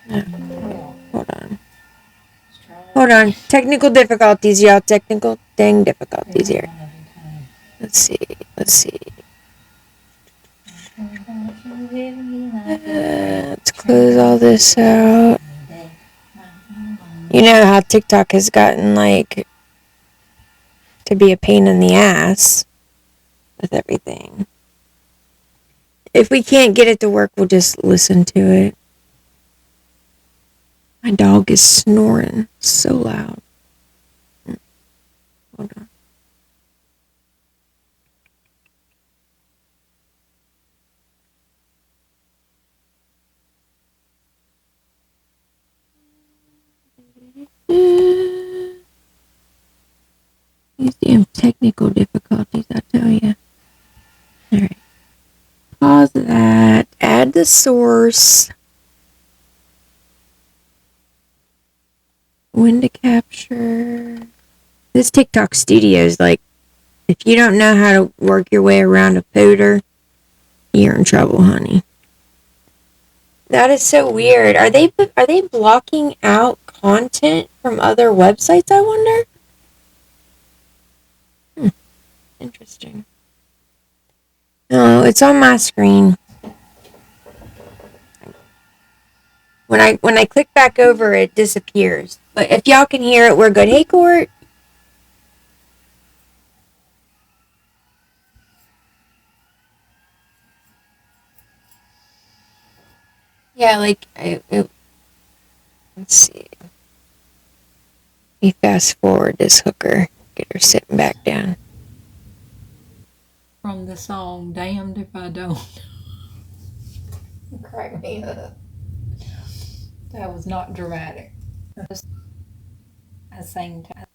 Hold on. Hold on. Technical difficulties, y'all. Technical dang difficulties here. Let's see. Let's see. Let's close all this out. You know how TikTok has gotten, like, to be a pain in the ass with everything. If we can't get it to work, we'll just listen to it. My dog is snoring so loud. Hold on. These damn technical difficulties, I tell you. Alright. Pause that. Add the source. When to capture. This TikTok studio is like, if you don't know how to work your way around a folder, you're in trouble, honey. That is so weird. Are they blocking out content from other websites, I wonder? Interesting. No, it's on my screen. When I click back over, it disappears. But if y'all can hear it, we're good. Hey, Court. Yeah, like, let's see. Let me fast forward this hooker. Get her sitting back down. From the song Damned If I Don't. Crack me up. That was not dramatic. At the same time.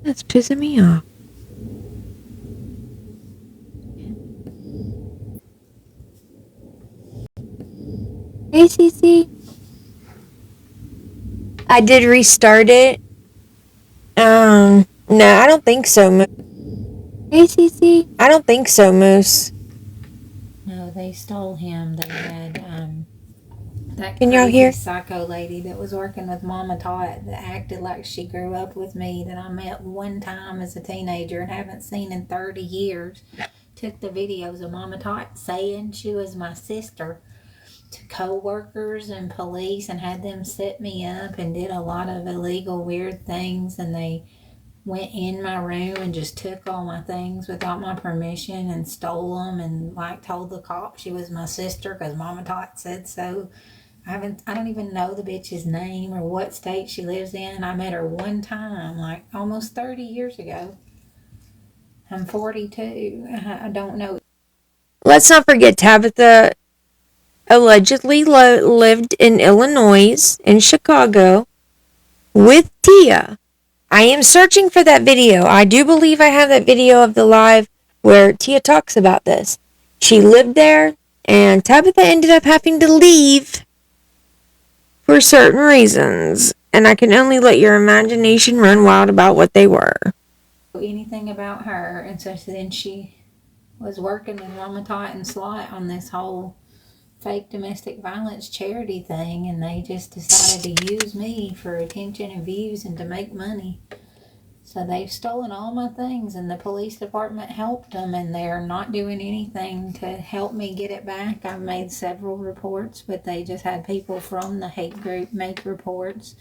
That's pissing me off. Hey, Cece. I did restart it. No, I don't think so. Hey, Cece. I don't think so, Moose. No, they stole him. They had that Can y'all crazy hear? psycho lady that was working with Mama Tot that acted like she grew up with me that I met one time as a teenager and haven't seen in 30 years. Took the videos of Mama Tot saying she was my sister to co-workers and police and had them set me up and did a lot of illegal weird things, and they went in my room and just took all my things without my permission and stole them and like told the cop she was my sister because Mama Tot said so. I don't even know the bitch's name or what state she lives in. I met her one time, like almost 30 years ago. I'm 42. I don't know. Let's not forget Tabitha allegedly lived in Illinois, in Chicago, with Tia. I am searching for that video. I do believe I have that video of the live where Tia talks about this. She lived there, and Tabitha ended up having to leave for certain reasons. And I can only let your imagination run wild about what they were. Anything about her, and so then she was working with Mama Tot and Slot on this whole fake domestic violence charity thing, and they just decided to use me for attention and views and to make money. So they've stolen all my things, and the police department helped them, and they're not doing anything to help me get it back. I've made several reports, but they just had people from the hate group make reports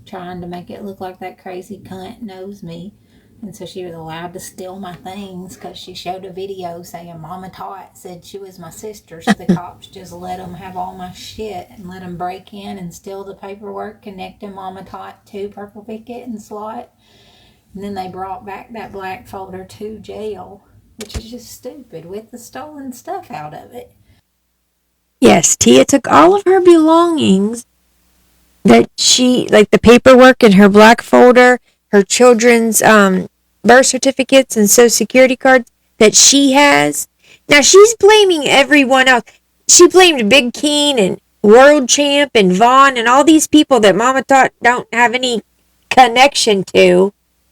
trying to make it look like that crazy cunt knows me. And so she was allowed to steal my things because she showed a video saying Mama Tot said she was my sister. So the cops just let them have all my shit and let them break in and steal the paperwork connecting Mama Tot to Purple Picket and Slot. And then they brought back that black folder to jail, which is just stupid, with the stolen stuff out of it. Yes, Tia took all of her belongings that she, like the paperwork in her black folder, her children's birth certificates and social security cards that she has. Now she's blaming everyone else. She blamed Big Keen and World Champ and Vaughn and all these people that Mama Tot don't have any connection to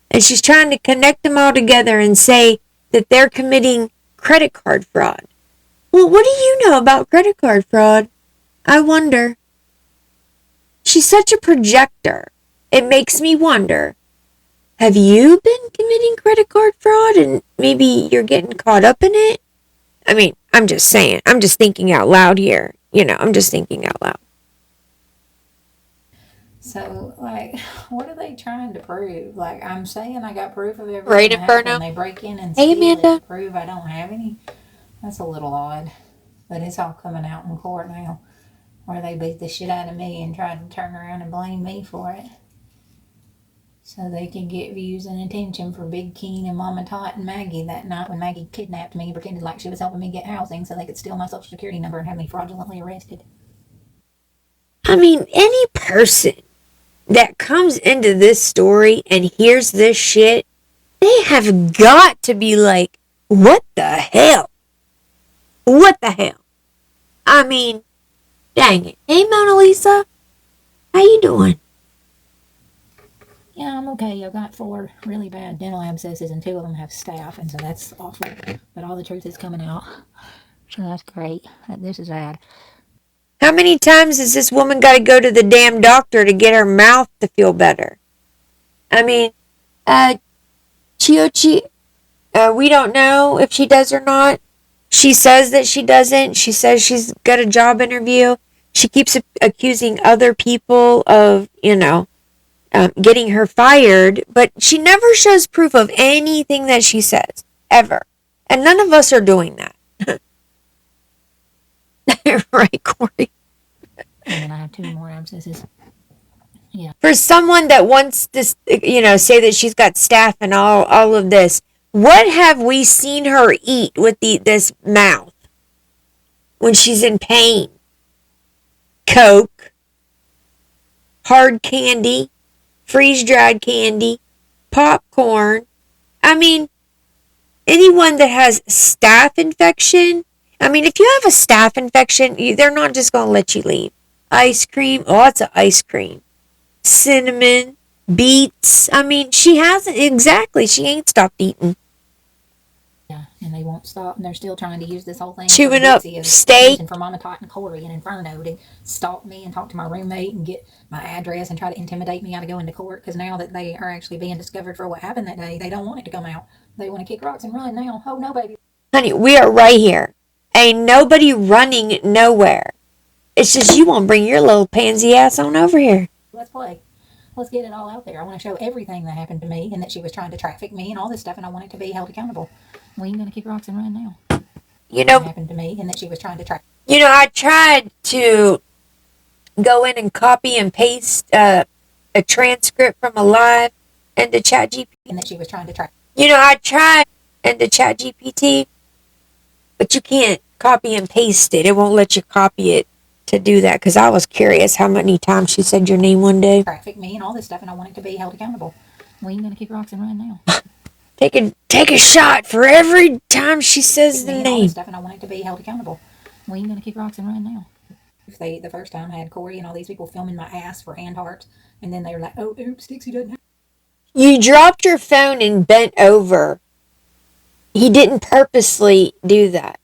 And she's trying to connect them all together and say that they're committing credit card fraud. Well, what do you know about credit card fraud? I wonder. She's such a projector. It makes me wonder. Have you been committing credit card fraud and maybe you're getting caught up in it? I mean, I'm just saying. I'm just thinking out loud here. I'm just thinking out loud. So, like, what are they trying to prove? Like, I'm saying I got proof of everything Right, that happened. Inferno? They break in and Hey, steal it Amanda. to prove I don't have any. That's a little odd. But it's all coming out in court now, where they beat the shit out of me and tried to turn around and blame me for it. So they can get views and attention for Big Keen and Mama Tot and Maggie that night when Maggie kidnapped me and pretended like she was helping me get housing so they could steal my social security number and have me fraudulently arrested. I mean, any person that comes into this story and hears this shit, they have got to be like, what the hell? What the hell? I mean, dang it. Hey, Mona Lisa. How you doing? Yeah, I'm okay. I've got 4 really bad dental abscesses and 2 of them have staph, and so that's awful. But all the truth is coming out. So that's great. This is bad. How many times has this woman got to go to the damn doctor to get her mouth to feel better? I mean, Chiochi, we don't know if she does or not. She says that she doesn't. She says she's got a job interview. She keeps accusing other people of, getting her fired, but she never shows proof of anything that she says, ever. And none of us are doing that. Right, Corey? And then I have 2 more abscesses. Yeah. For someone that wants to, say that she's got staph and all of this, what have we seen her eat with this mouth when she's in pain? Coke, hard candy, freeze-dried candy, popcorn. I mean, anyone that has staph infection, if you have a staph infection, they're not just going to let you leave. Ice cream, lots of ice cream. Cinnamon, beets. She hasn't, exactly, she ain't stopped eating. Yeah, and they won't stop, and they're still trying to use this whole thing. Chewing up steak. And for Mama Tot and Corey and Inferno to stalk me and talk to my roommate and get my address and try to intimidate me out of going to court, because now that they are actually being discovered for what happened that day, they don't want it to come out. They want to kick rocks and run now. Oh, no, baby. Honey, we are right here. Ain't nobody running nowhere. It's just you won't bring your little pansy ass on over here. Let's play. Let's get it all out there. I want to show everything that happened to me and that she was trying to traffic me and all this stuff, and I want it to be held accountable. We ain't going to kick rocks and run now. What happened to me and that she was trying to traffic. I tried to go in and copy and paste a transcript from a live into ChatGPT. And that she was trying to traffic. I tried into ChatGPT, but you can't copy and paste it. It won't let you copy it to do that, because I was curious how many times she said your name one day. Traffic me and all this stuff, and I want it to be held accountable. We ain't gonna kick rocks and run now. Take a shot for every time she says the name. All this stuff, and I want it to be held accountable. We ain't gonna kick rocks and run now. If they the first time had Corey and all these people filming my ass for hand hearts, and then they were like, "Oh, oops, Dixie doesn't have." You dropped your phone and bent over. He didn't purposely do that.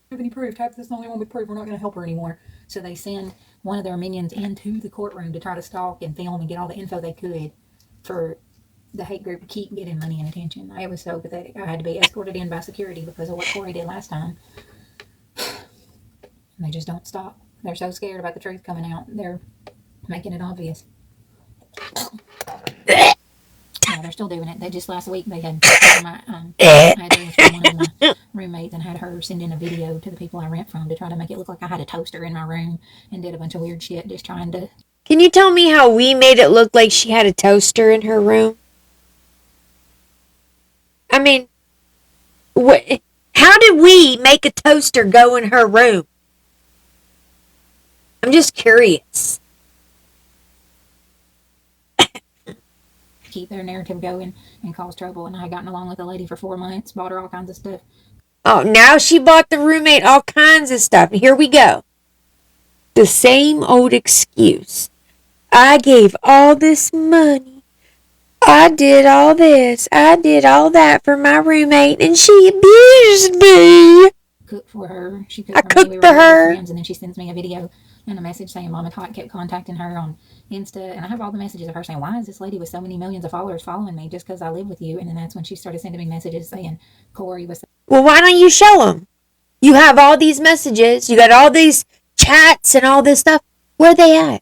Have any proof? Tabitha's is the only one with proof. We're not going to help her anymore. So they send one of their minions into the courtroom to try to stalk and film and get all the info they could for the hate group to keep getting money and attention. It was so pathetic. I had to be escorted in by security because of what Corey did last time. And they just don't stop. They're so scared about the truth coming out. They're making it obvious. Yeah, they're still doing it. They just last week they had my address from one of my roommates and had her send in a video to the people I rent from to try to make it look like I had a toaster in my room and did a bunch of weird shit just trying to. Can you tell me how we made it look like she had a toaster in her room? How did we make a toaster go in her room? I'm just curious. Keep their narrative going and cause trouble. And I had gotten along with a lady for 4 months, bought her all kinds of stuff. Oh, now she bought the roommate all kinds of stuff. Here we go. The same old excuse. I gave all this money. I did all this. I did all that for my roommate, and she abused me. Cook for her. She I cooked for me. cooked We were for really good her. friends. And then she sends me a video and a message saying Mama Tot kept contacting her on Insta. And I have all the messages of her saying, why is this lady with so many millions of followers following me just because I live with you? And then that's when she started sending me messages saying Corey was. Well, why don't you show them? You have all these messages. You got all these chats and all this stuff. Where they at?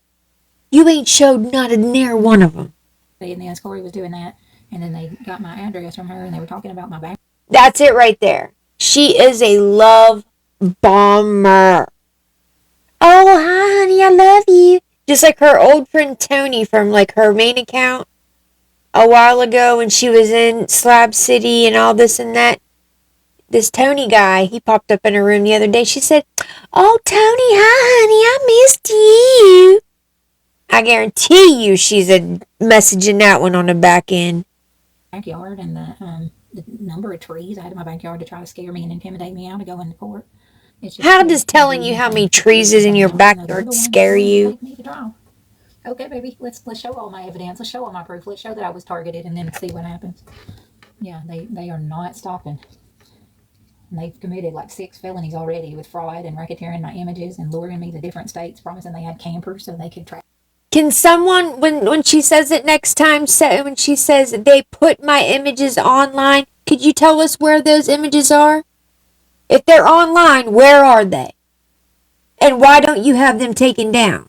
You ain't showed not a near one of them. And then Corey was doing that. And then they got my address from her and they were talking about my back. That's it right there. She is a love bomber. Oh, hi, honey, I love you. Just like her old friend Tony from like her main account a while ago when she was in Slab City and all this and that. This Tony guy, he popped up in her room the other day. She said, "Oh, Tony, hi, honey, I missed you." I guarantee you she's a messaging that one on the back end. Backyard and the number of trees I had in my backyard to try to scare me and intimidate me out of going to court. How does telling you how many trees is in your backyard scare you? Okay, baby, let's show all my evidence. Let's show all my proof. Let's show that I was targeted, and then see what happens. Yeah, they are not stopping. And they've committed like 6 felonies already with fraud and racketeering my images and luring me to different states, promising they had campers so they could track. Can someone, when she says it next time, when she says they put my images online, could you tell us where those images are? If they're online, where are they? And why don't you have them taken down?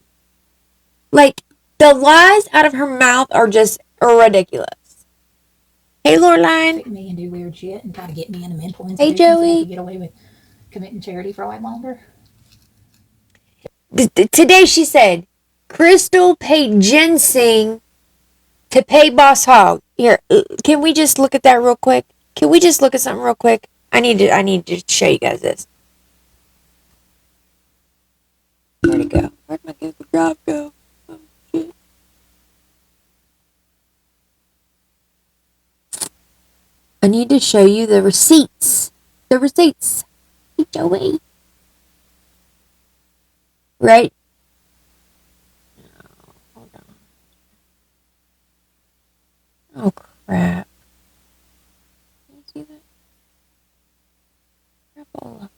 Like, the lies out of her mouth are just ridiculous. Hey, Loreline. Me and do weird shit and try to get me in a mental Hey, institution so they Joey. could get away with committing charity fraud longer. Today she said, Crystal paid ginseng to pay Boss Hog. Here, can we just look at that real quick? Can we just look at something real quick? I need to show you guys this. Where'd it go? Where'd my Google Drive go? Oh, shit. I need to show you the receipts. The receipts. Hey, Joey. Right? No, hold on. Oh, crap. Can you see that? Crapola.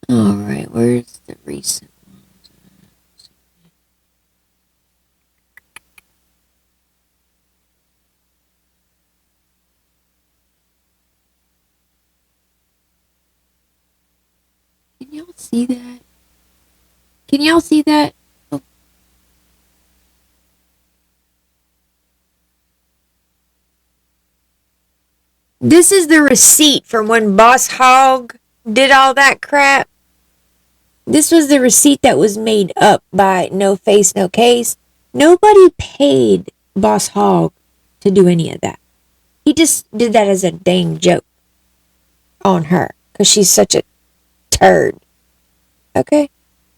Alright, where's the recent ones? Can y'all see that? Can y'all see that? Oh. This is the receipt from when Boss Hog did all that crap. This was the receipt that was made up by No Face, No Case. Nobody paid Boss Hog to do any of that. He just did that as a dang joke on her because she's such a turd. Okay?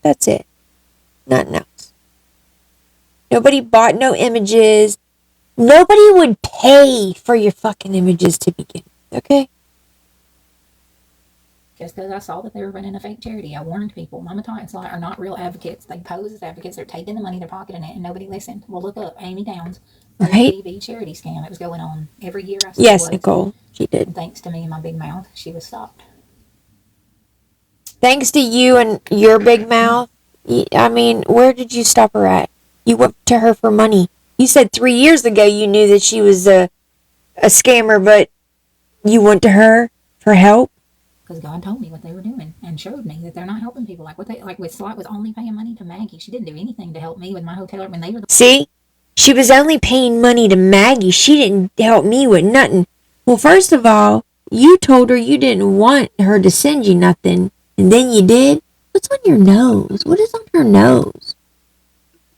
That's it. Nothing else. Nobody bought no images. Nobody would pay for your fucking images to begin with. Okay? Just because I saw that they were running a fake charity, I warned people. Mama Tot and Sly are not real advocates. They pose as advocates. They're taking the money, they're pocketing it, and nobody listened. Well, look up Amy Downs' Right? TV charity scam that was going on every year. I Yes, Nicole. She did. And thanks to me and my big mouth, she was stopped. Thanks to you and your big mouth. I mean, where did you stop her at? You went to her for money. You said 3 years ago you knew that she was a scammer, but you went to her for help? Because God told me what they were doing and showed me that they're not helping people. Like with Slot was only paying money to Maggie. She didn't do anything to help me with my hotel when they were. See? She was only paying money to Maggie. She didn't help me with nothing. Well, first of all, you told her you didn't want her to send you nothing, and then you did. What's on your nose? What is on her nose?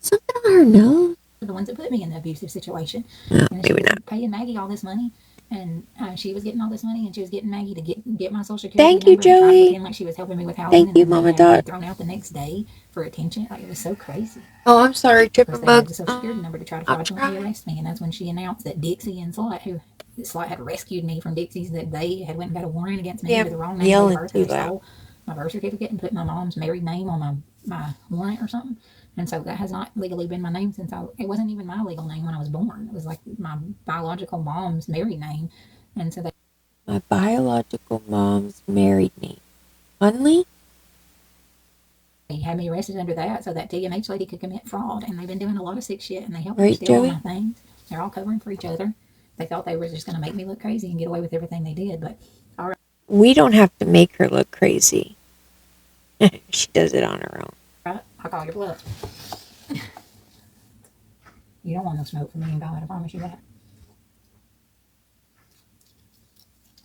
Something on her nose? The ones that put me in the abusive situation. No, and maybe not. Paying Maggie all this money And she was getting all this money, and she was getting Maggie to get my social security Thank you, number and try to Joey. pretend like she was helping me with housing, Thank and you, then Mama they had me Dot. thrown out the next day for attention. Like, it was so crazy Oh, I'm sorry, because Tripping they had the Bugs. social security number to try to I'm fraudulently trying. arrest me. And that's when she announced that Dixie and Slut had rescued me from Dixie's, that they had went and got a warrant against me Yeah, under the I'm wrong name, date of yelling birth, and too they loud. stole my birth certificate and put my mom's married name on my warrant or something. And so that has not legally been my name since it wasn't even my legal name when I was born. It was like my biological mom's married name. And so My biological mom's married name. Hunley? they had me arrested under that so that TMH lady could commit fraud. And they've been doing a lot of sick shit, and they helped her Right, steal all Joey? my things. They're all covering for each other. They thought they were just going to make me look crazy and get away with everything they did. But all We don't have to make her look crazy. She does it on her own. right, I'll call your bluff. You don't want no smoke from me and God, I promise you that.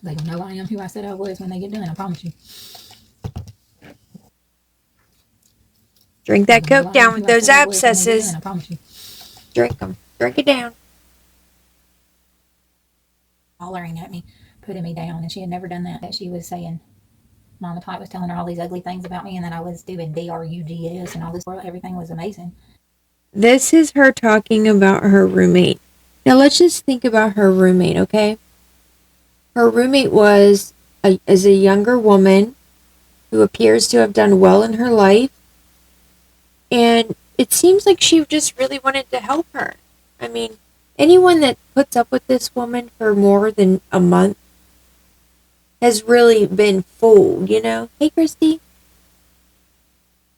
They will know I am who I said I was when they get done, I promise you. Drink They that will know Coke I am down who with I those said I was when they get abscesses. done, I promise you. Drink them. Drink it down. Hollering at me, putting me down, and she had never done that. That she was saying Mama Type was telling her all these ugly things about me, and that I was doing DRUGS and all this. Everything was amazing. This is her talking about her roommate. Now let's just think about her roommate, okay? Her roommate is a younger woman who appears to have done well in her life, and it seems like she just really wanted to help her. I mean, anyone that puts up with this woman for more than a month has really been fooled, you know? Hey, Christy.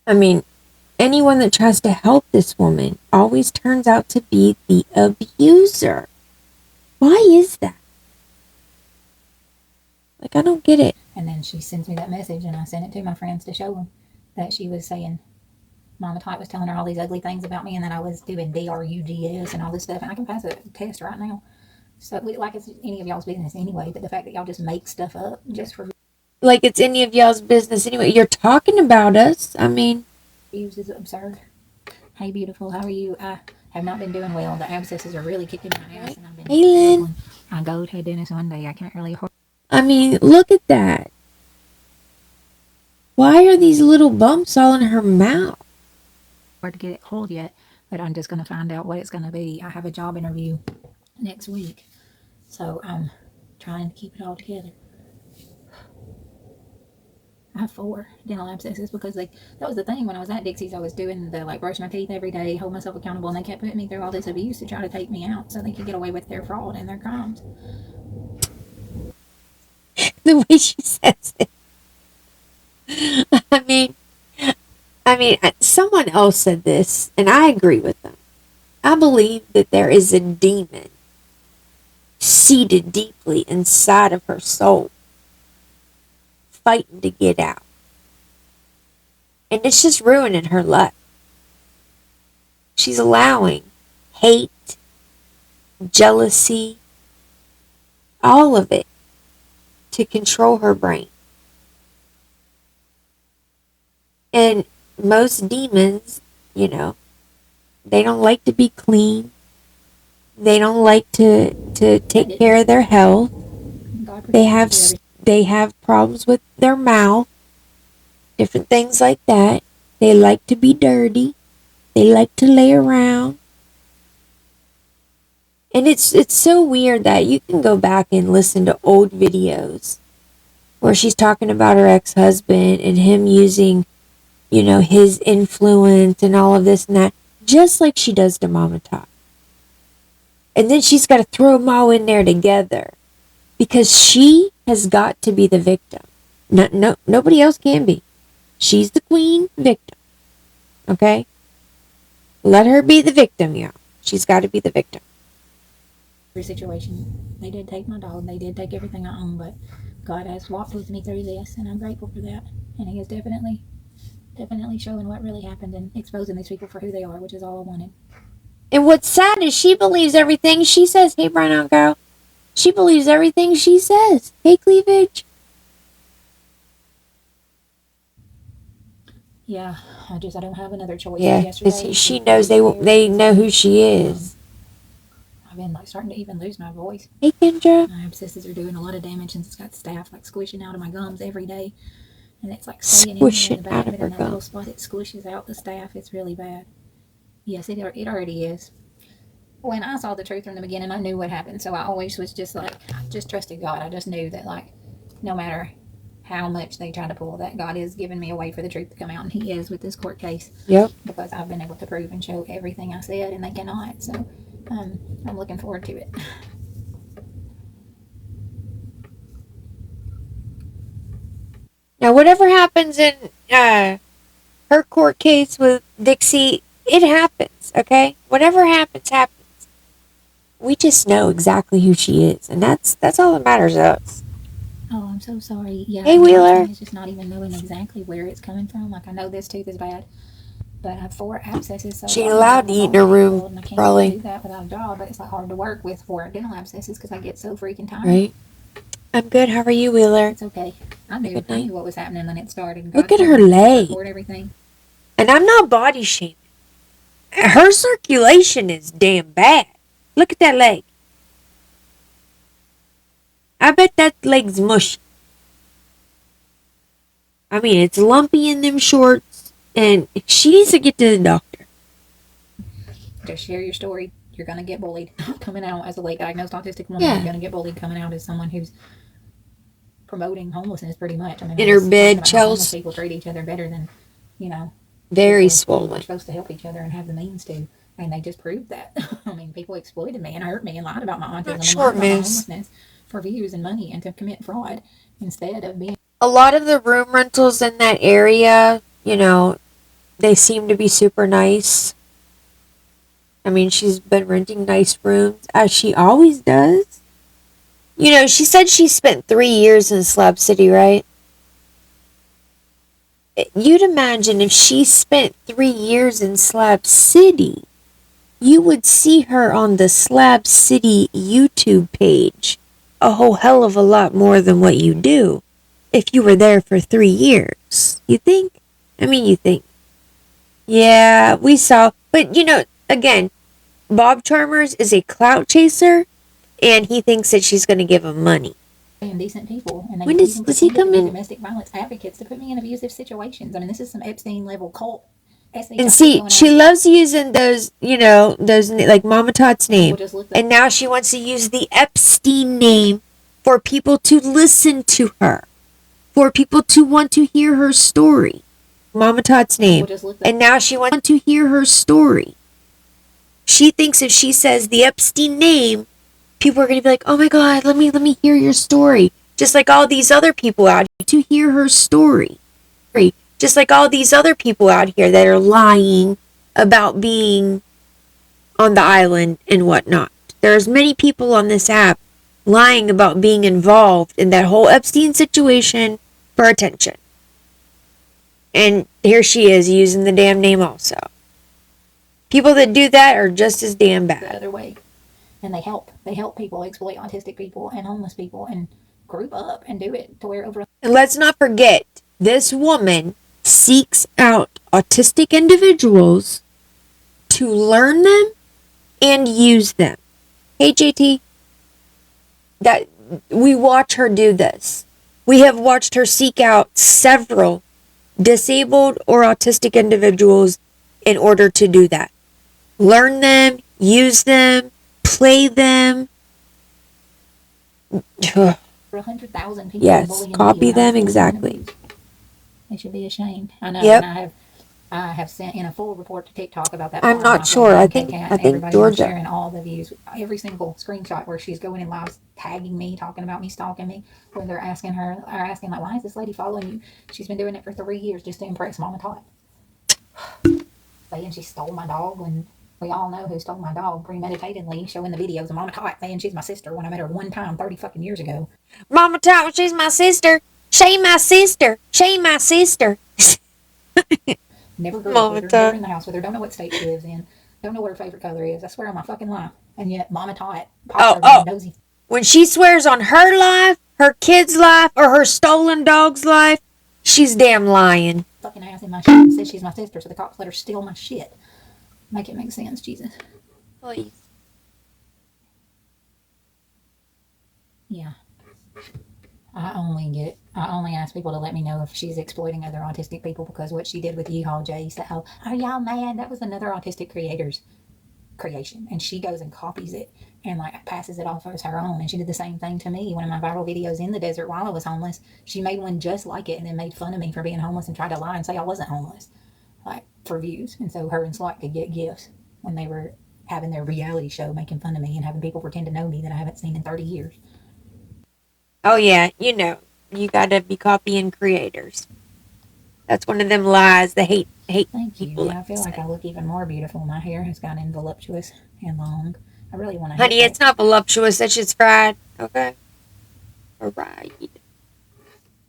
I mean, anyone that tries to help this woman always turns out to be the abuser. Why is that? Like, I don't get it. And then she sends me that message, and I sent it to my friends to show them that she was saying Mama Type was telling her all these ugly things about me, and that I was doing DRUGS and all this stuff. And I can pass a test right now. So, like it's any of y'all's business anyway, but the fact that y'all just make stuff up just for Like it's any of y'all's business anyway. You're talking about us. I mean, views is absurd. Hey, beautiful, how are you? I have not been doing well. The abscesses are really kicking my ass, and I've been hey, Lynn. struggling. I go to a dentist one day. I can't really afford I mean, look at that. Why are these little bumps all in her mouth? to get it pulled yet, but I'm just going to find out what it's going to be. I have a job interview next week, so I'm trying to keep it all together. I have 4 dental abscesses because that was the thing when I was at Dixie's. I was doing the brush my teeth every day, hold myself accountable, and they kept putting me through all this abuse to try to take me out so they could get away with their fraud and their crimes. The way she says it. I mean, someone else said this, and I agree with them. I believe that there is a demon seated deeply inside of her soul, fighting to get out. And it's just ruining her life. She's allowing hate, jealousy, all of it to control her brain. And most demons, you know, they don't like to be clean. They don't like to take care of their health. They have problems with their mouth, different things like that. They like to be dirty. They like to lay around. And it's so weird that you can go back and listen to old videos where she's talking about her ex-husband and him using, you know, his influence and all of this and that, just like she does to Mama Top. And then she's got to throw them all in there together because she has got to be the victim. Nobody else can be. She's the queen victim. Okay? Let her be the victim, y'all. She's got to be the victim. Situation. They did take my dog. They did take everything I own, but God has walked with me through this, and I'm grateful for that. And He is definitely showing what really happened and exposing these people for who they are, which is all I wanted. And what's sad is she believes everything she says. Hey, Brown Out Girl. She believes everything she says. Hey, Cleavage. Yeah, I don't have another choice. Yeah, because she knows they know who she is. been like starting to even lose my voice. Hey, Kendra. My abscesses are doing a lot of damage, and it's got staph like squishing out of my gums every day, and it's like staying in there in the back of it, in that little spot. It squishes out the staph. It's really bad. Yes, it already is. When I saw the truth from the beginning, I knew what happened. So I always was just like, just trusted God. I just knew that, like, no matter how much they try to pull, that God is giving me a way for the truth to come out, and He is with this court case. Yep. Because I've been able to prove and show everything I said, and they cannot. So I'm looking forward to it. Now, whatever happens in her court case with Dixie, it happens, okay? Whatever happens, happens. We just know exactly who she is, and that's all that matters to us. Oh, I'm so sorry. Yeah. Hey, Wheeler. It's just not even knowing exactly where it's coming from. Like, I know this tooth is bad, but I have 4 abscesses. So she ain't allowed to eat in her room, and I can't probably. do that without a job, but it's like hard to work with 4 dental abscesses because I get so freaking tired. Right. I'm good. How are you, Wheeler? It's okay. I knew what was happening when it started. Look at her leg. Everything. And I'm not body shaming. Her circulation is damn bad. Look at that leg. I bet that leg's mushy. I mean, it's lumpy in them shorts, and she needs to get to the doctor. Just share your story. You're going to get bullied coming out as a late diagnosed autistic woman. Yeah. You're going to get bullied coming out as someone who's promoting homelessness pretty much. I mean, in her bed, Chelsea. People treat each other better than, very swollen. We're supposed to help each other and have the means to. And they just proved that. I mean, people exploited me and hurt me and lied about my autism and lied about my homelessness for views and money and to commit fraud instead of being. A lot of the room rentals in that area, they seem to be super nice. I mean, she's been renting nice rooms, as she always does. She said she spent 3 years in Slab City, right? You'd imagine if she spent 3 years in Slab City, you would see her on the Slab City YouTube page a whole hell of a lot more than what you do if you were there for 3 years. You think? You think. Yeah, we saw. But, again, Bob Chalmers is a clout chaser, and he thinks that she's going to give him money. And decent people. And when does he come in? Domestic violence advocates to put me in abusive situations. I mean, this is some Epstein level cult. And see, she loves using those, those like Mama Todd's name. And now she wants to use the Epstein name for people to listen to her, for people to want to hear her story. Mama Todd's name. And now she wants to hear her story. She thinks if she says the Epstein name, people are going to be like, oh my God, let me hear your story. Just like all these other people out here to hear her story. Just like all these other people out here that are lying about being on the island and whatnot. There's many people on this app lying about being involved in that whole Epstein situation for attention. And here she is using the damn name also. People that do that are just as damn bad. The other way. And they help people exploit autistic people and homeless people and group up and do it to where over. And let's not forget, this woman seeks out autistic individuals to learn them and use them. Hey JT, that we watch her do this. We have watched her seek out several disabled or autistic individuals in order to do that. Learn them, use them, play them. For 100,000 people. Yes, copy them exactly. They should be ashamed. I know. Yep. And I have sent in a full report to TikTok about that. I'm not sure. I think Georgia. Sharing all the views, every single screenshot where she's going in live, tagging me, talking about me, stalking me. When they're asking like, why is this lady following you? She's been doing it for 3 years just to impress Mama Todd. Saying she stole my dog when we all know who stole my dog premeditatedly, showing the videos of Mama Todd saying she's my sister when I met her one time 30 fucking years ago. Mama Todd, she's my sister. She my sister. She my sister. Never grew up with her, never in the house with her, don't know what state she lives in, don't know what her favorite color is. I swear on my fucking life. And yet Mama Todd nosy. When she swears on her life, her kid's life, or her stolen dog's life, she's damn lying. Fucking ass in my shit and says she's my sister, so the cops let her steal my shit. Make it make sense, Jesus. Please. Yeah. I only ask people to let me know if she's exploiting other autistic people, because what she did with Yeehaw J said, "Oh, are y'all mad? That was another autistic creator's creation," and she goes and copies it and like passes it off as her own. And she did the same thing to me. One of my viral videos in the desert while I was homeless, she made one just like it and then made fun of me for being homeless and tried to lie and say I wasn't homeless, like for views. And so her and Slot could get gifts when they were having their reality show, making fun of me and having people pretend to know me that I haven't seen in 30 years. Oh yeah, you gotta be copying creators. That's one of them lies that hate Thank you. people Yeah, like I to feel like say. I look even more beautiful. My hair has gotten voluptuous and long. I really want to hit Honey, that it's not voluptuous. That shit's fried. Okay, alright.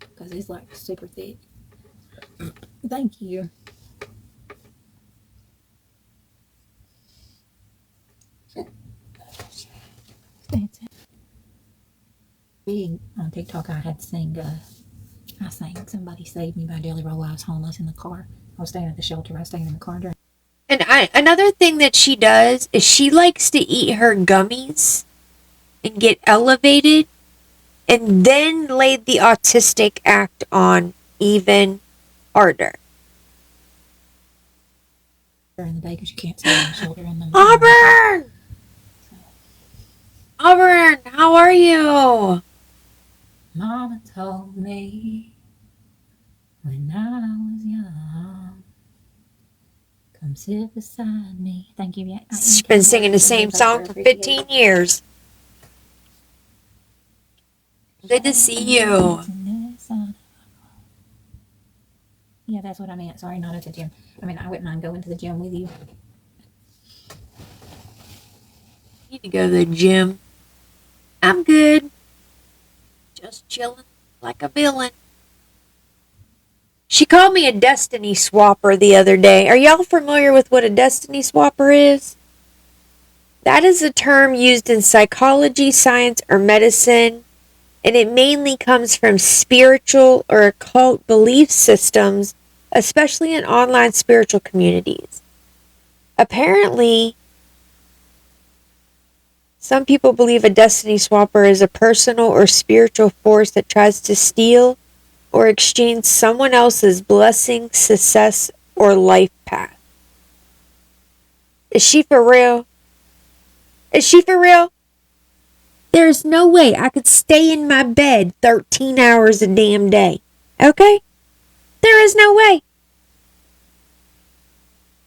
because it's like super thick. Thank you. That's it. Big on TikTok, I had I sang "Somebody Save Me" by Jelly Roll. I was homeless in the car. I was staying at the shelter. I was staying in the car during. And another thing that she does is she likes to eat her gummies and get elevated and then lay the autistic act on even harder. during the day because you can't stay in the shelter in the. Auburn! Auburn, how are you? Mama told me when I was young, come sit beside me. Thank you. Yeah, She's been singing the same song for 15 years. Good to see you. Yeah, that's what I meant. Sorry, not at the gym. I mean, I wouldn't mind going to the gym with you. Need to go to the gym. I'm good. Just chilling like a villain. She called me a destiny swapper the other day. Are y'all familiar with what a destiny swapper is? That is a term used in psychology, science, or medicine, and it mainly comes from spiritual or occult belief systems, especially in online spiritual communities. Apparently, some people believe a destiny swapper is a personal or spiritual force that tries to steal or exchange someone else's blessing, success, or life path. Is she for real? Is she for real? There's no way I could stay in my bed 13 hours a damn day. Okay? There is no way.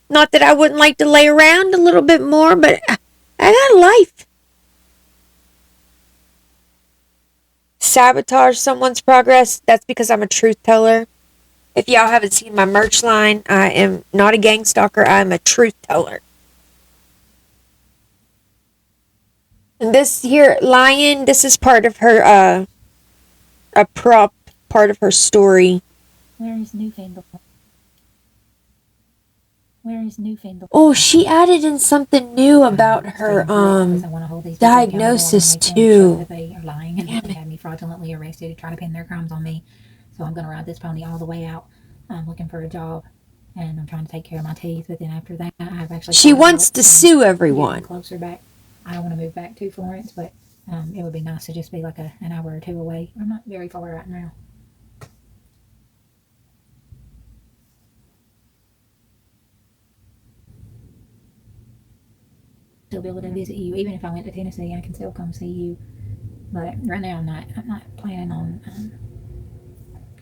Not that I wouldn't like to lay around a little bit more, but I got a life. Sabotage someone's progress, that's because I'm a truth teller. If y'all haven't seen my merch line, I am not a gang stalker, I am a truth teller. And this here lion, this is part of her a prop part of her story. Where is Newfangled? Where is Newfangled? Oh, she added in something new about her diagnosis too. They are lying and they had me fraudulently arrested, trying to pin their crimes on me. So I'm going to ride this pony all the way out. I'm looking for a job and I'm trying to take care of my teeth. But then after that, I've actually. She wants to sue everyone. Closer back. I don't want to move back to Florence, but it would be nice to just be like an hour or two away. I'm not very far right now. Still be able to visit you, even if I went to Tennessee, I can still come see you. But right now, I'm not planning on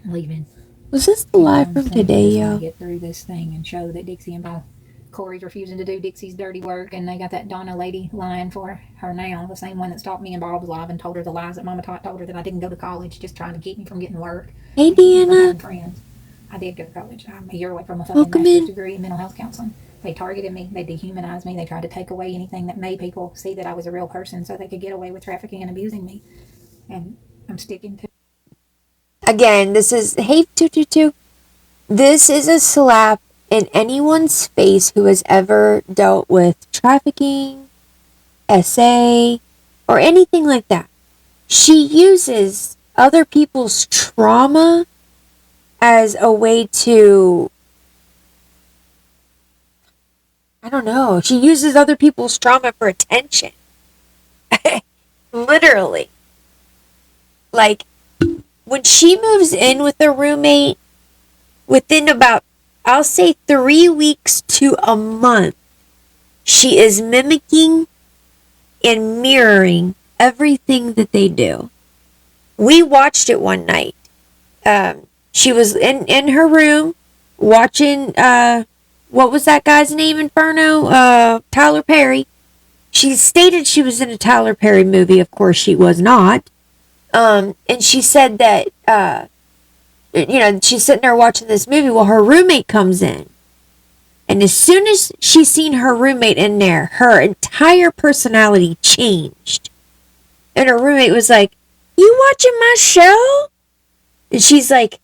leaving. Was this the live from today, yo? Get through this thing and show that Dixie and Paul Corey's refusing to do Dixie's dirty work, and they got that Donna lady lying for her now, the same one that stopped me in Bob's live and told her the lies that Mama Tot told her, that I didn't go to college, just trying to keep me from getting work. Hey, Deanna. Friends. I did go to college. I'm a year away from a fucking master's degree in mental health counseling. They targeted me. They dehumanized me. They tried to take away anything that made people see that I was a real person so they could get away with trafficking and abusing me. And I'm sticking to. Again, this is Hey 222. This is a slap in anyone's face who has ever dealt with trafficking, SA, or anything like that. She uses other people's trauma as a way to, I don't know, she uses other people's trauma for attention. Literally. Like, when she moves in with a roommate, within about, I'll say 3 weeks to a month, she is mimicking and mirroring everything that they do. We watched it one night. She was in her room watching, what was that guy's name, Inferno? Tyler Perry. She stated she was in a Tyler Perry movie. Of course, she was not. And she said that, she's sitting there watching this movie. Well, her roommate comes in. And as soon as she seen her roommate in there, her entire personality changed. And her roommate was like, "You watching my show?" And she's like,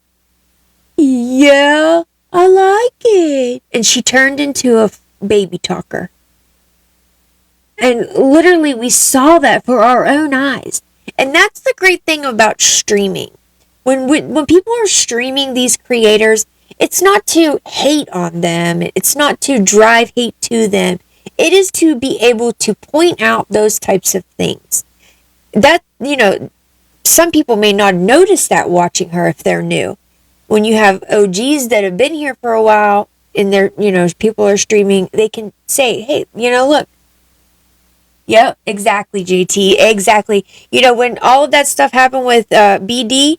"Yeah, I like it." And she turned into a baby talker. And literally, we saw that for our own eyes. And that's the great thing about streaming. When people are streaming these creators, it's not to hate on them. It's not to drive hate to them. It is to be able to point out those types of things. That, some people may not notice that watching her if they're new. When you have OGs that have been here for a while and they're, people are streaming, they can say, "Hey, look." Yep, exactly, JT. Exactly. When all of that stuff happened with BD,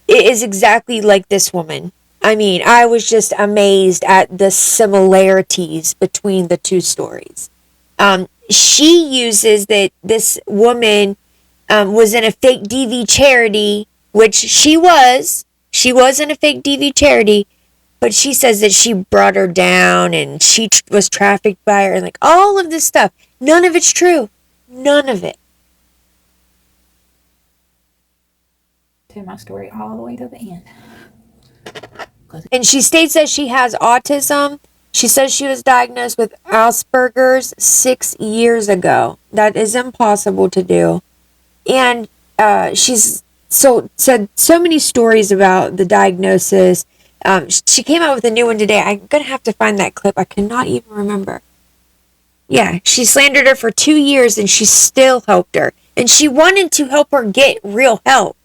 it is exactly like this woman. I mean, I was just amazed at the similarities between the two stories. She uses that this woman was in a fake DV charity, which she was. She was in a fake DV charity, but she says that she brought her down and she was trafficked by her and like all of this stuff. None of it's true. None of it. To my story all the way to the end. And she states that she has autism. She says she was diagnosed with Asperger's 6 years ago. That is impossible to do. And she's said so many stories about the diagnosis. She came out with a new one today. I'm going to have to find that clip. I cannot even remember. Yeah, she slandered her for 2 years and she still helped her. And she wanted to help her get real help.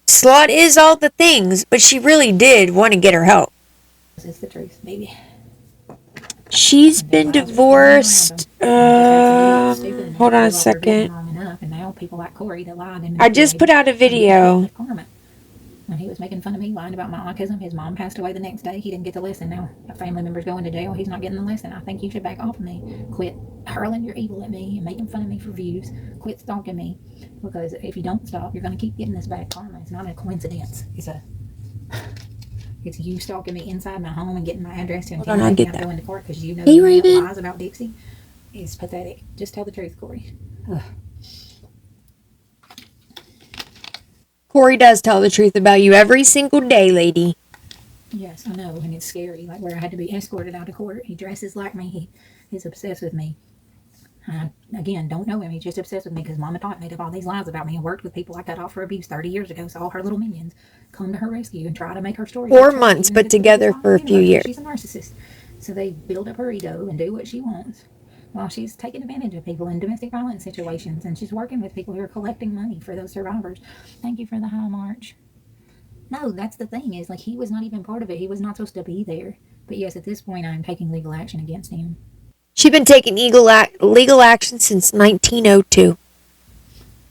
Slot is all the things, but she really did want to get her help. This is the truth, baby. She's been divorced. Hold on a second. And now people like Corey that lied and I just put out a video. When he was making fun of me, lying about my autism, his mom passed away the next day. He didn't get the lesson. Now a family member's going to jail. He's not getting the lesson. I think you should back off of me. Quit hurling your evil at me and making fun of me for views. Quit stalking me, because if you don't stop, you're going to keep getting this bad karma. It's not a coincidence. It's you stalking me inside my home and getting my address and I get that. Go into court because you know Hey, Raven. lies about Dixie is pathetic. Just tell the truth, Corey. Ugh. Corey does tell the truth about you every single day, lady. Yes, I know, and it's scary. Like where I had to be escorted out of court. He dresses like me. He's obsessed with me. I, again, don't know him. He's just obsessed with me because Mama Tot made up all these lies about me and worked with people like that off for abuse 30 years ago. So all her little minions come to her rescue and try to make her story. 4 months, but together for a few years. She's a narcissist. So they build up her ego and do what she wants while she's taking advantage of people in domestic violence situations. And she's working with people who are collecting money for those survivors. Thank you for the high march. No, that's the thing is, like, he was not even part of it. He was not supposed to be there. But yes, at this point, I'm taking legal action against him. She's been taking legal action since 1902.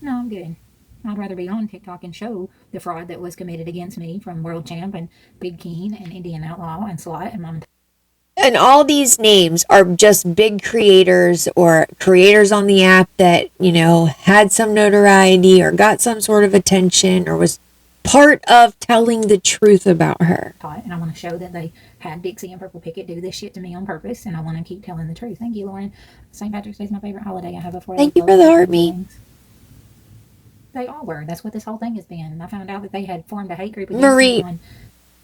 No, I'm good. I'd rather be on TikTok and show the fraud that was committed against me from World Champ and Big Keen and Indian Outlaw and Slot and Mama. And all these names are just big creators or creators on the app that, had some notoriety or got some sort of attention or was part of telling the truth about her. And I want to show that they had Dixie and Purple Picket do this shit to me on purpose, and I want to keep telling the truth. Thank you, Lauren. St. Patrick's Day is my favorite holiday. I have a 4 Thank you for the heartbeat. They all were. That's what this whole thing has been. I found out that they had formed a hate group against Marie,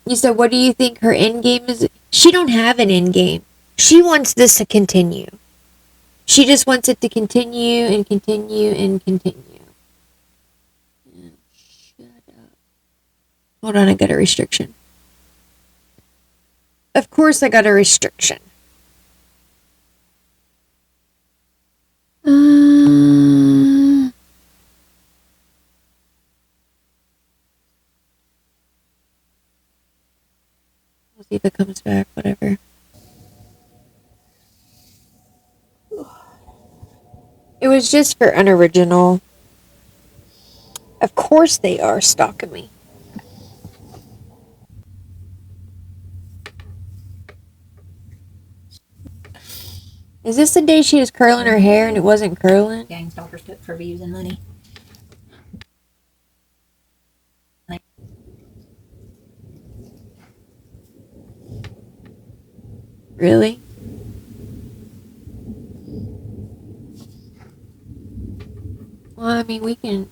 you said, what do you think her end game is? She don't have an end game. She wants this to continue. She just wants it to continue and continue and continue. Shut up. Hold on, I got a restriction. Of course I got a restriction. See if it comes back, whatever. It was just for unoriginal. Of course they are stalking me. Is this the day she was curling her hair and it wasn't curling? Gang stalkers took for views and money. Really? Well, I mean, we can,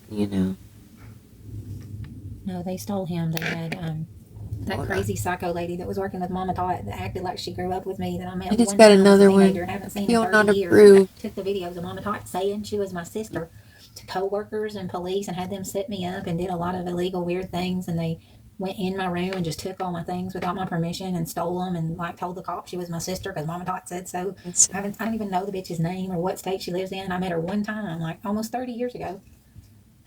No, they stole him. They had that crazy psycho lady that was working with Mama Tot that acted like she grew up with me that I met I just one got time as a another one. teenager and haven't seen in Feel 30 not years. approved. Took the videos of Mama Tot saying she was my sister to co-workers and police and had them set me up and did a lot of illegal weird things, and they went in my room and just took all my things without my permission and stole them and like told the cops she was my sister because Mama Tot said so. I don't even know the bitch's name or what state she lives in. I met her one time like almost 30 years ago.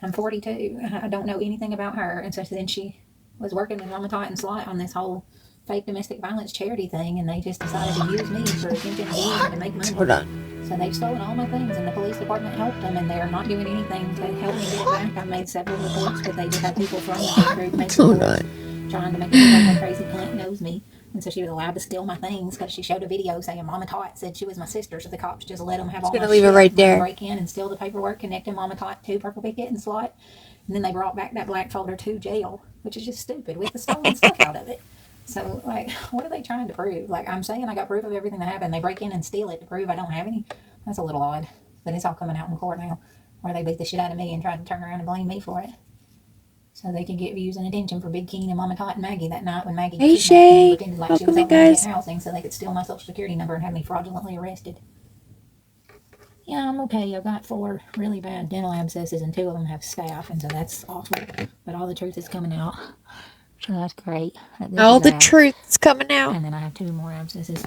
I'm 42. I don't know anything about her. And so then she was working with Mama Tot and Slot on this whole fake domestic violence charity thing, and they just decided to use me for attention and views and to make money. Hold on. So they've stolen all my things, and the police department helped them, and they're not doing anything to help me get it back. I've made several reports, but they just have people from the group make reports, trying to make it look like my crazy Clint knows me. And so she was allowed to steal my things because she showed a video saying Mama Tot said she was my sister. So the cops just let them have all my shit. Leave it right there. Break in and steal the paperwork connecting Mama Tot to Purple Picket and Slot. And then they brought back that black folder to jail, which is just stupid with the stolen stuff out of it. So, like, what are they trying to prove? Like, I'm saying I got proof of everything that happened. They break in and steal it to prove I don't have any. That's a little odd. But it's all coming out in court now, where they beat the shit out of me and tried to turn around and blame me for it. So they could get views and attention for Big Keen and Mama Tot and Maggie that night when Maggie Hey, Shay. pretended like she was able to get housing so they could steal my social security number and have me fraudulently arrested. Yeah, I'm okay. I've got 4 really bad dental abscesses and 2 of them have staph, and so that's awful. But all the truth is coming out. So that's great. All the truth's coming out. And then I have 2 more abscesses.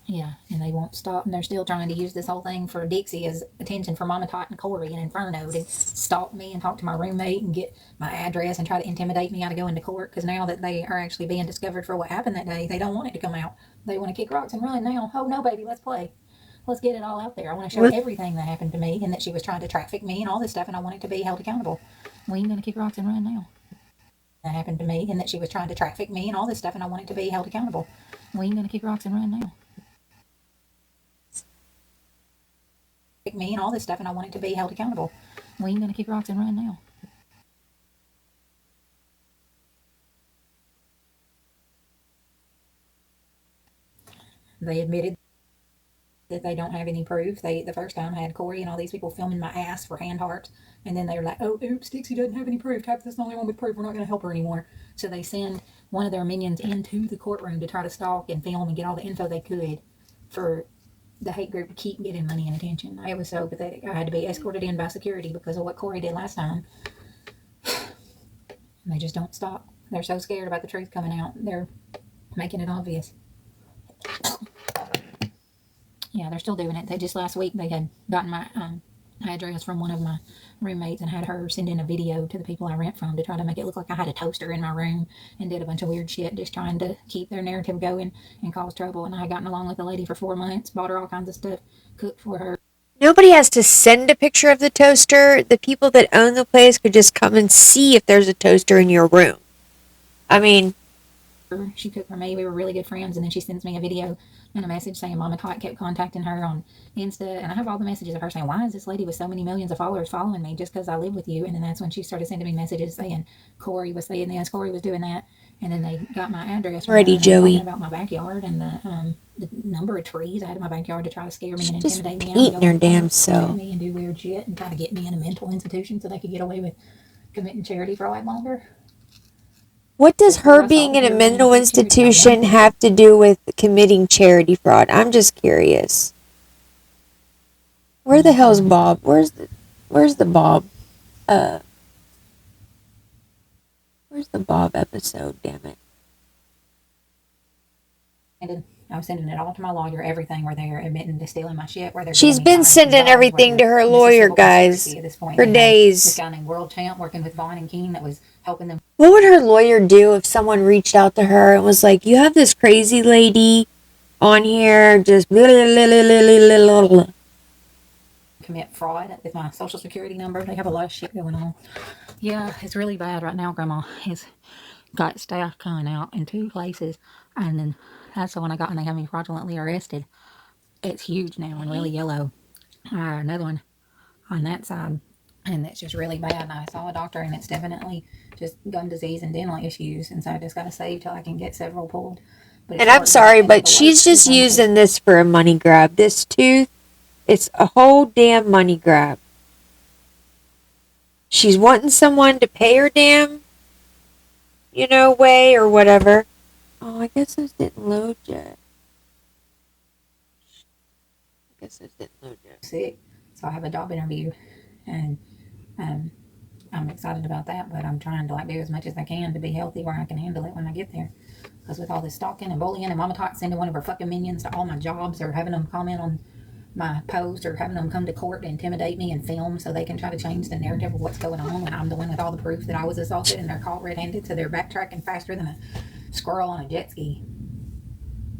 Yeah, and they won't stop, and they're still trying to use this whole thing for Dixie as attention for Mama Tot and Corey and Inferno to stalk me and talk to my roommate and get my address and try to intimidate me out of going to court, because now that they are actually being discovered for what happened that day, they don't want it to come out. They want to kick rocks and run now. Oh, no, baby, let's play. Let's get it all out there. I want to show everything that happened to me and that she was trying to traffic me and all this stuff, and I want it to be held accountable. We ain't going to kick rocks and run now. That happened to me and that she was trying to traffic me and all this stuff, and I want it to be held accountable. We ain't going to kick rocks and run now. Me and all this stuff, and I want it to be held accountable. We ain't going to kick rocks and run now. They admitted that they don't have any proof. The first time I had Corey and all these people filming my ass for hand hearts, and then they were like, "Oh, oops, Dixie doesn't have any proof. Tabitha's the only one with proof. We're not going to help her anymore." So they send one of their minions into the courtroom to try to stalk and film and get all the info they could for the hate group to keep getting money and attention. It was so pathetic. I had to be escorted in by security because of what Corey did last time. And they just don't stop. They're so scared about the truth coming out. They're making it obvious. Yeah, they're still doing it. They just last week they had gotten my address from one of my roommates and had her send in a video to the people I rent from to try to make it look like I had a toaster in my room, and did a bunch of weird shit just trying to keep their narrative going and cause trouble. And I had gotten along with the lady for 4 months, bought her all kinds of stuff, cooked for her. Nobody has to send a picture of the toaster. The people that own the place could just come and see if there's a toaster in your room. I mean, she cooked for me. We were really good friends, and then she sends me a video and a message saying Mama Tot kept contacting her on Insta, and I have all the messages of her saying, "Why is this lady with so many millions of followers following me just because I live with you?" And then that's when she started sending me messages saying Corey was saying this, Corey was doing that, and then they got my address. Ready, Joey. About my backyard and the number of trees I had in my backyard to try to scare me and just intimidate me. Eating their damn self. Me and do weird shit and try to get me in a mental institution so they could get away with committing charity fraud longer. What does her being in a mental institution have to do with committing charity fraud? I'm just curious. Where the hell's Bob? Where's the Bob? Where's the Bob episode? Damn it! I was sending it all to my lawyer, everything, where they're admitting to stealing my shit, where they're She's giving me been fines from sending jobs, where everything to her this is lawyer, civil guys, conspiracy at this point. for They had this days. guy named World Champ working with Vaughn and Keen that was helping them What would her lawyer do if someone reached out to her and was like, "You have this crazy lady on here, just blah, blah, blah, blah, blah, blah, blah." commit fraud with my social security number. They have a lot of shit going on. Yeah, it's really bad right now. Grandma has got staff coming out in 2 places, and then that's the one I got, and they have me fraudulently arrested. It's huge now and really yellow. Another one on that side, and it's just really bad. And I saw a doctor, and it's definitely just gum disease and dental issues, and so I just got to save till I can get several pulled. But And I'm sorry, but she's just using this for a money grab. This tooth, it's a whole damn money grab. She's wanting someone to pay her damn, way or whatever. Oh, I guess this didn't load yet. Sick, so I have a job interview, and I'm excited about that. But I'm trying to do as much as I can to be healthy where I can handle it when I get there. Because with all this stalking and bullying, and Mama Tot sending one of her fucking minions to all my jobs, or having them comment on my post, or having them come to court to intimidate me and film so they can try to change the narrative of what's going on when I'm the one with all the proof that I was assaulted, and they're caught red-handed, so they're backtracking faster than a squirrel on a jet ski.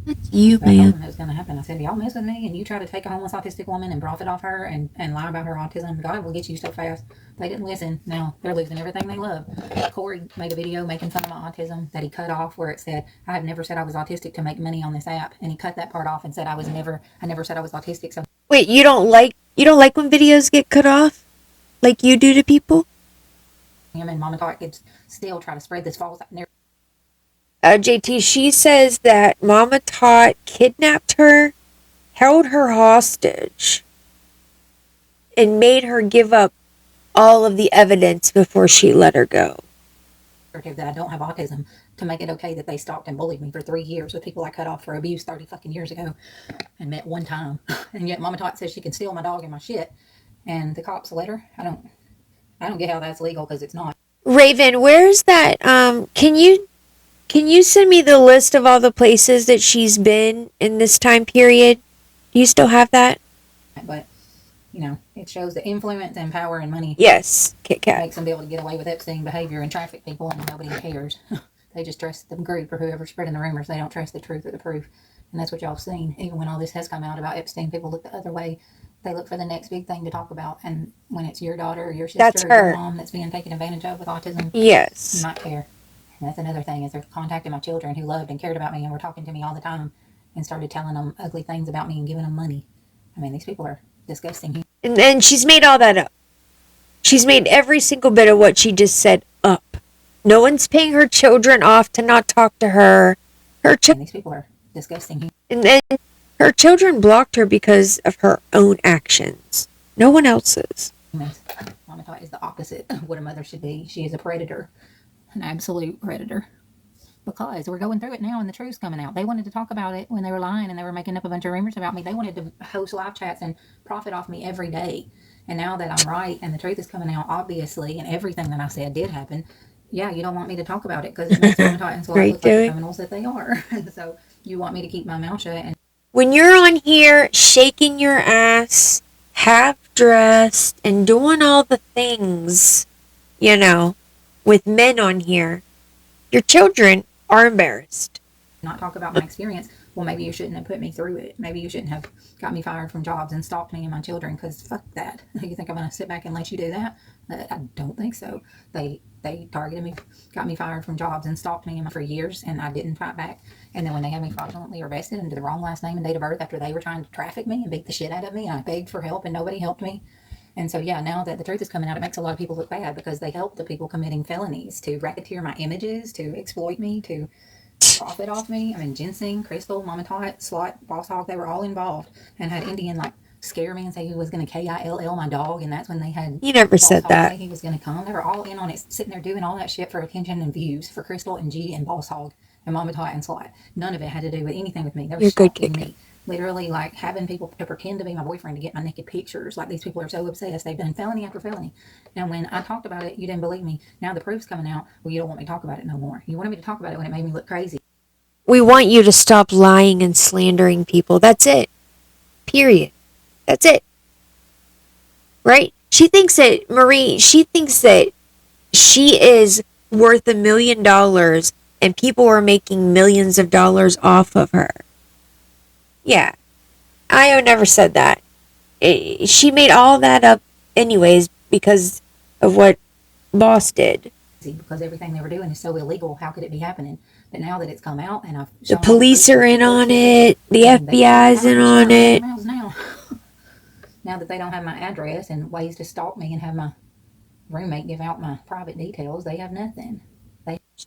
That's you, But I told man. them it was going to happen. I said, y'all mess with me and you try to take a homeless autistic woman and profit off her and lie about her autism, God will get you so fast. They didn't listen. Now they're losing everything they love. Corey made a video making fun of my autism that he cut off, where it said, I have never said I was autistic to make money on this app. And he cut that part off and said I never said I was autistic. So Wait, you don't like when videos get cut off? Like you do to people? him and Mama Tot could still try to spread this false narrative. JT, she says that Mama Tot kidnapped her, held her hostage, and made her give up all of the evidence before she let her go. That I don't have autism, to make it okay that they stalked and bullied me for 3 years with people I cut off for abuse 30 fucking years ago and met one time. And yet Mama Tot says she can steal my dog and my shit, and the cops let her. I don't get how that's legal, because it's not. Raven, where's that? Can you send me the list of all the places that she's been in this time period? Do you still have that? But it shows the influence and power and money. Yes, Kit Kat Makes them be able to get away with Epstein behavior and traffic people, and nobody cares. They just trust the group or whoever's spreading the rumors. They don't trust the truth or the proof. And that's what y'all have seen. Even when all this has come out about Epstein, people look the other way. They look for the next big thing to talk about. And when it's your daughter or your sister or your mom that's being taken advantage of with autism, yes, not care. And that's another thing, is they're contacting my children who loved and cared about me and were talking to me all the time and started telling them ugly things about me and giving them money. I mean, these people are disgusting. And then she's made all that up. She's made every single bit of what she just said up. No one's paying her children off to not talk to her. And these people are disgusting. And then her children blocked her because of her own actions. No one else's. Mama Tot is the opposite of what a mother should be. She is a predator, an absolute predator. Because we're going through it now and the truth's coming out. They wanted to talk about it when they were lying and they were making up a bunch of rumors about me. They wanted to host live chats and profit off me every day. And now that I'm right and the truth is coming out, obviously, and everything that I said did happen, yeah, you don't want me to talk about it because it makes Mama Tot and Swat look like the criminals that they are. So you want me to keep my mouth shut. And when you're on here shaking your ass, half dressed, and doing all the things, with men on here, your children are embarrassed. Not talk about my experience. Well, maybe you shouldn't have put me through it. Maybe you shouldn't have got me fired from jobs and stalked me and my children, because fuck that. You think I'm going to sit back and let you do that? I don't think so. They targeted me, got me fired from jobs and stalked me for years, and I didn't fight back. And then when they had me fraudulently arrested under the wrong last name and date of birth after they were trying to traffic me and beat the shit out of me, and I begged for help and nobody helped me. And so, yeah, now that the truth is coming out, it makes a lot of people look bad because they help the people committing felonies to racketeer my images, to exploit me, to profit off me. I mean, Ginseng, Crystal, Mama Tot, Slot, Boss Hog, they were all involved, and had Indian scare me and say he was going to KILL my dog, and that's when they had. He never said that. Say he was going to come. They were all in on it, sitting there doing all that shit for attention and views for Crystal and G and Boss Hog and Mama Tot and Slot. None of it had to do with anything with me. They were stalking me. Literally, having people to pretend to be my boyfriend to get my naked pictures. These people are so obsessed. They've done felony after felony. Now, when I talked about it, you didn't believe me. Now the proof's coming out. Well, you don't want me to talk about it no more. You wanted me to talk about it when it made me look crazy. We want you to stop lying and slandering people. That's it. Period. That's it. Right? She thinks that she is worth $1 million and people are making millions of dollars off of her. Yeah. Io never said that. She made all that up anyways because of what Boss did. Because everything they were doing is so illegal, how could it be happening? But now that it's come out and I've The police are in on it. The FBI's in on it. Now that they don't have my address and ways to stalk me and have my roommate give out my private details, they have nothing.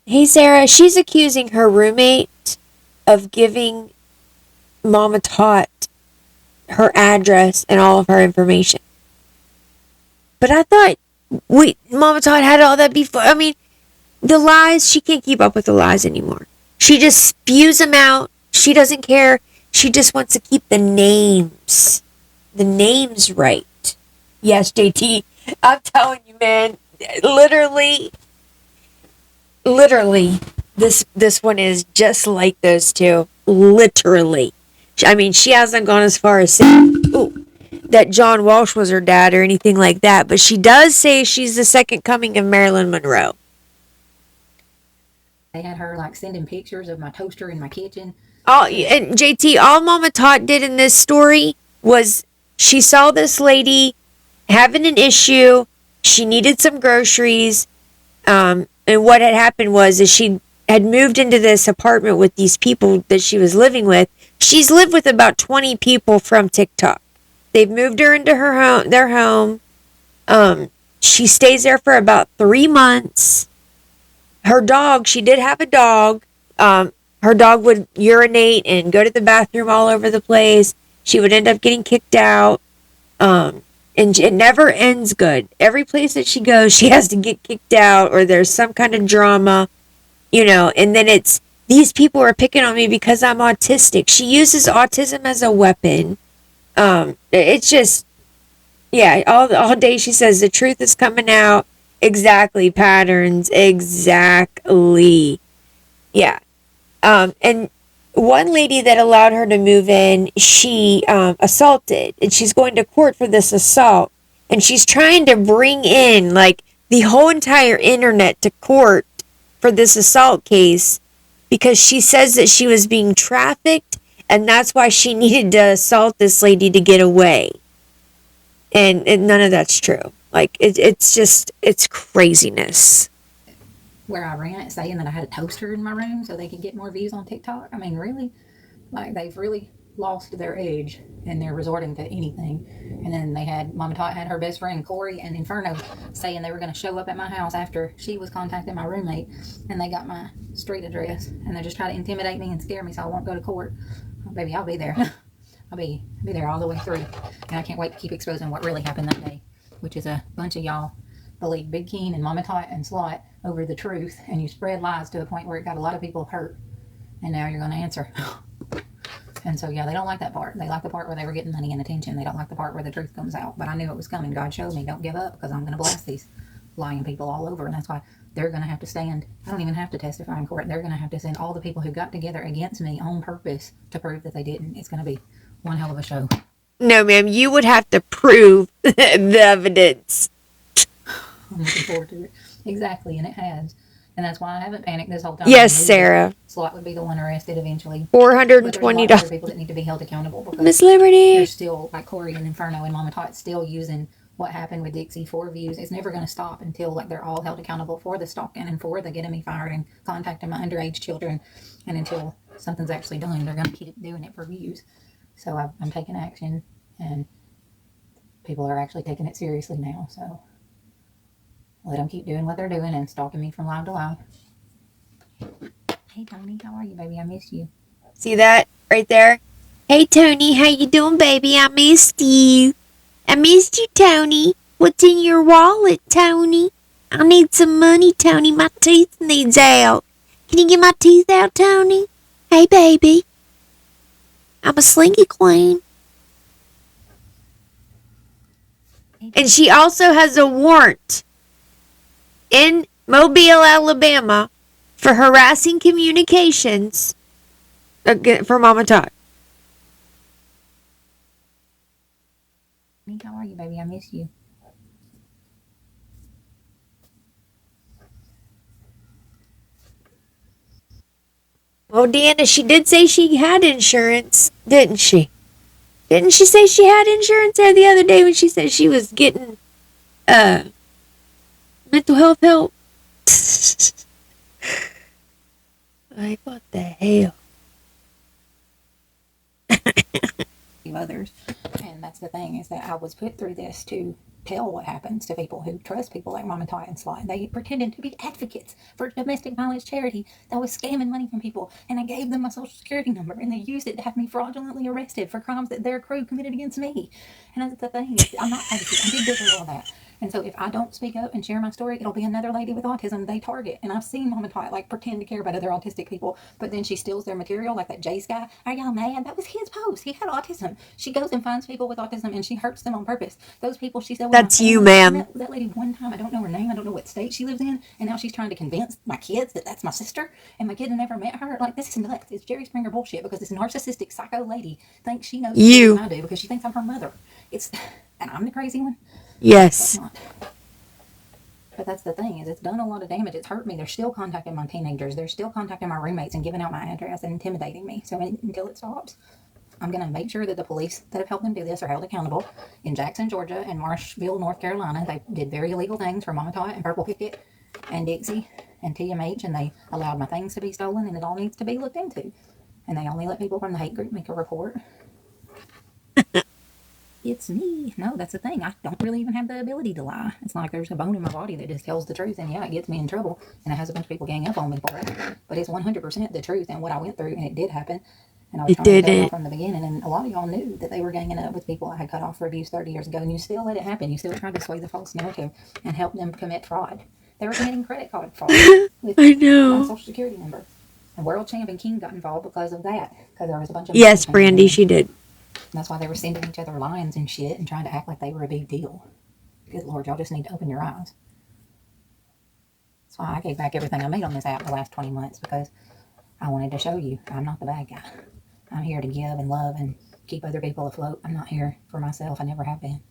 Hey, Sarah, she's accusing her roommate of giving Mama Tot her address and all of her information. But I thought Mama Tot had all that before. I mean, the lies, she can't keep up with the lies anymore. She just spews them out. She doesn't care. She just wants to keep the names right. Yes, JT, I'm telling you, man, literally, this one is just like those two. Literally. I mean, she hasn't gone as far as saying that John Walsh was her dad or anything like that, but she does say she's the second coming of Marilyn Monroe. They had her like sending pictures of my toaster in my kitchen. And JT, all Mama Tot did in this story was she saw this lady having an issue. She needed some groceries. And what had happened was she had moved into this apartment with these people that she was living with. She's lived with about 20 people from TikTok. They've moved her into their home. She stays there for about 3 months. Her dog, she did have a dog. Her dog would urinate and go to the bathroom all over the place. She would end up getting kicked out. And it never ends good. Every place that she goes, she has to get kicked out or there's some kind of drama, and then it's, these people are picking on me because I'm autistic. She uses autism as a weapon. It's just, yeah, all day she says the truth is coming out. Exactly, patterns, exactly. Yeah. And one lady that allowed her to move in, she assaulted, and she's going to court for this assault. And she's trying to bring in, like, the whole entire internet to court for this assault case because she says that she was being trafficked, and that's why she needed to assault this lady to get away. And none of that's true. Like, it's craziness. Where I ran it saying that I had a toaster in my room so they could get more views on TikTok. I mean, really? Like, they've really lost their edge and they're resorting to anything. And then they had, Mama Tot had her best friend Corey and Inferno saying they were going to show up at my house after she was contacting my roommate. And they got my street address and they just try to intimidate me and scare me so I won't go to court. Oh, baby, I'll be there. I'll be there all the way through. And I can't wait to keep exposing what really happened that day, which is a bunch of y'all believe Big Keen and Mama Tot and Slot over the truth, and you spread lies to a point where it got a lot of people hurt, and now you're going to answer. And so, yeah, they don't like that part. They like the part where they were getting money and attention. They don't like the part where the truth comes out. But I knew it was coming. God showed me, don't give up, because I'm going to blast these lying people all over, and that's why they're going to have to stand. I don't even have to testify in court. They're going to have to send all the people who got together against me on purpose to prove that they didn't. It's going to be one hell of a show. No, ma'am, you would have to prove the evidence. I'm looking forward to it. Exactly, and it has. And that's why I haven't panicked this whole time. Yes, Sarah. Slot would be the one arrested eventually. $420. There's people that need to be held accountable because Miss Liberty. They're still, like Corey and Inferno and Mama Tot, still using what happened with Dixie for views. It's never going to stop until like they're all held accountable for the stalking and for the getting me fired and contacting my underage children. And until something's actually done, they're going to keep doing it for views. So I'm taking action, and people are actually taking it seriously now. So let them keep doing what they're doing and stalking me from live to live. Hey, Tony, how are you, baby? I miss you. See that right there? Hey, Tony, how you doing, baby? I missed you. I missed you, Tony. What's in your wallet, Tony? I need some money, Tony. My teeth needs out. Can you get my teeth out, Tony? Hey, baby. I'm a slinky queen. And she also has a warrant in Mobile, Alabama for harassing communications for Mama Tot. How are you, baby? I miss you. Well, Deanna, she did say she had insurance, didn't she? Didn't she say she had insurance there the other day when she said she was getting mental health help? Like, what the hell? Others, and that's the thing, is that I was put through this to tell what happens to people who trust people like Mama Tot and Sly. They pretended to be advocates for domestic violence charity that was scamming money from people, and I gave them my social security number, and they used it to have me fraudulently arrested for crimes that their crew committed against me. And that's the thing, is I'm not advocate. I did go through all that. And so if I don't speak up and share my story, it'll be another lady with autism they target. And I've seen Mama Tot like pretend to care about other autistic people, but then she steals their material, like that Jace guy. Are y'all mad? That was his post. He had autism. She goes and finds people with autism and she hurts them on purpose. Those people she said, That's you, ma'am. That lady one time, I don't know her name, I don't know what state she lives in, and now she's trying to convince my kids that that's my sister, and my kids have never met her. Like, this is nuts. It's Jerry Springer bullshit, because this narcissistic psycho lady thinks she knows more than I do because she thinks I'm her mother. And I'm the crazy one. Yes. But that's the thing, is it's done a lot of damage. It's hurt me. They're still contacting my teenagers. They're still contacting my roommates and giving out my address and intimidating me. So until it stops, I'm going to make sure that the police that have helped them do this are held accountable. In Jackson, Georgia, and Marshville, North Carolina, they did very illegal things for Mama Tot and Purple Picket and Dixie and TMH, and they allowed my things to be stolen, and it all needs to be looked into. And they only let people from the hate group make a report. It's me. No, that's the thing. I don't really even have the ability to lie. It's not like there's a bone in my body that just tells the truth. And yeah, it gets me in trouble. And it has a bunch of people gang up on me for it. But it's 100% the truth and what I went through. And it did happen. And I was trying to tell y'all from the beginning. And a lot of y'all knew that they were ganging up with people I had cut off for abuse 30 years ago. And you still let it happen. You still tried to sway the false narrative and help them commit fraud. They were committing credit card fraud with I know. my social security number. And World Champ and King got involved because of that. Because there was a bunch of... Yes, Brandy, she did. And that's why they were sending each other lines and shit and trying to act like they were a big deal. Good Lord, y'all just need to open your eyes. That's why I gave back everything I made on this app the last 20 months, because I wanted to show you I'm not the bad guy. I'm here to give and love and keep other people afloat. I'm not here for myself. I never have been.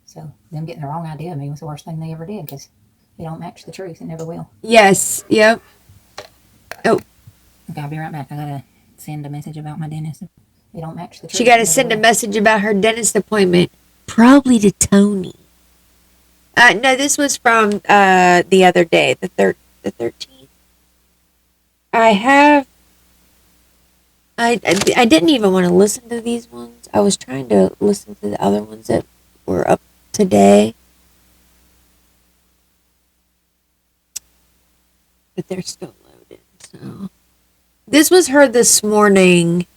So them getting the wrong idea of me was the worst thing they ever did, because it don't match the truth. It never will. Yes. Yep. Oh. Okay, I'll be right back. I gotta send a message about my dentist. They don't match the truth. She got to send a message about her dentist appointment, probably to Tony. No, this was from the other day, the 13th. I didn't even want to listen to these ones. I was trying to listen to the other ones that were up today, but they're still loaded. So this was her this morning.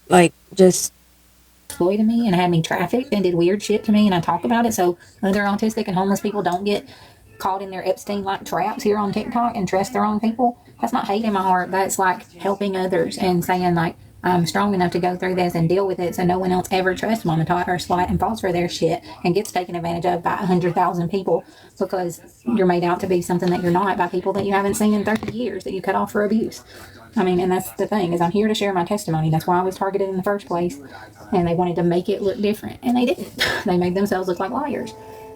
Like, just exploited me and had me trafficked and did weird shit to me, and I talk about it so other autistic and homeless people don't get caught in their Epstein-like traps here on TikTok and trust the wrong people. That's not hate in my heart. That's like helping others and saying, like, I'm strong enough to go through this and deal with it so no one else ever trusts Mama Tot or Slight and falls for their shit and gets taken advantage of by 100,000 people because you're made out to be something that you're not by people that you haven't seen in 30 years that you cut off for abuse. I mean, and that's the thing, is I'm here to share my testimony. That's why I was targeted in the first place. And they wanted to make it look different. And they didn't. They made themselves look like liars.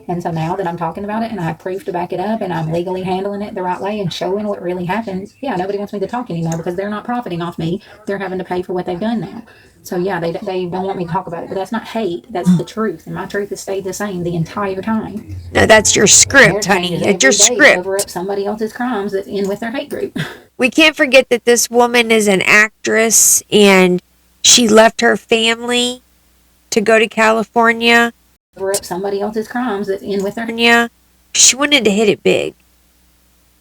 And so now that I'm talking about it and I have proof to back it up and I'm legally handling it the right way and showing what really happened, yeah, nobody wants me to talk anymore because they're not profiting off me. They're having to pay for what they've done now. So yeah, they don't want me to talk about it. But that's not hate. That's the truth. And my truth has stayed the same the entire time. No, that's your script, honey. It's your script. Cover up somebody else's crimes that's in with their hate group. We can't forget that this woman is an actress and she left her family to go to California. Cover up somebody else's crimes that's in with her. Yeah, she wanted to hit it big.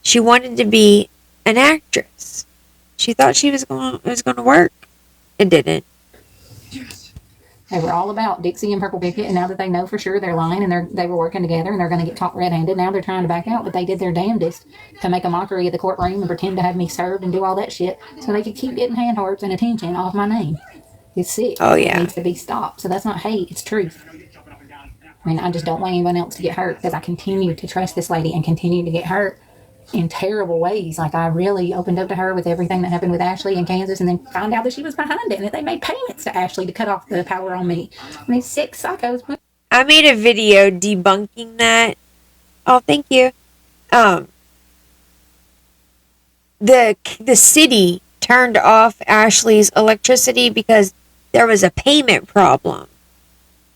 She wanted to be an actress. She thought it was going to work. It didn't. They were all about Dixie and Purple Picket, and now that they know for sure they're lying and they were working together and they're going to get caught red-handed, now they're trying to back out, but they did their damnedest to make a mockery of the courtroom and pretend to have me served and do all that shit so they could keep getting handholds and attention off my name. It's sick. Oh, yeah. It needs to be stopped. So that's not hate, it's truth. I mean, I just don't want anyone else to get hurt because I continue to trust this lady and continue to get hurt in terrible ways. Like, I really opened up to her with everything that happened with Ashley in Kansas, and then found out that she was behind it and that they made payments to Ashley to cut off the power on me. And these sick psychos. I made a video debunking that. Oh, thank you. The city turned off Ashley's electricity because there was a payment problem.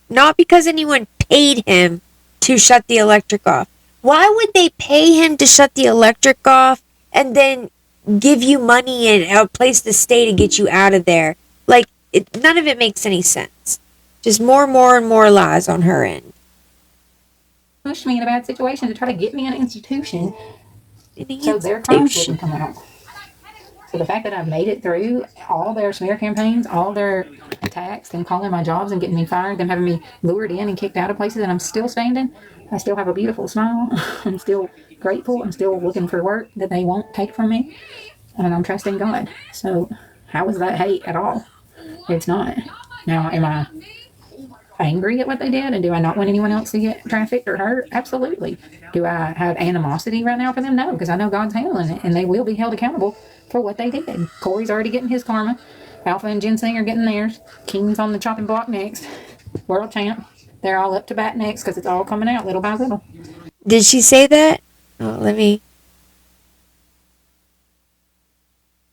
Not because anyone paid him to shut the electric off. Why would they pay him to shut the electric off and then give you money and outplace the stay to get you out of there? Like, none of it makes any sense. Just more and more lies on her end. Pushed me in a bad situation to try to get me in an institution so their crimes wouldn't come out. So the fact that I've made it through all their smear campaigns, all their attacks, them calling my jobs and getting me fired, them having me lured in and kicked out of places, and I'm still standing. I still have a beautiful smile. I'm still grateful. I'm still looking for work that they won't take from me. And I'm trusting God. So how is that hate at all? It's not. Now, am I angry at what they did, and do I not want anyone else to get trafficked or hurt? Absolutely. Do I have animosity right now for them? No, because I know God's handling it, and they will be held accountable for what they did. Corey's already getting his karma. Alpha and Ginseng are getting theirs. King's on the chopping block next. World champ. They're all up to bat next, because it's all coming out little by little. Did she say that? Oh, let me.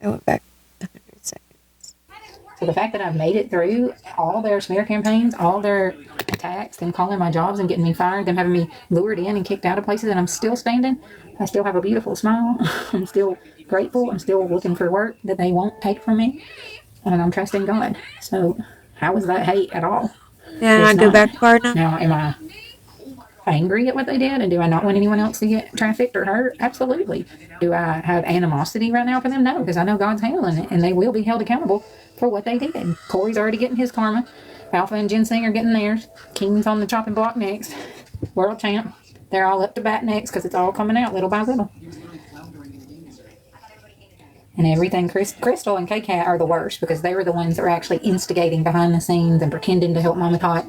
I went back 100 seconds. So the fact that I've made it through all their smear campaigns, all their attacks, them calling my jobs and getting me fired, them having me lured in and kicked out of places, and I'm still standing. I still have a beautiful smile. I'm still grateful. I'm still looking for work that they won't take from me. And I'm trusting God. So how is that hate at all? Yeah, I go back far now. Now, am I angry at what they did, and do I not want anyone else to get trafficked or hurt? Absolutely. Do I have animosity right now for them? No, because I know God's handling it, and they will be held accountable for what they did. Corey's already getting his karma. Alpha and Ginseng are getting theirs. King's on the chopping block next. World champ. They're all up to bat next, because it's all coming out little by little. And everything, Crystal and K-Cat are the worst, because they were the ones that were actually instigating behind the scenes and pretending to help Mama Tot.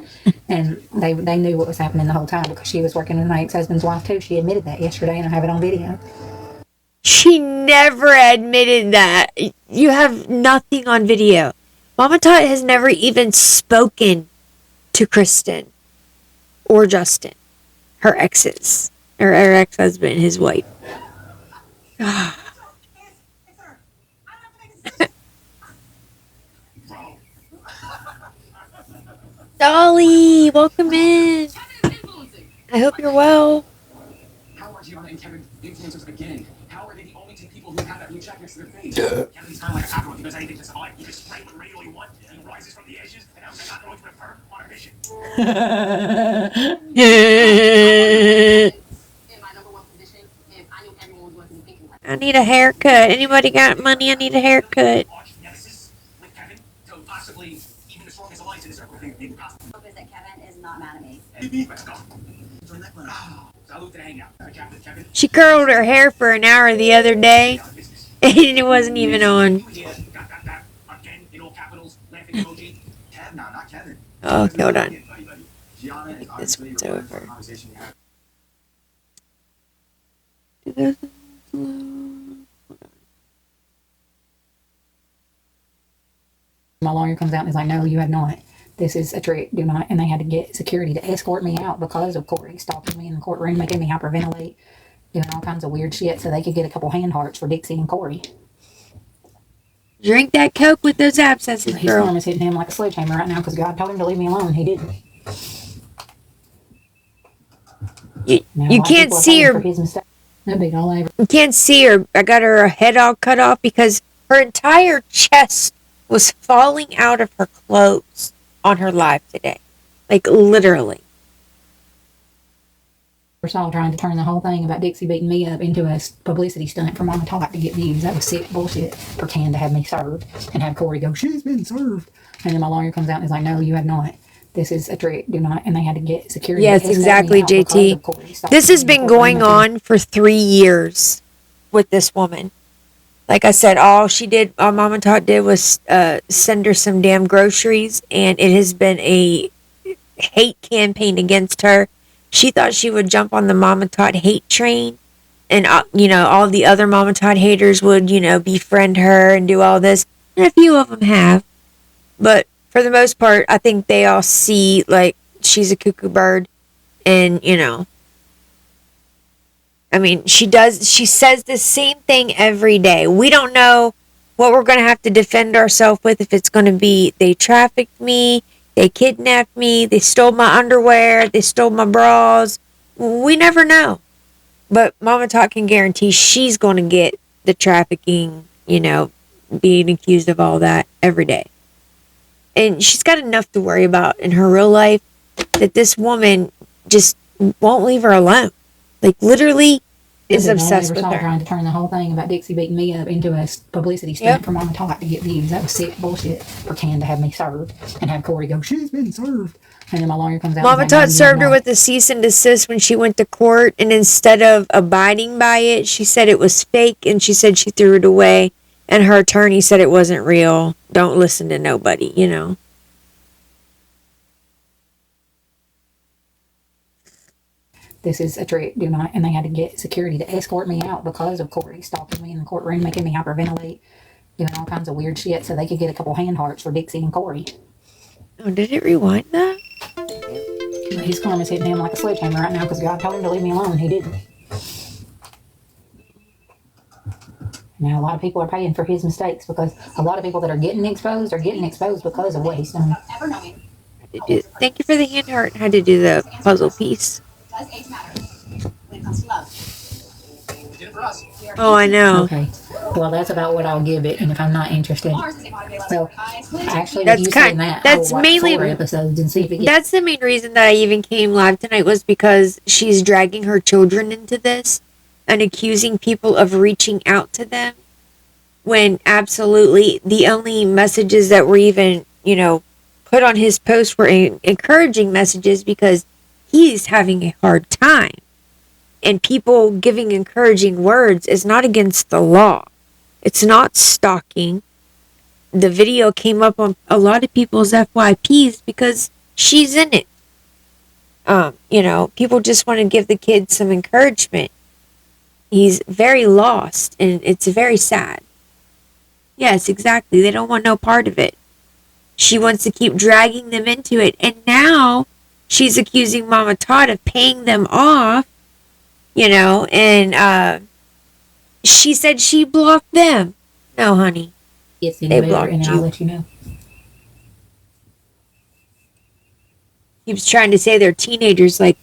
And they knew what was happening the whole time, because she was working with my ex-husband's wife too. She admitted that yesterday, and I have it on video. She never admitted that. You have nothing on video. Mama Tot has never even spoken to Kristen or Justin, her exes, or her ex-husband, his wife. Dolly, welcome in. I hope you're well. How are Gianna and Kevin influencers again? How are they the only two people who have that blue check next to their face? Kevin's kind of like a cockroach. He does anything to survive. He just spray what radio you want. He rises from the ashes, and now he's a cockroach with a perm on a mission. I need a haircut. Anybody got money? I need a haircut. Nemesis with Kevin, so possibly even the strongest alliance in the circle. Hope is that Kevin is not mad at me. Let's go. Salute to the hangout. Kevin. She curled her hair for an hour the other day, and it wasn't even on. Again, in all capitals, laughing emoji. Kev, no, not Kevin. Oh, hold on. Gianna is This obviously one's a over. conversation you had. My lawyer comes out and is like, no, you have not. This is a trick. Do not. And they had to get security to escort me out because of Corey stalking me in the courtroom, making me hyperventilate, doing all kinds of weird shit so they could get a couple hand hearts for Dixie and Corey. Drink that Coke with those abscesses, His girl. arm is hitting him like a sledgehammer right now because God told him to leave me alone. He didn't. Now, a You lot of can't people are see paying her. for his mistake. No big all over. You can't see her. I got her head all cut off because her entire chest was falling out of her clothes on her live today. Like, literally. We're all trying to turn the whole thing about Dixie beating me up into a publicity stunt for Mama Tot to get views. That was sick bullshit. Pretend to have me served and have Corey go, she's been served. And then my lawyer comes out and is like, no, you have not. This is a trick. Do not. And they had to get security. Yes, exactly, JT. This has been going on for 3 years with this woman. Like I said, all Mama Tot did was send her some damn groceries, and it has been a hate campaign against her. She thought she would jump on the Mama Tot hate train, and all the other Mama Todd haters would, befriend her and do all this. And a few of them have. But for the most part, I think they all see, like, she's a cuckoo bird. And, I mean, she says the same thing every day. We don't know what we're going to have to defend ourselves with, if it's going to be they trafficked me, they kidnapped me, they stole my underwear, they stole my bras. We never know. But Mama Todd can guarantee she's going to get the trafficking, being accused of all that every day. And she's got enough to worry about in her real life that this woman just won't leave her alone. Like, literally is obsessed with her. Trying to turn the whole thing about Dixie beating me up into a publicity stunt for Mama Todd to get views. That was sick bullshit for Ken to have me served and have Corey go, she's been served. And then my lawyer comes out. Mama Todd served her with a cease and desist when she went to court, and instead of abiding by it, she said it was fake, and she said she threw it away, and her attorney said it wasn't real. Don't listen to nobody, This is a trick, do not. And they had to get security to escort me out because of Corey stalking me in the courtroom, making me hyperventilate, doing all kinds of weird shit so they could get a couple hand hearts for Dixie and Corey. Oh, did it rewind that? His karma's hitting him like a sledgehammer right now because God told him to leave me alone. He didn't. Now, a lot of people are paying for his mistakes because a lot of people that are getting exposed because of what he's done. Ever knowing. Thank you for the hand heart. How to do the puzzle piece. Does age matter when it comes to love? We did it for us. Oh, I know. Okay. Well, that's about what I'll give it. And if I'm not interested, well, actually, That's you saying that, that's I will mainly- watch 4 episodes and see if it gets. That's the main reason that I even came live tonight, was because she's dragging her children into this and accusing people of reaching out to them, when absolutely the only messages that were even, put on his post were encouraging messages, because he's having a hard time. And people giving encouraging words is not against the law. It's not stalking. The video came up on a lot of people's FYPs because she's in it. People just want to give the kid some encouragement. He's very lost, and it's very sad. Yes, exactly. They don't want no part of it. She wants to keep dragging them into it. And now she's accusing Mama Todd of paying them off, and she said she blocked them. No, honey. It's They blocked and you. I'll let you know. Keeps trying to say they're teenagers, like,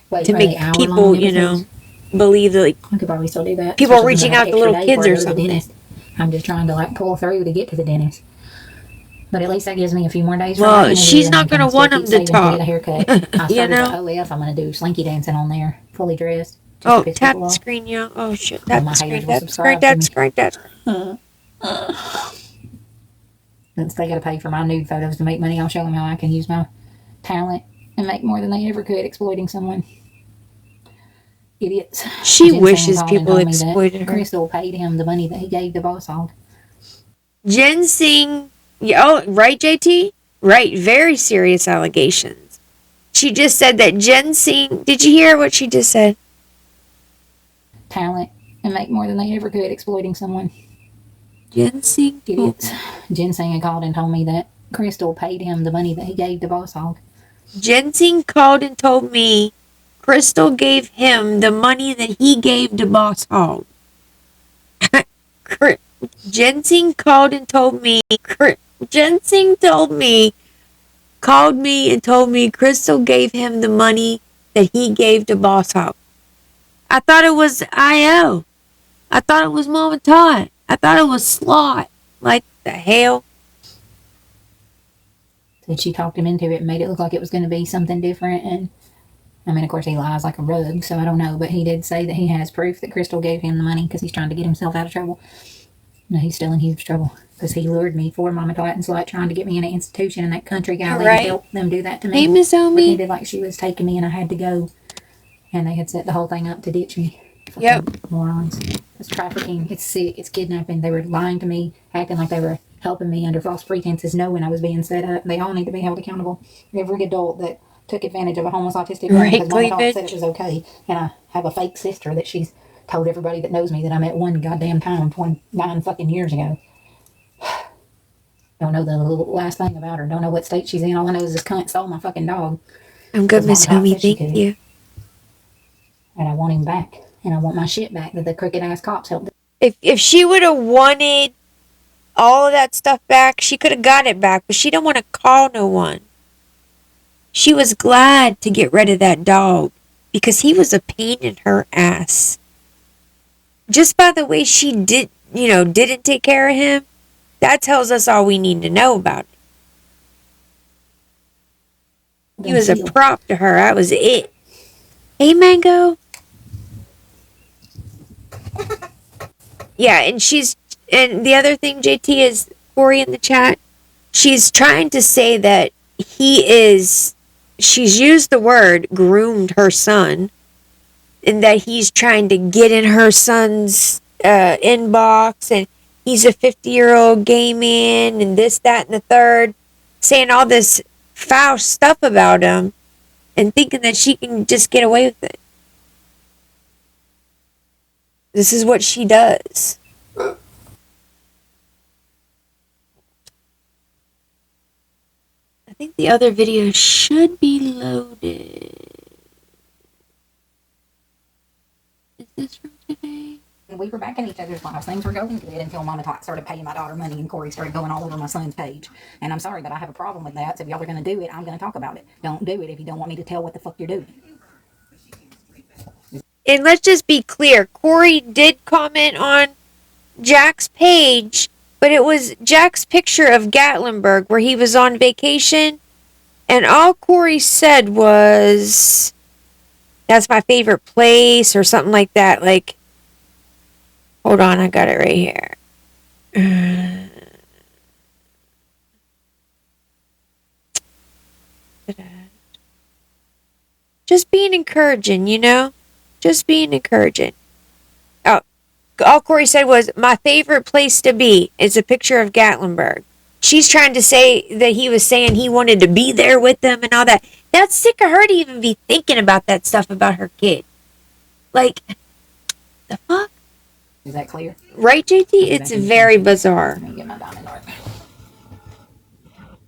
Wait, to are make they hour-long people, episodes? believe that, like, I could probably still do that. People Especially reaching when I out have to little extra days kids or before I go to the something. dentist. I'm just trying to pull through to get to the dentist. But at least that gives me a few more days. Well, for my interview, she's and not I can gonna still want keep him to saving talk. get a haircut. I started You know? the OF. I'm going to do slinky dancing on there, fully dressed. just to oh, piss tap people the off. screen, yeah. Oh, shit. And Tap my the screen, haters will tap the screen, subscribe tap to the screen, tap the screen. Since they got to pay for my nude photos to make money, I'll show them how I can use my talent and make more than they ever could exploiting someone. Idiots. She Jen wishes Sanders people told me that exploited her. Crystal paid him the money that he gave the boss hog. Ginseng, yeah, oh, right, JT? Right, very serious allegations. She just said that ginseng, did you hear what she just said? Talent and make more than they ever could exploiting someone. Ginseng? Idiots. Ginseng had called and told me that Crystal paid him the money that he gave the boss hog. Ginseng called and told me Crystal gave him the money that he gave to Boss Hog. Ginseng called and told me, Ginseng called me and told me Crystal gave him the money that he gave to Boss Hog. I thought it was IO. I thought it was Mama Todd. I thought it was Slot. Like the hell? Said she talked him into it and made it look like it was going to be something different. And I mean, of course, he lies like a rug, so I don't know. But he did say that he has proof that Crystal gave him the money because he's trying to get himself out of trouble. No, he's still in huge trouble because he lured me for Mama Todd and Slut, trying to get me in an institution, and that country guy let Right. them do that to me. Hey, Miss Omi. Pretended like she was taking me and I had to go. And they had set the whole thing up to ditch me. Yep. Fucking morons. It's trafficking. It's sick. It's kidnapping. They were lying to me, acting like they were helping me under false pretenses, knowing I was being set up. They all need to be held accountable. Every adult that took advantage of a homeless autistic girl Right, because Mama Todd said cleavage. it was okay. And I have a fake sister that she's told everybody that knows me that I met one goddamn time 29 fucking years ago. Don't know the last thing about her. Don't know what state she's in. All I know is this cunt stole my fucking dog. I'm good, Miss Mama Homie. said she Thank could. you. And I want him back. And I want my shit back that the crooked ass cops helped. If she would have wanted all of that stuff back, she could have got it back, but she don't want to call no one. She was glad to get rid of that dog because he was a pain in her ass. Just by the way she didn't take care of him, that tells us all we need to know about it. He was a prop to her. That was it. Hey, Mango. Yeah, and the other thing, JT, is Corey in the chat. She's trying to say that she's used the word groomed her son, and that he's trying to get in her son's inbox, and he's a 50-year-old gay man, and this, that, and the third, saying all this foul stuff about him, and thinking that she can just get away with it. This is what she does. I think the other video should be loaded. Is this from today? We were back in each other's lives. Things were going good until Mama Tot started paying my daughter money and Corey started going all over my son's page. And I'm sorry, but I have a problem with that. So if y'all are going to do it, I'm going to talk about it. Don't do it if you don't want me to tell what the fuck you're doing. And let's just be clear. Corey did comment on Jack's page, but it was Jack's picture of Gatlinburg where he was on vacation. And all Corey said was, that's my favorite place or something like that. Like, hold on, I got it right here. Just being encouraging, Just being encouraging. Oh, all Corey said was, my favorite place to be is a picture of Gatlinburg. She's trying to say that he was saying he wanted to be there with them and all that. That's sick of her to even be thinking about that stuff about her kid. Like, the fuck? Is that clear? Right, JT? It's very bizarre. Let me get my diamond art.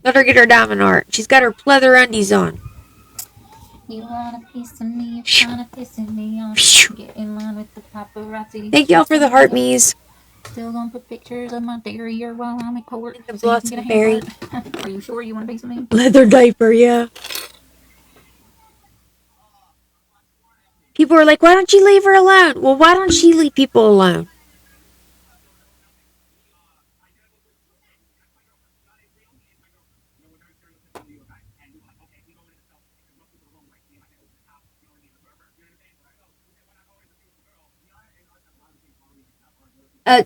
Let her get her diamond art. She's got her pleather undies on. You want a piece of me, you're trying to piss me off. Get in line with the paparazzi. Thank y'all for the heart me's. Still gonna put pictures of my derriere while I'm at court. The blossom berry. Are you sure you want a piece of me? Leather diaper, yeah. People are like, why don't you leave her alone? Well, why don't she leave people alone?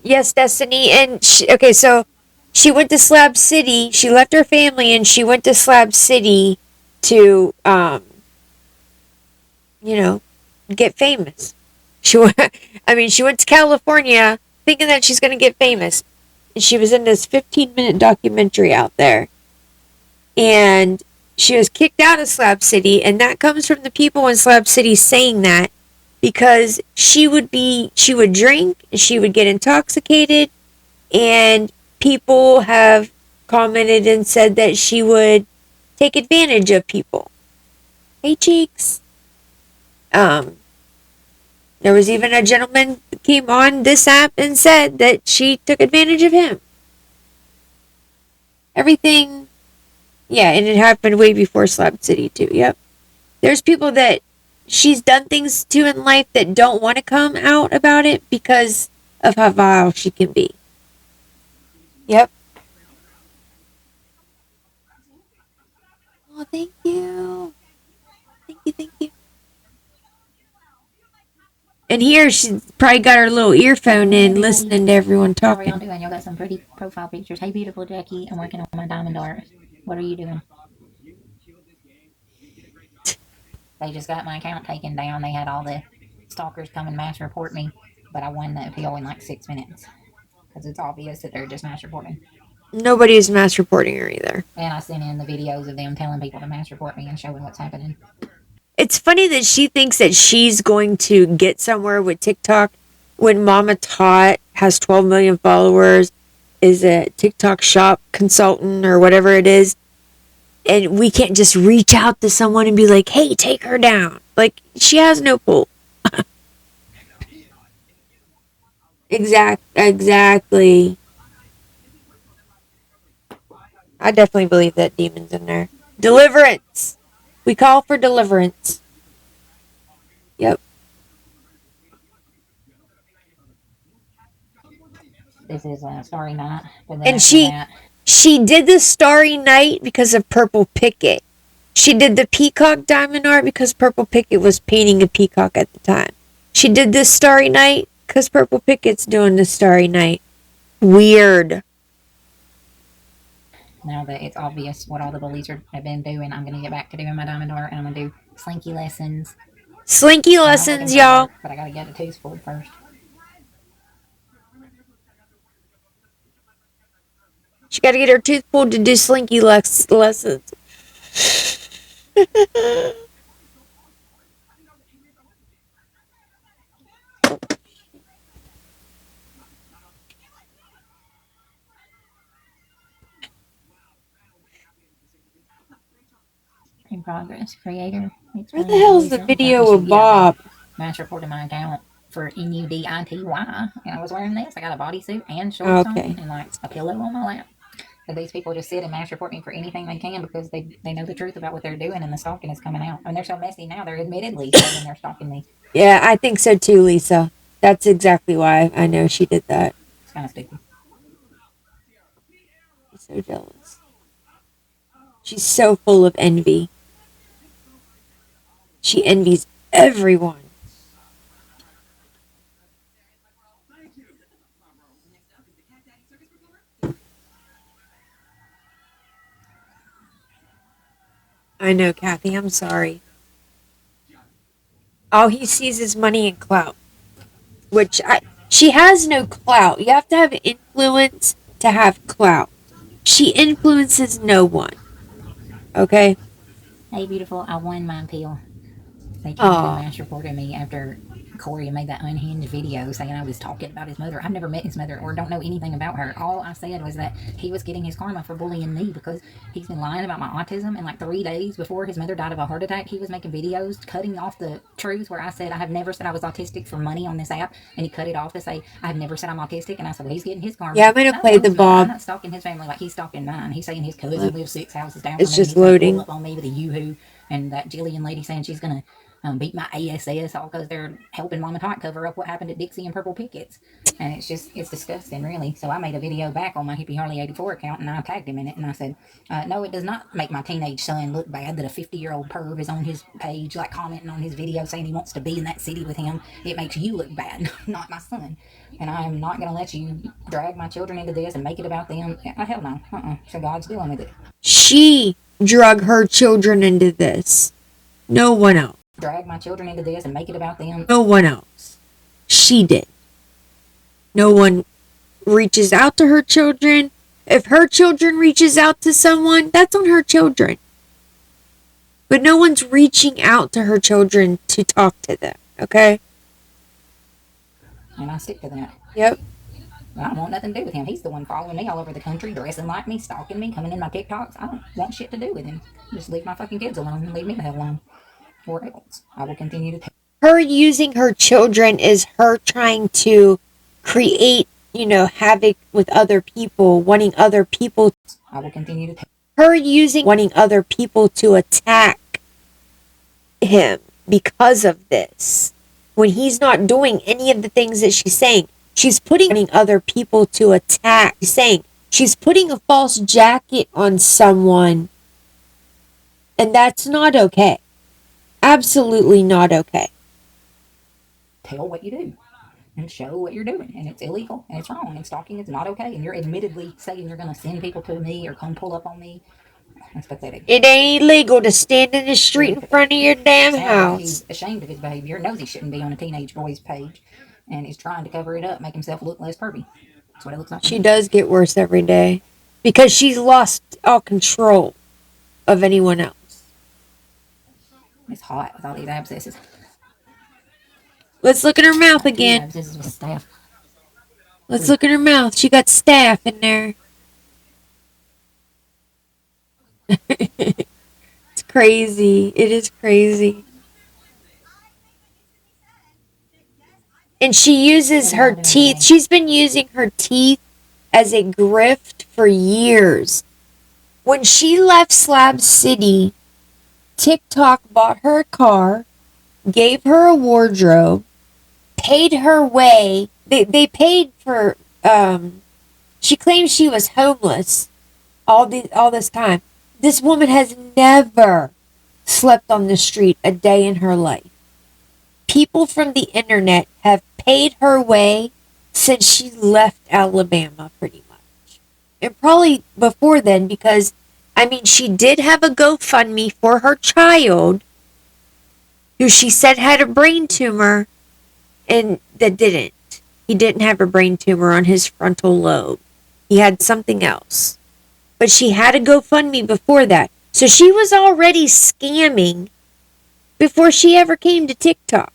Yes, Destiny. And so she went to Slab City. She left her family and she went to Slab City to, get famous. She went to California thinking that she's going to get famous. And she was in this 15-minute documentary out there. And she was kicked out of Slab City. And that comes from the people in Slab City saying that. Because she would drink, she would get intoxicated, and people have commented and said that she would take advantage of people. Hey, Cheeks. There was even a gentleman that came on this app and said that she took advantage of him. Everything, yeah, and it happened way before Slab City too, yep. There's people that she's done things to in life that don't want to come out about it because of how vile she can be. Yep. Oh, thank you. Thank you. And here she's probably got her little earphone in listening to everyone How are y'all talking. doing? Y'all got some pretty profile pictures. Hey, beautiful Jackie. I'm working on my diamond art. What are you doing? They just got my account taken down. They had all the stalkers come and mass report me, but I won the appeal in like 6 minutes because it's obvious that they're just mass reporting. Nobody's mass reporting her either. And I sent in the videos of them telling people to mass report me and showing what's happening. It's funny that she thinks that she's going to get somewhere with TikTok when Mama Tot has 12 million followers, is a TikTok shop consultant or whatever it is, and we can't just reach out to someone and be like, hey, take her down. Like, she has no pull. Exactly. I definitely believe that demon's in there. Deliverance. We call for deliverance. Yep. This is Starry Night. And she did the Starry Night because of Purple Picket. She did the peacock diamond art because Purple Picket was painting a peacock at the time. She did this Starry Night because Purple Picket's doing the Starry Night. Weird. Now that it's obvious what all the bullies have been doing, I'm going to get back to doing my diamond art, and I'm going to do slinky lessons. Slinky lessons, y'all. But I got to get the tooth pulled first. She got to get her tooth pulled to do slinky lessons. In progress, creator. Where the hell is the video of Bob? Mass reported my account for NUDITY, and I was wearing this. I got a bodysuit and shorts on, and like a pillow on my lap. So these people just sit and mass report me for anything they can because they know the truth about what they're doing, and the stalking is coming out. And they're so messy now, they're admittedly saying they're stalking me. Yeah, I think so too, Lisa. That's exactly why I know she did that. It's kind of stupid. She's so jealous. She's so full of envy. She envies everyone. I know, Kathy. I'm sorry. All he sees is money and clout. She has no clout. You have to have influence to have clout. She influences no one. Okay? Hey, beautiful. I won my appeal. They came to mass reported me after Corey made that unhinged video saying I was talking about his mother. I've never met his mother or don't know anything about her. All I said was that he was getting his karma for bullying me because he's been lying about my autism. And like 3 days before his mother died of a heart attack, he was making videos cutting off the truth where I said I have never said I was autistic for money on this app. And he cut it off to say I have never said I'm autistic. And I said, well, he's getting his karma. Yeah, I'm going to play the Bob. I'm not stalking his family like he's stalking mine. He's saying his cousin lives 6 houses down. It's just loading. Pull up on me with a yoo-hoo. And that Jillian lady saying she's going to beat my ASS all because they're helping Mama Tot cover up what happened at Dixie and Purple Pickets. And it's disgusting, really. So I made a video back on my Hippie Harley 84 account, and I tagged him in it, and I said, no, it does not make my teenage son look bad that a 50-year-old perv is on his page, like commenting on his video saying he wants to be in that city with him. It makes you look bad, not my son. And I am not going to let you drag my children into this and make it about them. Hell no. So God's dealing with it. She drug her children into this. No one else. Drag my children into this and make it about them. No one else. She did. No one reaches out to her children. If her children reaches out to someone, that's on her children. But no one's reaching out to her children to talk to them, okay? And I stick to that. Yep. I don't want nothing to do with him. He's the one following me all over the country, dressing like me, stalking me, coming in my TikToks. I don't want shit to do with him. Just leave my fucking kids alone and leave me the hell alone. Or else I will continue to her using her children is her trying to create, havoc with other people, wanting other people. I will continue to her wanting other people to attack him because of this. When he's not doing any of the things that she's saying, she's putting other people to attack. She's putting a false jacket on someone, and that's not okay. Absolutely not okay. Tell what you do and show what you're doing, and it's illegal and it's wrong, and stalking is not okay, and you're admittedly saying you're going to send people to me or come pull up on me. That's pathetic. It ain't illegal to stand in the street in front of your damn house. He's ashamed of his behavior, knows he shouldn't be on a teenage boy's page, and is trying to cover it up, make himself look less pervy. That's what it looks like. She does get worse every day because she's lost all control of anyone else. It's hot with all these abscesses. Let's look at her mouth Yeah, again. this is just staff. Let's look at her mouth. She got staph in there. It's crazy. It is crazy. And she uses her teeth. She's been using her teeth as a grift for years. When she left Slab City, TikTok bought her a car, gave her a wardrobe, paid her way. They paid for. She claims she was homeless all this time. This woman has never slept on the street a day in her life. People from the internet have paid her way since she left Alabama, pretty much. And probably before then, because, I mean, she did have a GoFundMe for her child, who she said had a brain tumor, and that didn't. He didn't have a brain tumor on his frontal lobe. He had something else. But she had a GoFundMe before that. So she was already scamming before she ever came to TikTok.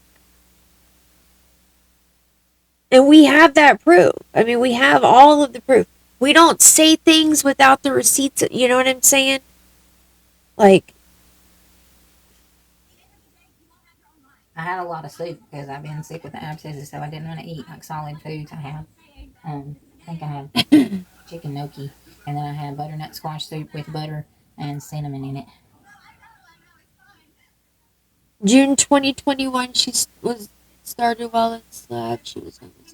And we have that proof. I mean, we have all of the proof. We don't say things without the receipts. You know what I'm saying? Like, I had a lot of soup because I've been sick with the abscesses, so I didn't want to eat like solid foods. I think I had chicken gnocchi, and then I had butternut squash soup with butter and cinnamon in it. June 2021, she was started while in Slab. She was on this.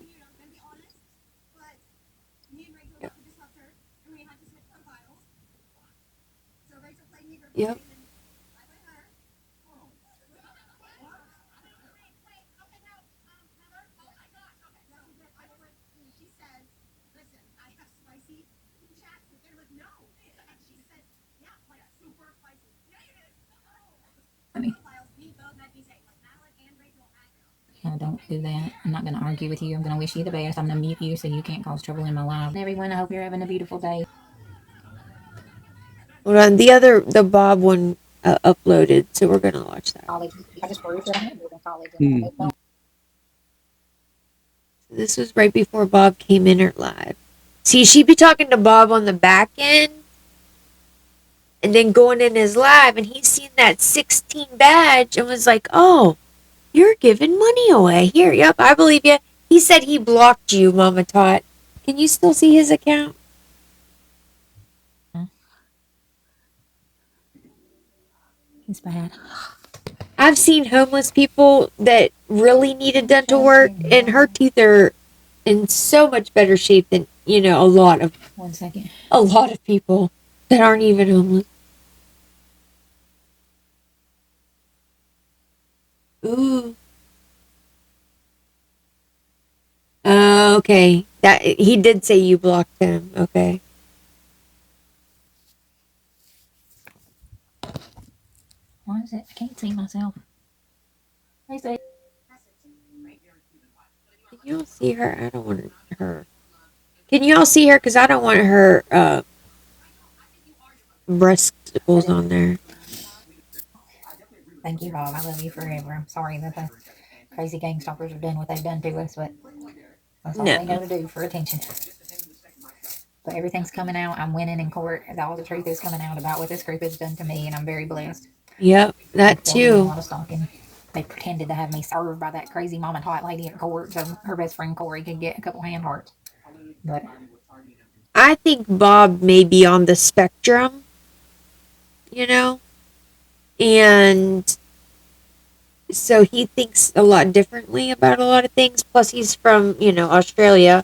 Yep. No, don't do that. I'm not going to argue with you. I'm going to wish you the best. I'm going to mute you so you can't cause trouble in my life. Everyone, I hope you're having a beautiful day. Hold on. The Bob one uploaded, so we're going to watch that. College. I just proved that I had been in college. This was right before Bob came in her live. See, she'd be talking to Bob on the back end and then going in his live, and he's seen that 16 badge and was like, oh, you're giving money away. Here, yep, I believe you. He said he blocked you, Mama Tot. Can you still see his account? It's bad. I've seen homeless people that really needed dental work, and her teeth are in so much better shape than, a lot of 1 second. a lot of people that aren't even homeless. Ooh. Okay. That he did say you blocked him. Okay. Why is it? I can't see myself. Hey, say. Can you all see her? I don't want her. Can you all see her? Because I don't want her breasticles on there. Thank you, Bob. I love you forever. I'm sorry that the crazy gang stalkers have done what they've done to us, but that's all they know to do for attention. But everything's coming out. I'm winning in court. All the truth is coming out about what this group has done to me, and I'm very blessed. Yep, that A too. lot of stalking. They pretended to have me served by that crazy mom and hot lady at court so her best friend Corey could get a couple hand hearts. But I think Bob may be on the spectrum, and so he thinks a lot differently about a lot of things. Plus, he's from, Australia,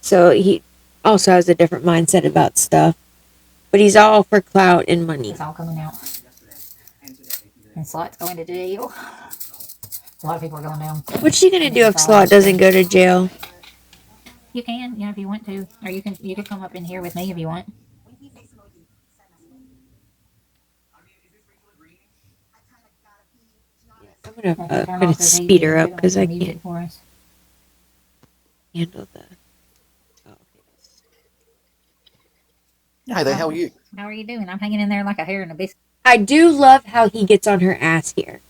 so he also has a different mindset about stuff. But he's all for clout and money. it's all coming out. And Slot's going to jail. A lot of people are going down. What's she gonna do if Slot doesn't go to jail? You can, if you want to, or you could come up in here with me if you want. I'm gonna speed her up because I can't handle the. Hi there, how are you? How are you doing? I'm hanging in there like a hair in a biscuit. I do love how he gets on her ass here.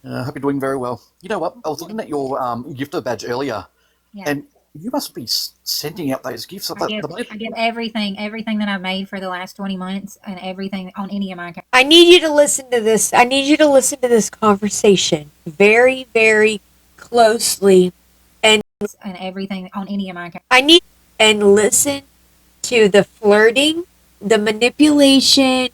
I hope you're doing very well. You know what? I was looking at your gifter badge earlier, Yeah. and you must be sending out those gifts. I give everything that I've made for the last 20 months and everything on any of my accounts. I need you to listen to this. I need you to listen to this conversation very, very closely. And everything on any of my accounts. I need and listen to the flirting, the manipulation,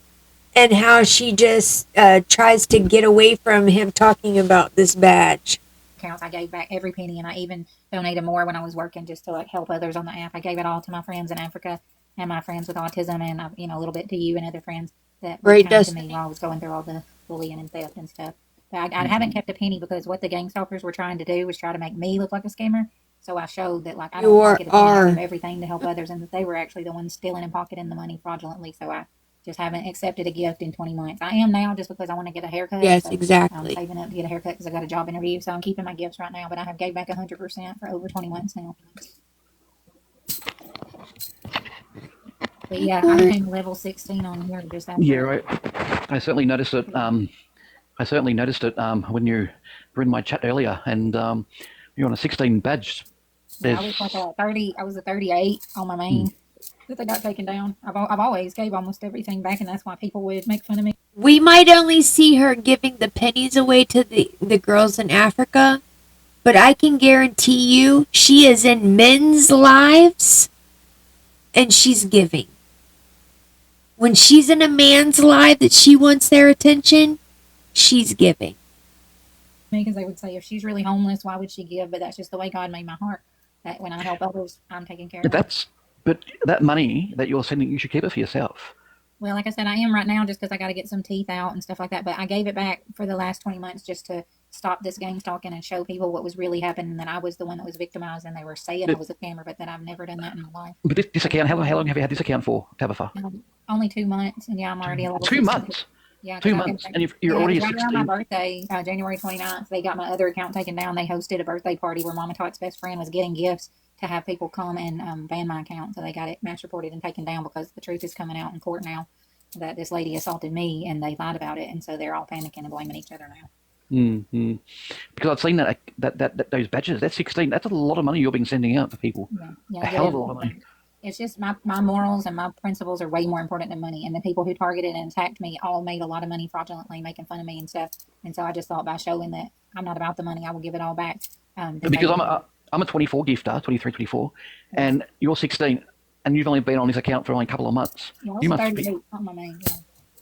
and how she just tries to get away from him talking about this badge. I gave back every penny, and I even donated more when I was working just to like help others on the app. I gave it all to my friends in Africa and my friends with autism, and a little bit to you and other friends that were Right, kind to me while I was going through all the bullying and theft and stuff. But I haven't kept a penny because what the gang stalkers were trying to do was try to make me look like a scammer. So I showed that like I don't pocket a penny, I give everything to help others, and that they were actually the ones stealing and pocketing the money fraudulently. So I just haven't accepted a gift in 20 months. I am now just because I want to get a haircut. Yes, so exactly. I'm saving up to get a haircut because I got a job interview. So I'm keeping my gifts right now, but I have gave back 100% for over 20 months now. But yeah, I'm level 16 on here just after. Yeah, I certainly noticed it. When you were in my chat earlier, and you're on a 16 badge. Yeah, I was like a 30. I was a 38 on my main. That they got taken down. I've always gave almost everything back, and that's why people would make fun of me. We might only see her giving the pennies away to the girls in Africa, but I can guarantee you she is in men's lives and she's giving. When she's in a man's life that she wants their attention, she's giving. Because they would say, if she's really homeless, why would she give? But that's just the way God made my heart. That when I help others, I'm taking care of them. But that money that you're sending, you should keep it for yourself. Well, like I said, I am right now just because I got to get some teeth out and stuff like that. But I gave it back for the last 20 months just to stop this gang stalking and show people what was really happening, that I was the one that was victimized and they were saying I was a scammer, but that I've never done that in my life. But this account, how long have you had this account for, Tabitha? Only 2 months, and yeah, I'm already a level 2 months? Yeah, 2 months, and you're already right 16. around my birthday, January 29th, they got my other account taken down. They hosted a birthday party where Mama Tot's best friend was getting gifts to have people come and ban my account. So they got it match reported and taken down because the truth is coming out in court now that this lady assaulted me and they lied about it. And so they're all panicking and blaming each other now. Mm-hmm. Because I've seen that those badges, that's 16. That's a lot of money you're being sending out to people. Yeah, a hell of a lot of money. It's just my morals and my principles are way more important than money. And the people who targeted and attacked me all made a lot of money fraudulently, making fun of me and stuff. And so I just thought by showing that I'm not about the money, I will give it all back. Because I'm a 24 gifter, 23, 24, and you're 16, and you've only been on this account for only a couple of months. Yeah, you must 38 be. on my main.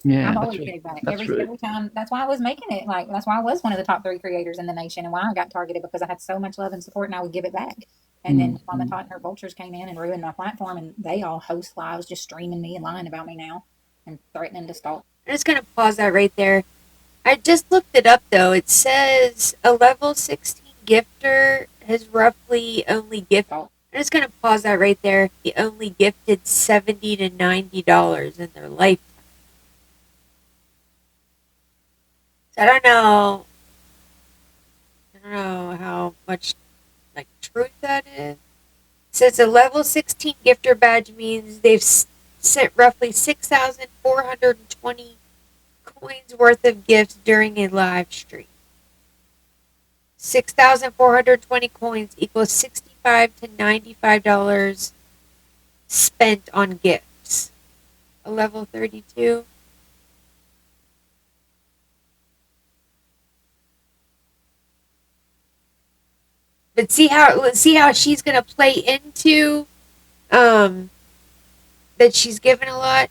Yeah, I've always gave back that's every time. That's why I was making it. Like that's why I was one of the top 3 creators in the nation, and why I got targeted because I had so much love and support, and I would give it back. And then Mama Tot and her vultures came in and ruined my platform, and they all host lives just streaming me and lying about me now and threatening to stalk. I'm just gonna pause that right there. I just looked it up though. It says a level 16 gifter has roughly only gifted. I'm just gonna pause that right there. He only gifted $70 to $90 in their lifetime. So I don't know how much like truth that is. It says a level 16 gifter badge means they've sent roughly 6,420 coins worth of gifts during a live stream. 6,420 coins equals $65 to $95 spent on gifts. A level 32. But see how she's gonna play into that she's given a lot.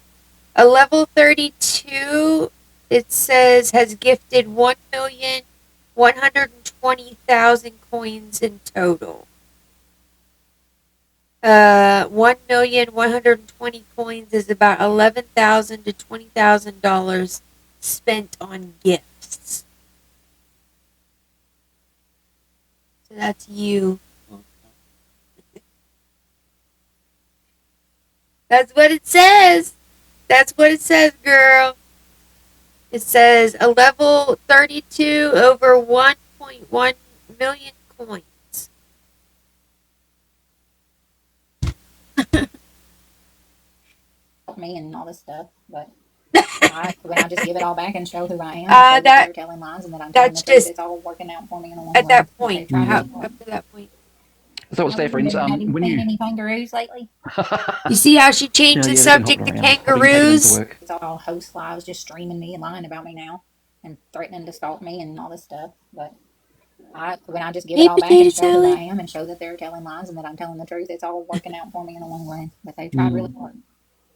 A level 32, it says, has gifted 1,120,000 coins in total. 1,120 coins is about $11,000 to $20,000 spent on gifts. So that's you. That's what it says. That's what it says, girl. It says a level 32 over 1.1 million coins. Me and all this stuff, but When I just give it all back and show who I am, Uh, show that that- they're telling lies and that I'm telling the That's truth, just it's all working out for me in the long at run. that But they point. try How, really hard. up to that point. So it's there, friends. Have you When seen you any kangaroos lately? You see how she changed the they've been subject to hopping around. I've been taking them to kangaroos? work. It's all host lies, just streaming me and lying about me now and threatening to stalk me and all this stuff. But when I just give Hey, it all back and Potato show who I Salad. am and show that they're telling lies and that I'm telling the truth, it's all working out for me in the long run. But they tried really hard.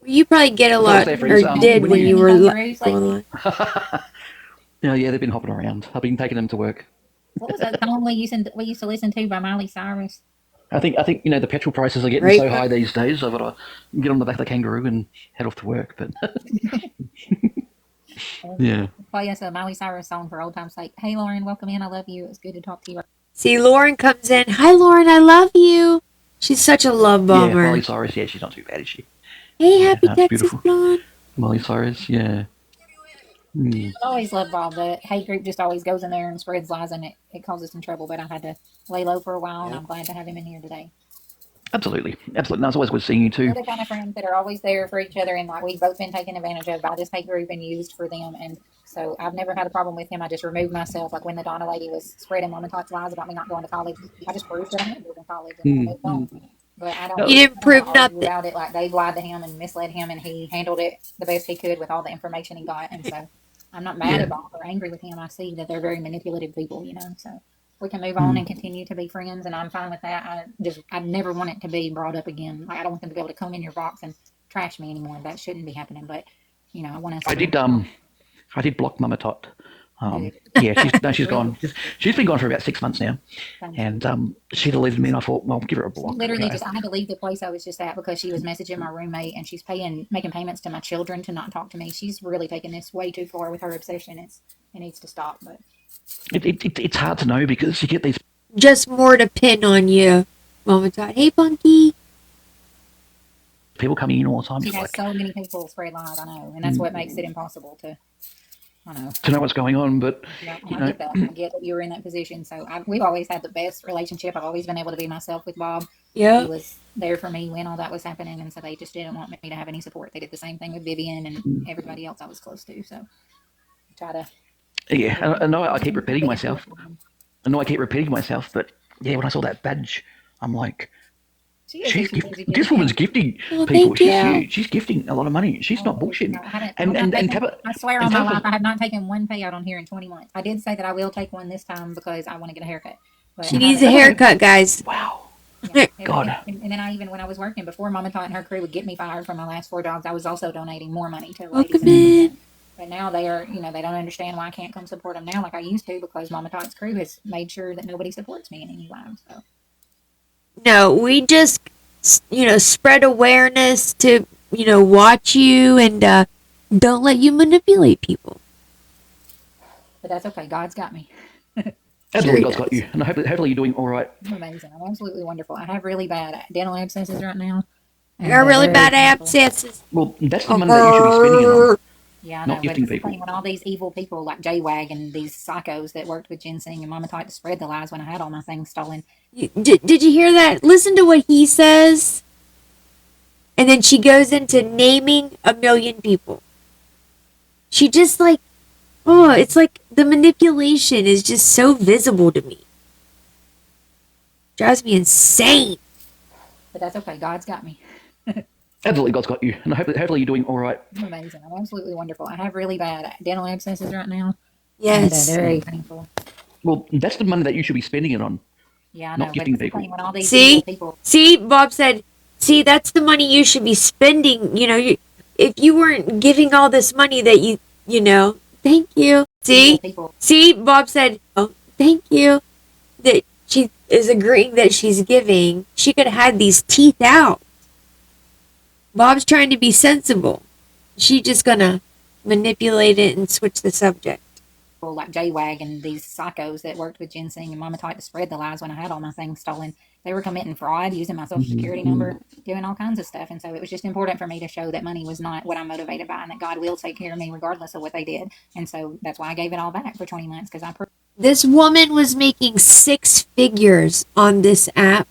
You probably get a So lot, it's there, or friends. did When when you- you were kangaroos going lately? on. Yeah, they've been hopping around. I've been taking them to work. What was that song we used to listen to by Miley Cyrus? I think the petrol prices are getting Right. so high these days. I've got to get on the back of the kangaroo and head off to work. But yeah, Play us a Miley Cyrus song for old time's sake. Hey Lauren, welcome in. I love you. It's good to talk to you. See, Lauren comes in. Hi, Lauren. I love you. She's such a love yeah, bomber. Miley Cyrus. Yeah, she's not too bad, is she? Hey, happy that's Texas beautiful. blonde. Miley Cyrus. Yeah. I always love Bob. The hate group just always goes in there and spreads lies, and it causes some trouble. But I've had to lay low for a while, and I'm glad to have him in here today. Absolutely. No, it's always good seeing you too. We're the kind of friends that are always there for each other, and like we've both been taken advantage of by this hate group and used for them. And so I've never had a problem with him. I just removed myself. Like when the Donna lady was spreading Mama Tots lies about me not going to college, I just proved that I had to go to college and I moved on. But I don't. You didn't prove I don't argue nothing. about it. Like they lied to him and misled him, and he handled it the best he could with all the information he got. And so I'm not mad Yeah. about or angry with him. I see that they're very manipulative people, So we can move on and continue to be friends, and I'm fine with that. I never want it to be brought up again. Like I don't want them to be able to come in your box and trash me anymore. That shouldn't be happening. But I want us. I did block Mama Tot. Yeah, she's gone. She's been gone for about 6 months now, and she deleted me, and I thought, well, give her a block. Literally, okay? I had to leave the place I was just at because she was messaging my roommate, and she's making payments to my children to not talk to me. She's really taking this way too far with her obsession. It needs to stop. But It's hard to know because you get these Just more to pin on you, Mama Todd. Hey, Bunky. people coming in all the time. she It's has like so many people spread lies. I know, and that's what makes it impossible to. I know. to know what's going on, but Yeah, you I know, get that. I get that you were in that position. So we've always had the best relationship. I've always been able to be myself with Bob. He Yeah. was there for me when all that was happening, and so they just didn't want me to have any support. They did the same thing with Vivian and everybody else I was close to. So try to. yeah, I know I keep repeating myself. But yeah, when I saw that badge, I'm like, this woman's gifting Well, people. thank you. She's gifting a lot of money. She's not bullshitting. And Tabitha, I swear and on my Tabitha- life, I have not taken one payout on here in 20 months. I did say that I will take one this time because I want to get a haircut. But She I needs a haven't. haircut, guys. wow. Yeah. God. And then when I was working before Mama Tot and her crew would get me fired from my last 4 jobs, I was also donating more money to ladies. Welcome in. But now they are, they don't understand why I can't come support them now like I used to because Mama Tot's crew has made sure that nobody supports me in any way. So No, we just, spread awareness to, watch you and don't let you manipulate people. but that's okay. God's got me. Absolutely, Sure God's got you, and hopefully you're doing all right. I'm amazing. I'm absolutely wonderful. I have really bad dental abscesses right now. I got really Very bad painful. abscesses. Well, that's the money that you should be spending it on. Yeah, I Not know, gifting but it's the people. thing when all these evil people like J-Wag and these psychos that worked with ginseng and Mama Tot to spread the lies when I had all my things stolen. Did you hear that? Listen to what he says. And then she goes into naming 1 million people. She just it's like the manipulation is just so visible to me. Drives me insane. But that's okay. God's got me. Absolutely, God's got you, and hopefully you're doing all right. I'm amazing. I'm absolutely wonderful. I have really bad dental abscesses right now. Yes. And, very painful. Well, that's the money that you should be spending it on. Yeah, I Not know. But gifting it's the people. thing when all these See? evil people. See, Bob said, see, that's the money you should be spending. If you weren't giving all this money that thank you. See? People. See, Bob said, oh, thank you. That she is agreeing that she's giving. She could have had these teeth out. Bob's trying to be sensible. She just gonna manipulate it and switch the subject. Like J-Wag and these psychos that worked with ginseng and Mama Tot to spread the lies when I had all my things stolen. They were committing fraud, using my social security number, doing all kinds of stuff. And so it was just important for me to show that money was not what I'm motivated by and that God will take care of me regardless of what they did. And so that's why I gave it all back for 20 months because This woman was making 6 figures on this app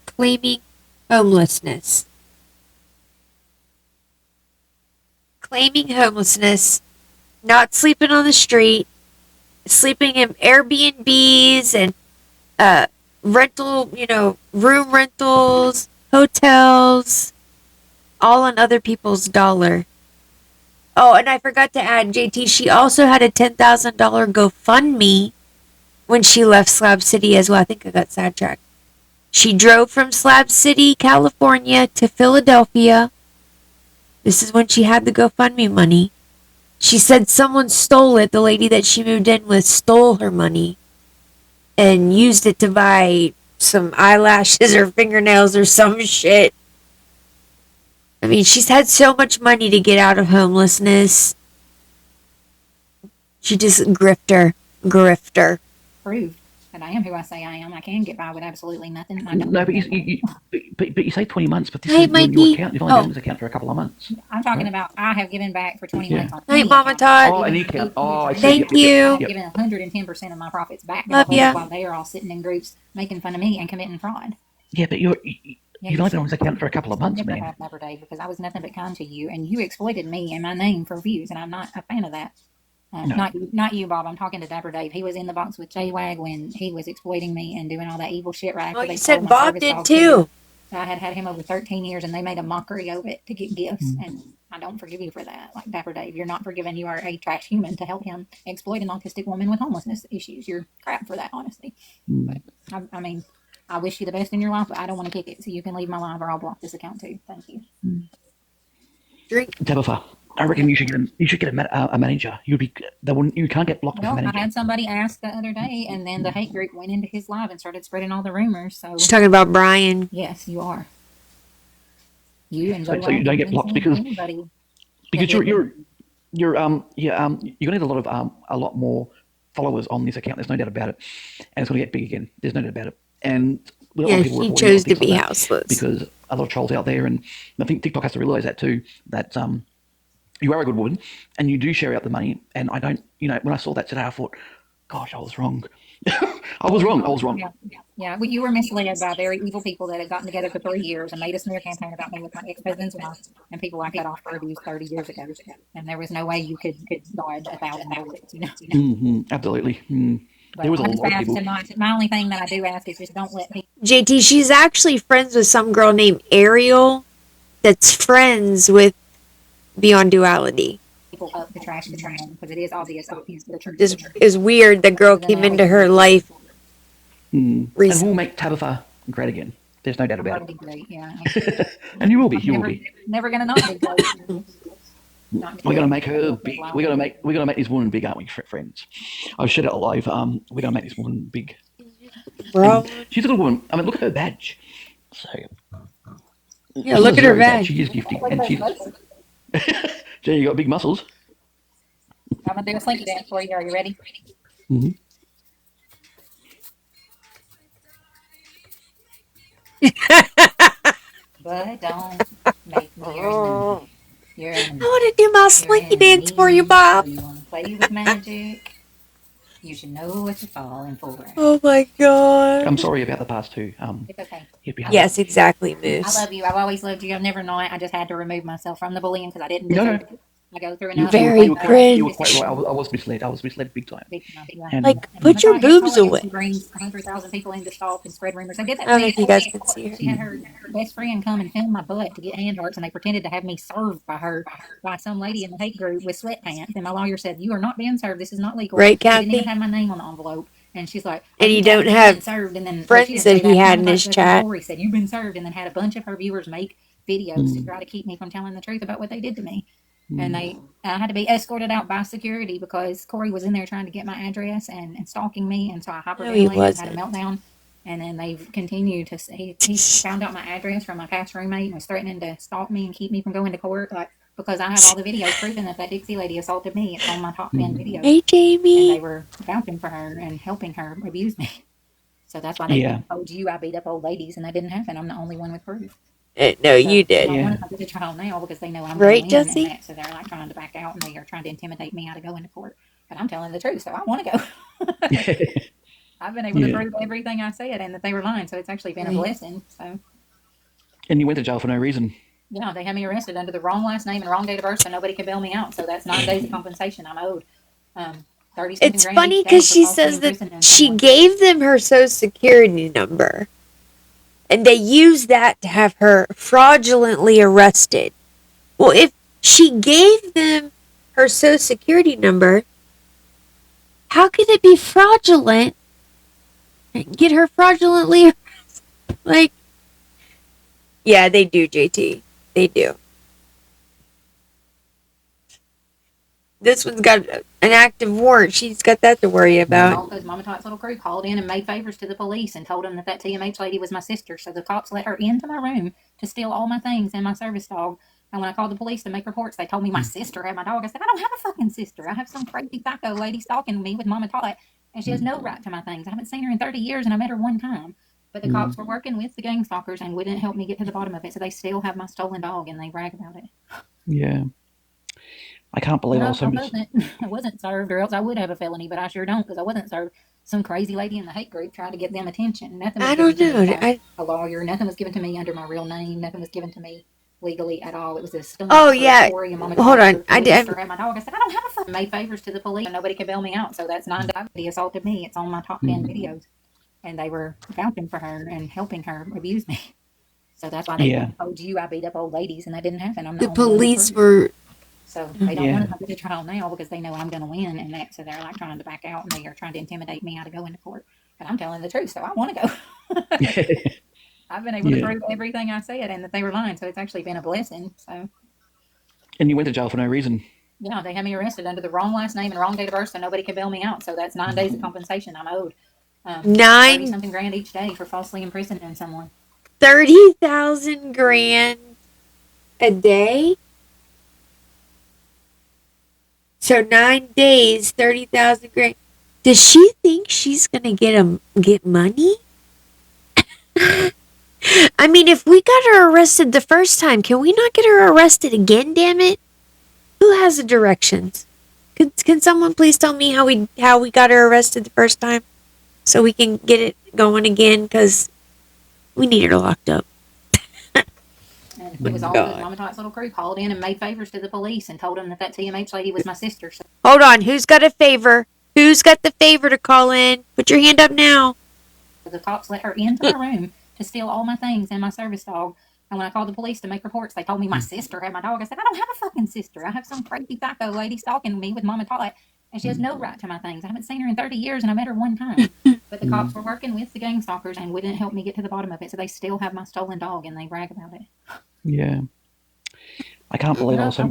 claiming homelessness. claiming homelessness, not sleeping on the street, sleeping in Airbnbs and rental, room rentals, hotels, all on other people's dollar. Oh, and I forgot to add, JT, she also had a $10,000 GoFundMe when she left Slab City as well. I think I got sidetracked. She drove from Slab City, California to Philadelphia. This is when she had the GoFundMe money. She said someone stole it. The lady that she moved in with stole her money and used it to buy some eyelashes or fingernails or some shit. I mean, she's had so much money to get out of homelessness. She just grifter. Proved that I am who I say I am. I can get by with absolutely nothing. I don't. No, but you say 20 months, but this Hey, is when Mikey. your account. You've only been Oh. on this account for a couple of months. I'm talking about I have given back for 20 months. On Hey, any Mama account. Todd. Oh, any account. Oh, I see. Thank Yep, yep, you. I've yep. given 110% of my profits back Love ya. while they are all sitting in groups making fun of me and committing fraud. Yeah, but you've only been on this account for a couple of months, Never man. have Dapper Dave because I was nothing but kind to you, and you exploited me and my name for views, and I'm not a fan of that. No. Not you, Bob. I'm talking to Dapper Dave. He was in the box with J-Wag when he was exploiting me and doing all that evil shit right after Oh, they you stole said my Bob service did dog too. I had him over 13 years, and they made a mockery of it to get gifts, and I don't forgive you for that. Like Dapper Dave, you're not forgiven. You are a trash human to help him exploit an autistic woman with homelessness issues. You're crap for that, honestly. But I mean, I wish you the best in your life, but I don't want to kick it, so you can leave my live or I'll block this account too. Thank you. Drink. Tabitha, I reckon you should get a manager. You can't get blocked with a Well, I manager. had somebody ask the other day, and then the hate group went into his live and started spreading all the rumors. So She's talking about Brian. yes, you are. You and So Joe you don't get blocked because anybody. you're gonna need a lot more followers on this account. There's no doubt about it, and it's gonna get big again. There's no doubt about it. And a lot Yeah, of people he reporting on chose to things be like that houseless. because a lot of trolls out there, and I think TikTok has to realize that too. That you are a good woman, and you do share out the money. And I don't, when I saw that today, I thought, gosh, I was wrong. I was wrong. Yeah. Well, you were misled by very evil people that had gotten together for 3 years and made a smear campaign about me with my ex-husband's wife and people I cut off for abuse 30 years ago. And there was no way you could dodge 1,000 bullets, Absolutely. But There was a I just lot of ask people. to not. My only thing that I do ask is just don't let JT, she's actually friends with some girl named Ariel that's friends with Beyond Duality. people up the trash because it is obvious that he's the truth. Just is weird the girl came into her life And recently. we'll make Tabitha great again. There's no doubt about That'll it. be great, yeah. And you will be. Never gonna not be great. We're gonna make her big. We're gonna make this woman big, aren't we, friends? I've said it alive. We're gonna make this woman big. Bro. And she's a good woman. I mean, look at her badge. So Yeah, look at her badge. She is gifting, and she's. Jen, you got big muscles. I'm gonna do a slinky dance for you. Are you ready? Mm-hmm. But don't make me your enemy. I want to do my slinky dance for you, Bob. You want to play with magic? You should know what you're falling for. Oh my god. I'm sorry about the past too. It's okay. You'd be Yes, exactly, I Moose. love you. I've always loved you. I've never not. I just had to remove myself from the bullying because I didn't No, deserve no. it. I go through You, enough. Very you were cringe. quite right. I was misled. I was misled big time. And Like, put your boobs away. She brings 100,000 people into stalk and spread rumors. They did that. I don't know if you guys can see her. She had her best friend come and film my butt to get hand hearts, and they pretended to have me served by some lady in the hate group with sweatpants. And my lawyer said, "You are not being served. This is not legal." Right, She didn't even Kathy? have my name on the envelope. And she's like, And you guys don't been have served. And then friends she didn't that say he had in Somebody his said, chat. Corey said, "You've been served," and then had a bunch of her viewers make videos to try to keep me from telling the truth about what they did to me. And I had to be escorted out by security because Corey was in there trying to get my address and stalking me. And so I No, he hyperventilated, had a wasn't. meltdown. And then they've continued to, he found out my address from my past roommate and was threatening to stalk me and keep me from going to court. Like, because I have all the videos proving that Dixie lady assaulted me. It's on my top 10 videos. Hey, And they Jamie. were vouching for her and helping her abuse me. So that's why they told you I beat up old ladies, and that didn't happen. I'm the only one with proof. No, you I did. don't want to go to trial now because they know I'm Right, going to win, Jesse? and that, so they're like trying to back out and they are trying to intimidate me out of going to court. But I'm telling the truth, so I want to go. I've been able to prove everything I said and that they were lying, so it's actually been a blessing. So And you went to jail for no reason. Yeah, they had me arrested under the wrong last name and wrong date of birth, so nobody can bail me out. So that's 9 days of compensation I'm owed. 30 something It's grand funny each day because for she falsely says that imprisoning she someone. gave them her social security number and they used that to have her fraudulently arrested. Well, if she gave them her social security number, how could it be fraudulent and get her fraudulently arrested? Like, yeah, they do, JT. They do. This one's got an active warrant. She's got that to worry about. All those Mama Tots little crew called in and made favors to the police and told them that that TMH lady was my sister. So the cops let her into my room to steal all my things and my service dog. And when I called the police to make reports, they told me my sister had my dog. I said, I don't have a fucking sister. I have some crazy psycho lady stalking me with Mama Tot, and she has no right to my things. I haven't seen her in 30 years, and I met her one time. But the cops were working with the gang stalkers and wouldn't help me get to the bottom of it. So they still have my stolen dog, and they brag about it. Yeah. I can't believe I No, was so I wasn't served, or else I would have a felony, but I sure don't because I wasn't served. Some crazy lady in the hate group tried to get them attention. Nothing was I given don't to me know. by a lawyer. Nothing was given to me under my real name. Nothing was given to me legally at all. It was a stunt. Oh, for yeah. Corey and Mama Hold Todd on. to I police did. or have my dog. I said, I don't have a fucking made favors to the police, and nobody can bail me out. So that's 9 days. He assaulted me. It's on my top 10 videos, and they were vouching for her and helping her abuse me. So that's why they Yeah. told you I beat up old ladies, and that didn't happen. I'm The the only one who police proved it. were. So they don't Yeah. want to go to trial now because they know I'm going to win, and that so they're like trying to back out, and they are trying to intimidate me out of going to court. But I'm telling the truth, so I want to go. I've been able to Yeah. prove everything I said and that they were lying, so it's actually been a blessing. So And you went to jail for no reason. yeah, they had me arrested under the wrong last name and wrong date of birth, so nobody can bail me out. So that's 9 days of compensation I'm owed. 30 9 something grand each day for falsely imprisoning someone. 30,000 grand a day. So 9 days, 30,000 grand. Does she think she's gonna get money? I mean, if we got her arrested the first time, can we not get her arrested again? Damn it! Who has the directions? Can someone please tell me how we got her arrested the first time, so we can get it going again? Because we need her locked up. And it was all God. the Mama Tots little crew called in and made favors to the police and told them that that TMH lady was my sister. So Hold on, who's got a favor? Who's got the favor to call in? Put your hand up now. the cops let her into my room to steal all my things and my service dog. And when I called the police to make reports, they told me my sister had my dog. I said, I don't have a fucking sister. I have some crazy psycho lady stalking me with Mama Tot, and she has no right to my things. I haven't seen her in 30 years, and I met her one time. But the cops were working with the gang stalkers and wouldn't help me get to the bottom of it, so they still have my stolen dog, and they brag about it. Yeah. I can't believe I No, was so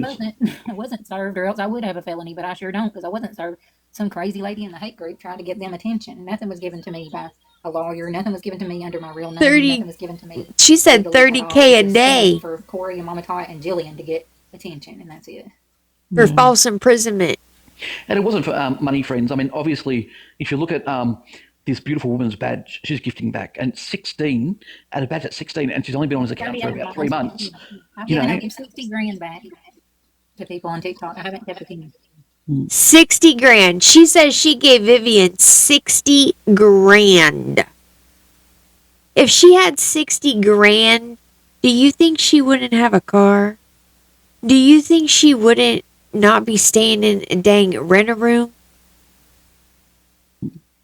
I wasn't served, or else I would have a felony, but I sure don't because I wasn't served. Some crazy lady in the hate group tried to get them attention. Nothing was given to me by a lawyer. Nothing was given to me under my real name. 30 Nothing was given to me. She said legally at all. 30K a It was day stunt for Corey and Mama Tot and Jillian to get attention, and that's it. for false imprisonment. And it wasn't for money, friends. I mean, obviously, if you look at this beautiful woman's badge, she's gifting back. And 16, at a badge at 16, and she's only been on his account for about 3 months. I've You given know. over 60 grand back to people on TikTok. I haven't kept a penny. 60 grand. She says she gave Vivian 60 grand. If she had 60 grand, do you think she wouldn't have a car? Do you think she wouldn't not be staying in a dang rent-a-room?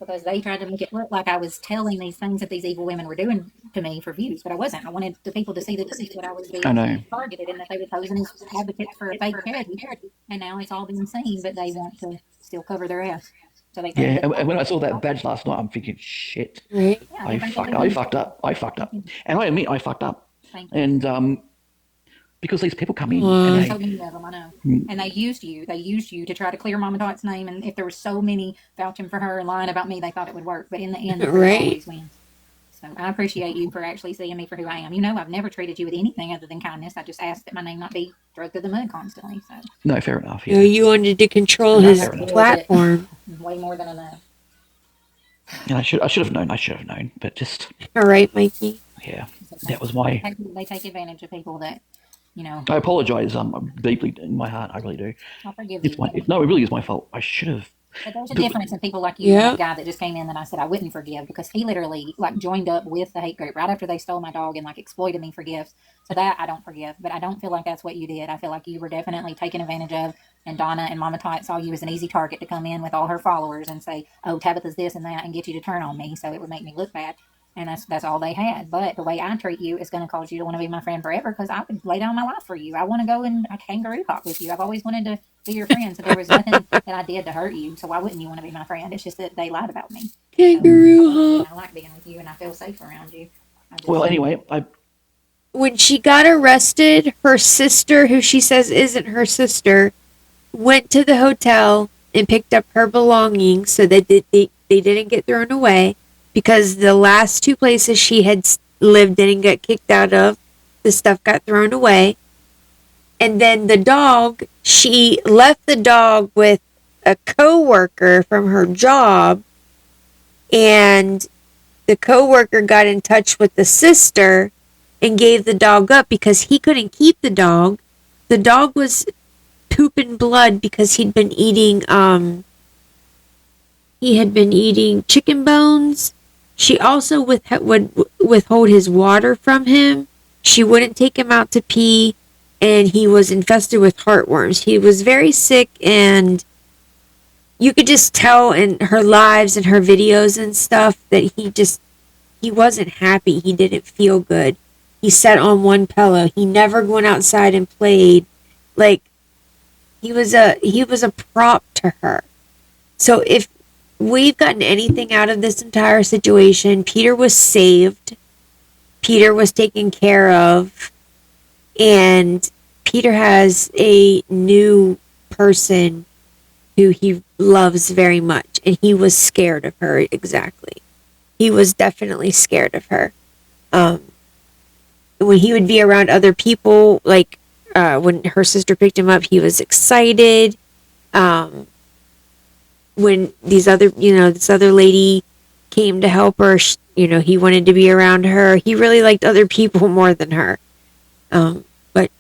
Because they tried to make it look like I was telling these things that these evil women were doing to me for views, but I wasn't. I wanted the people to see that I was being I know. targeted and that they were posing as advocates for a fake charity. And now it's all being seen, but they want to still cover their ass. So they Yeah, and when I saw that badge last night, I'm thinking, shit, Right? Yeah, I they fucked up. And I admit I fucked up. Thank you. And because these people come in Well, There's and so they, many of them, I know. And they used you. They used you to try to clear Mama Dot's name. And if there were so many vouching for her and lying about me, they thought it would work. But in the end, the truth Right. always wins. So I appreciate you for actually seeing me for who I am. You know, I've never treated you with anything other than kindness. I just asked that my name not be dragged through the mud constantly. So no, fair enough. You know, Yeah. you wanted to control Yeah, his fair enough. platform. way more than enough. And I should have known. But just, All right, Mikey. yeah, that was my. They take advantage of people that, you know, I apologise deeply in my heart. I really do. I'll forgive It's you. my. No, it really is my fault. I should have. But there's a difference in people like you Yeah. and that guy that just came in that I said I wouldn't forgive because he literally like joined up with the hate group right after they stole my dog and like exploited me for gifts. So that I don't forgive. But I don't feel like that's what you did. I feel like you were definitely taken advantage of. And Donna and Mama Tot saw you as an easy target to come in with all her followers and say, "Oh, Tabitha's this and that," and get you to turn on me. So it would make me look bad. And that's all they had. But the way I treat you is going to cause you to want to be my friend forever because I would lay down my life for you. I want to go and a kangaroo hop with you. I've always wanted to be your friend. So there was nothing that I did to hurt you. So why wouldn't you want to be my friend? It's just that they lied about me. Kangaroo hop. I like being with you and I feel safe around you. Well, anyway, When she got arrested, her sister, who she says isn't her sister, went to the hotel and picked up her belongings so that they didn't get thrown away because the last two places she had lived in and got kicked out of, the stuff got thrown away. And then the dog, she left the dog with a coworker from her job, and the coworker got in touch with the sister and gave the dog up because he couldn't keep the dog. The dog was pooping blood because he'd been eating chicken bones. She also would withhold his water from him. She wouldn't take him out to pee, and he was infested with heartworms. He was very sick, and you could just tell in her lives and her videos and stuff that he wasn't happy. He didn't feel good. He sat on one pillow. He never went outside and played. Like, he was a prop to her. So if we've gotten anything out of this entire situation, Peter was saved. Peter was taken care of. And Peter has a new person who he loves very much. And he was scared of her, exactly. He was definitely scared of her. When he would be around other people, like when her sister picked him up, he was excited. When this other lady came to help her, he wanted to be around her. He really liked other people more than her. But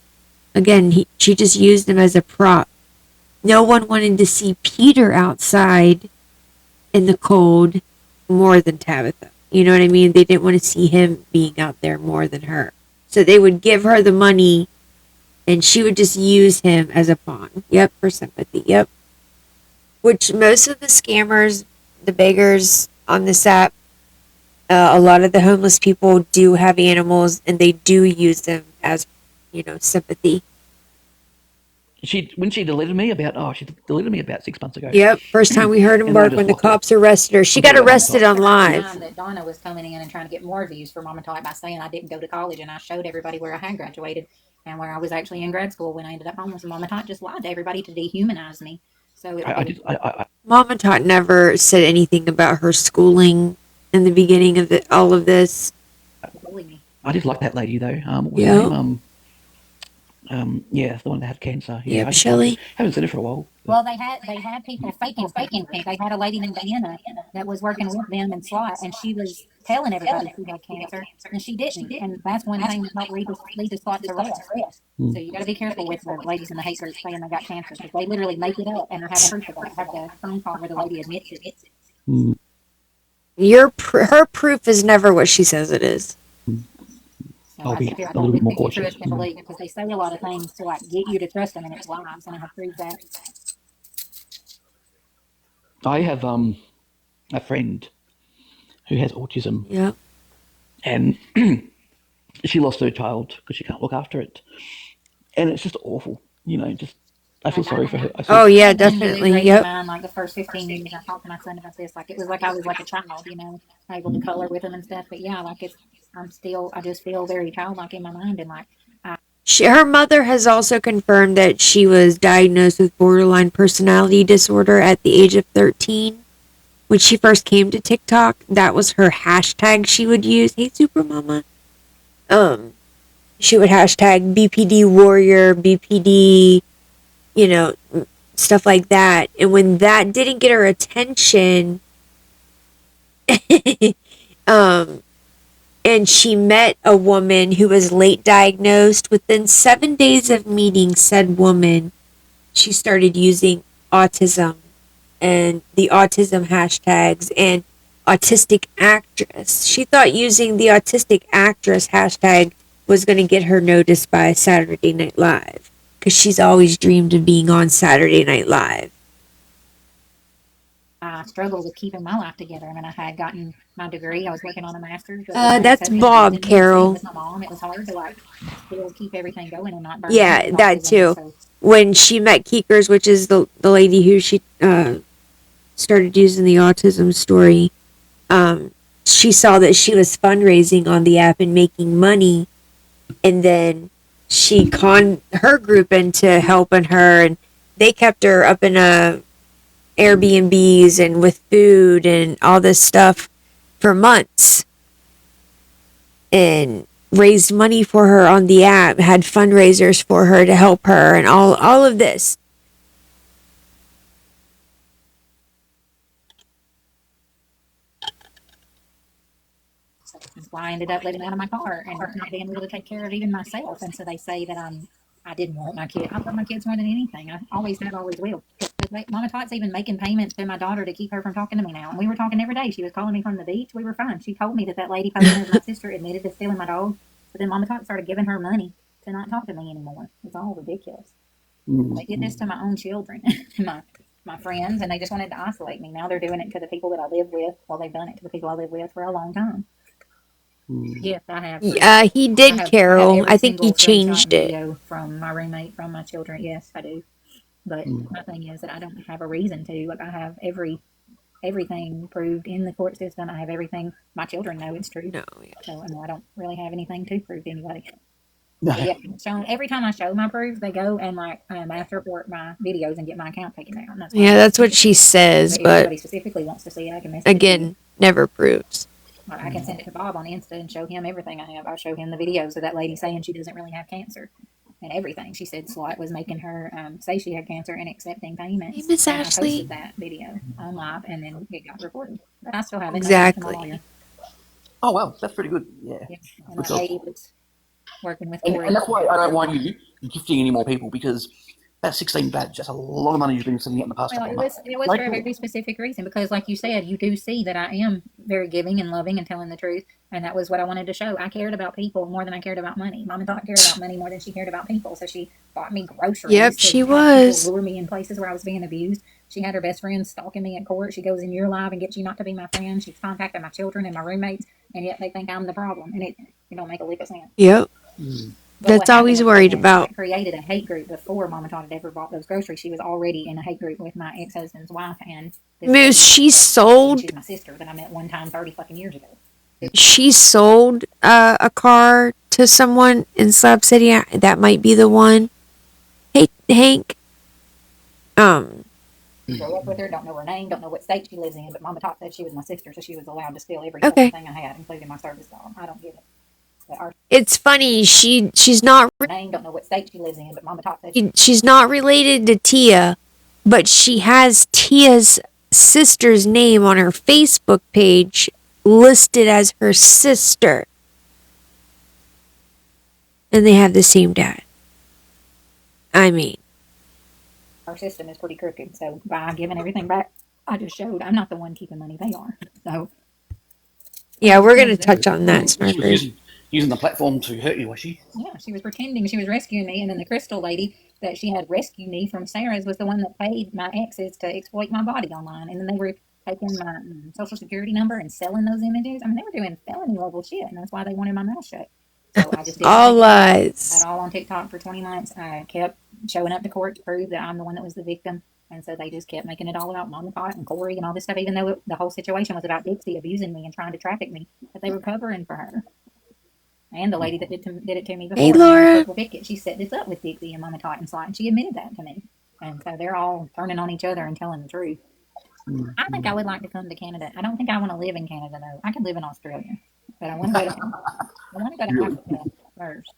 again, she just used him as a prop. No one wanted to see Peter outside in the cold more than Tabitha. You know what I mean? They didn't want to see him being out there more than her. So they would give her the money, and she would just use him as a pawn. Yep, for sympathy. Yep. Which most of the scammers, the beggars on this app, a lot of the homeless people do have animals, and they do use them as, sympathy. When she deleted me about 6 months ago. Yep, first time we heard him And then I bark just when the locked it. cops arrested her. She got arrested on The live. time that Donna was coming in and trying to get more views for Mama Tot by saying I didn't go to college, and I showed everybody where I had graduated and where I was actually in grad school when I ended up homeless. And Mama Tot just lied to everybody to dehumanize me. So Mama Tot never said anything about her schooling in the beginning of all of this. bullied me. I just like that lady though. What was Yeah. her name? Yeah, the one that had cancer. Yeah, Yep, I just Shelley. haven't seen her for a while. Well, they had people faking. They had a lady named Diana that was working with them in SWAT, and she was telling everybody she had cancer, and she didn't. And that's one thing that helped lead to SWAT's arrest. So you got to be careful with the ladies in the hate group saying they got cancer because they literally make it up and have proof of it. Have the phone call where the lady admits it. Her proof is never what she says it is. So I'll I be think a little bit more people cautious. trust and believe because they say a lot of things to like get you to trust them, and it's lies, and I have proved that. I have a friend who has autism, Yeah. and she lost her child because she can't look after it, and it's just awful. Just I feel sorry for her. Oh yeah, And definitely. raising Yep. mine, like the first 15 years, I talked to my son about this. Like it was like I was like a child, able to color with him and stuff. But yeah, like I just feel very childlike in my mind, and like Her mother has also confirmed that she was diagnosed with borderline personality disorder at the age of 13. When she first came to TikTok, that was her hashtag she would use. Hey, Supermama. She would hashtag BPD warrior, BPD, stuff like that. And when that didn't get her attention, and she met a woman who was late diagnosed, within 7 days of meeting said woman, she started using autism and the autism hashtags and autistic actress. She thought using the autistic actress hashtag was going to get her noticed by Saturday Night Live because she's always dreamed of being on Saturday Night Live. I struggled with keeping my life together. I mean, I had gotten my degree. I was working on a master's. But That's Bob Carroll. With my mom, it was hard to like still keep everything going and not burn. Yeah, out that autism. too. So, When she met Keekers, which is the lady who she started using the autism story, she saw that she was fundraising on the app and making money, and then she conned her group into helping her, and they kept her up in Airbnbs and with food and all this stuff for months, and raised money for her on the app, had fundraisers for her to help her, and all of this. that's why I ended up living out of my car and not being able to take care of even myself. And so they say that I didn't want my kid. I love my kids more than anything. I always have, always will. Mama Tot's even making payments to my daughter to keep her from talking to me now. And we were talking every day. She was calling me from the beach. We were fine. She told me that lady posing as my sister admitted to stealing my dog. But then Mama Tot started giving her money to not talk to me anymore. It's all ridiculous. They did this to my own children, my friends, and they just wanted to isolate me. Now they're doing it to the people that I live with. Well, they've done it to the people I live with for a long time. Yes, I have. He did, Carol. I think he changed it. Video from my roommate, from my children. Yes, I do. But my thing is that I don't have a reason to. Like, I have everything proved in the court system. I have everything. My children know it's true. No, yeah. So I don't really have anything to prove to anybody. No. Yeah, so every time I show my proof, they go and master report my videos and get my account taken down. That's what she says, If but anybody specifically wants to see it, I can message it to you. again, never proves. I can send it to Bob on Insta and show him everything I have. I show him the videos of that lady saying she doesn't really have cancer and everything. She said Slot was making her say she had cancer and accepting payments. Hey, Miss And Ashley. I posted that video on live and then it got reported. But I still have it. Exactly. Oh wow, that's pretty good. Yeah. Yeah. And Good I job. hate it's working with And, Corey. and that's why I don't want you gifting any more people, because that 16 badge, that's a lot of money you've been sitting out in the past Well, couple of months. it was Like, for a very specific reason because, like you said, you do see that I am very giving and loving and telling the truth, and that was what I wanted to show. I cared about people more than I cared about money. Mama Dot cared about money more than she cared about people, so she bought me groceries. Yep, to she have was. people lure me in places where I was being abused. She had her best friend stalking me in court. She goes in your live and gets you not to be my friend. She's contacted my children and my roommates, and yet they think I'm the problem, and it don't make a lick of sense. Yep. But That's what all he's happened worried was about. I created a hate group before Mama Todd had ever bought those groceries. She was already in a hate group with my ex-husband's wife and this lady. Moose, she sold She's my sister that I met one time 30 fucking years ago. a car to someone in Slab City. That might be the one. Hey, Hank. Grew up with her, don't know her name, don't know what state she lives in, but Mama Todd said she was my sister, so she was allowed to steal every Okay. thing I had, including my service dog. I don't get it. But our It's funny. She's not name, don't know what state she lives in, but Mama Todd said she's not related to Tia, but she has Tia's sister's name on her Facebook page listed as her sister. And they have the same dad. I mean, our system is pretty crooked. So by giving everything back, I just showed I'm not the one keeping money; they are. So yeah, we're gonna touch on that, she was Snarkers. using the platform to hurt you, was she? yeah, she was pretending she was rescuing me, and then the crystal lady that she had rescued me from Sarah's was the one that paid my exes to exploit my body online, and then they were taking my social security number and selling those images. I mean, they were doing felony level shit, and that's why they wanted my mouth shut. So I just didn't All take it lies. at all on TikTok for 20 months. I kept showing up to court to prove that I'm the one that was the victim. And so they just kept making it all about Mama Pot and Corey and all this stuff, even though the whole situation was about Dixie abusing me and trying to traffic me. But they were covering for her. And the lady that did it to me before, Hey, Laura. Purple Picket, she set this up with Dixie and Mama Tot and Slot, and she admitted that to me. And so they're all turning on each other and telling the truth. I think I would like to come to Canada. I don't think I want to live in Canada, though. I could live in Australia. But I want to go to Really? Africa first.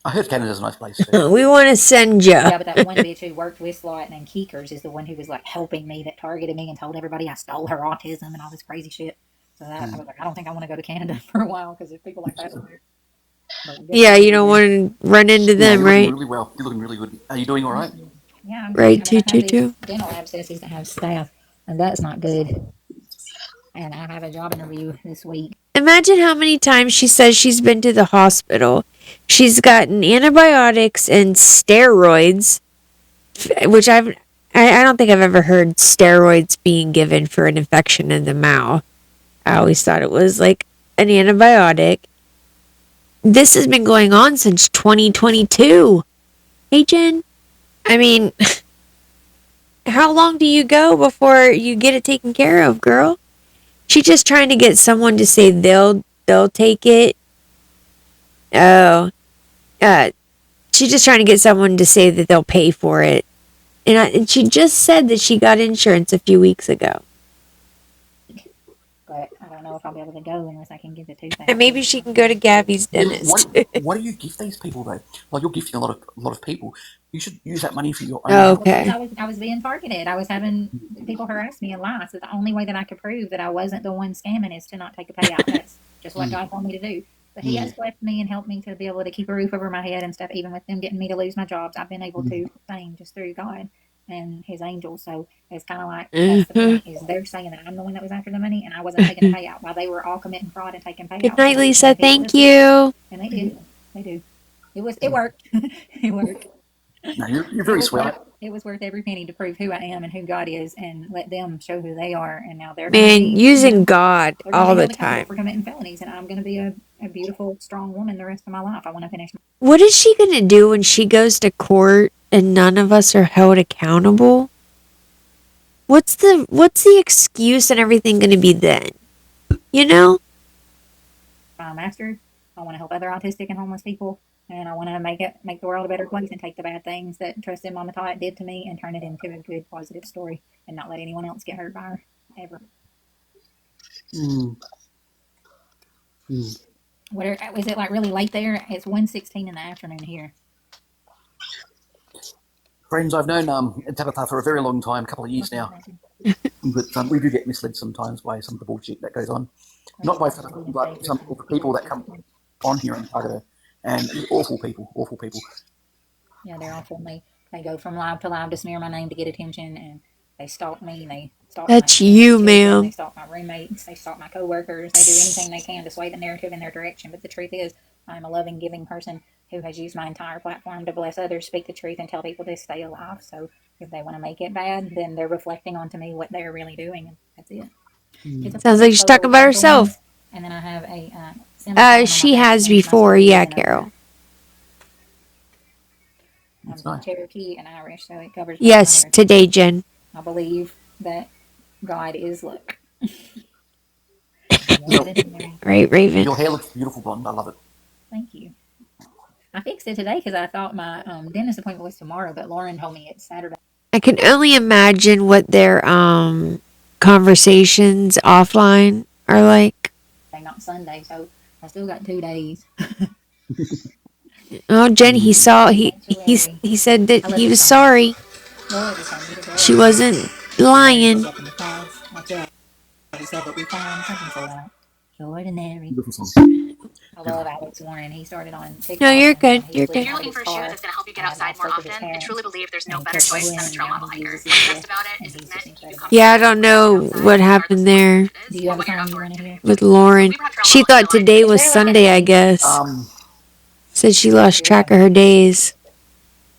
I heard Canada's a nice place too. We want to send Yeah, ya. but that one bitch who worked with Slot named Keekers is the one who was like helping me, that targeted me and told everybody I stole her autism and all this crazy shit. So that I was like, I don't think I want to go to Canada for a while because if people like that are there. But Yeah, you don't want to run into Yeah, them, you're looking right? really well. You're looking really good. Are you doing all right? Yeah, Right, I have these 222. dental abscesses that have staph, and that's not good. And I have a job interview this week. Imagine how many times she says she's been to the hospital. She's gotten antibiotics and steroids, which I don't think I've ever heard steroids being given for an infection in the mouth. I always thought it was like an antibiotic. This has been going on since 2022. Hey, Jen. I mean, how long do you go before you get it taken care of, girl? She's just trying to get someone to say they'll take it. Oh, she's just trying to get someone to say that they'll pay for it. And she just said that she got insurance a few weeks ago. But I don't know if I'll be able to go unless I can get the tooth out. And maybe she can go to Gabby's Yeah, dentist. why do you gift these people though? Like you're gifting a lot of people. You should use that money for your own. Oh, health. okay. I was being targeted. I was having people harass me and lie. So the only way that I could prove that I wasn't the one scamming is to not take a payout. That's just what God told me to do. But He has blessed me and helped me to be able to keep a roof over my head and stuff. Even with them getting me to lose my jobs, I've been able to sustain just through God and His angels. So it's kind of like that's the point, is they're saying that I'm the one that was after the money and I wasn't taking a payout while they were all committing fraud and taking payouts. Good night, So Lisa. people Thank listen. you. And they did. They do. It worked. It worked. No, you're very sweet. It was worth every penny to prove who I am and who God is, and let them show who they are. And now they're Man, gonna be, using God they're gonna all be the held accountable time. for committing felonies, and I'm gonna be a beautiful, strong woman the rest of my life. I want to finish. What is she gonna do when she goes to court and none of us are held accountable? What's the excuse and everything gonna be then? You know? My master's. I want to help other autistic and homeless people, and I want to make the world a better place and take the bad things that Trusted Mama Tot did to me and turn it into a good, positive story, and not let anyone else get hurt by her ever. Mm. What was it like? Really late there? It's 1:16 in the afternoon here. Friends, I've known Tabitha for a very long time, a couple of years now, but we do get misled sometimes by some of the bullshit that goes on. Not by Tabitha, but some of the people that come on here and target her, and awful people. Yeah, they're awful. They go from live to live to smear my name to get attention, and they stalk me. They stalk That's my you, children, ma'am. They stalk my roommates. They stalk my coworkers. They do anything they can to sway the narrative in their direction. But the truth is, I'm a loving, giving person who has used my entire platform to bless others, speak the truth, and tell people to stay alive. So if they want to make it bad, then they're reflecting onto me what they're really doing, and that's it. Sounds like she's talking about herself. And then I have a semicolon on She my back has that means my before, story yeah, isn't over. Carol. That's I'm nice. Cherokee and Irish, so it covers. Yes, today, Jen. I believe that God is luck. Right, Raven. Your hair looks beautiful, blonde. I love it. Thank you. I fixed it today because I thought my dentist appointment was tomorrow, but Lauren told me it's Saturday. I can only imagine what their conversations offline are like. Not Sunday, so I still got 2 days. Oh, Jen, he said that he was sorry. Lord just told me to go. She wasn't lying. Up in the clouds. Watch out. He said that we found something so loud. Ordinary. Beautiful song. I love Alex Warren. He started on TikTok. No, you're and, good. he You're was good. If you're looking for a shoe that's going to help you get outside more often, I truly believe there's no better choice than a trail model hiker. What's best about it is it's meant to keep you comfortable. Yeah, I don't know what happened there Do you have a time you want to hear? with Lauren. She thought today was Sunday, I guess. Said she lost track of her days.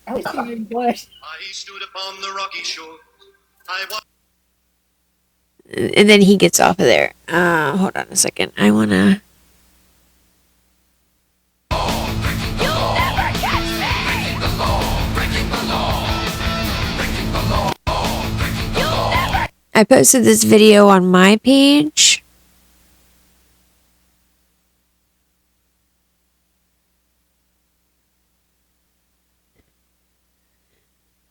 Oh, it's too blush. I stood upon the rocky shore. And then he gets off of there. Hold on a second. I wanna. I posted this video on my page.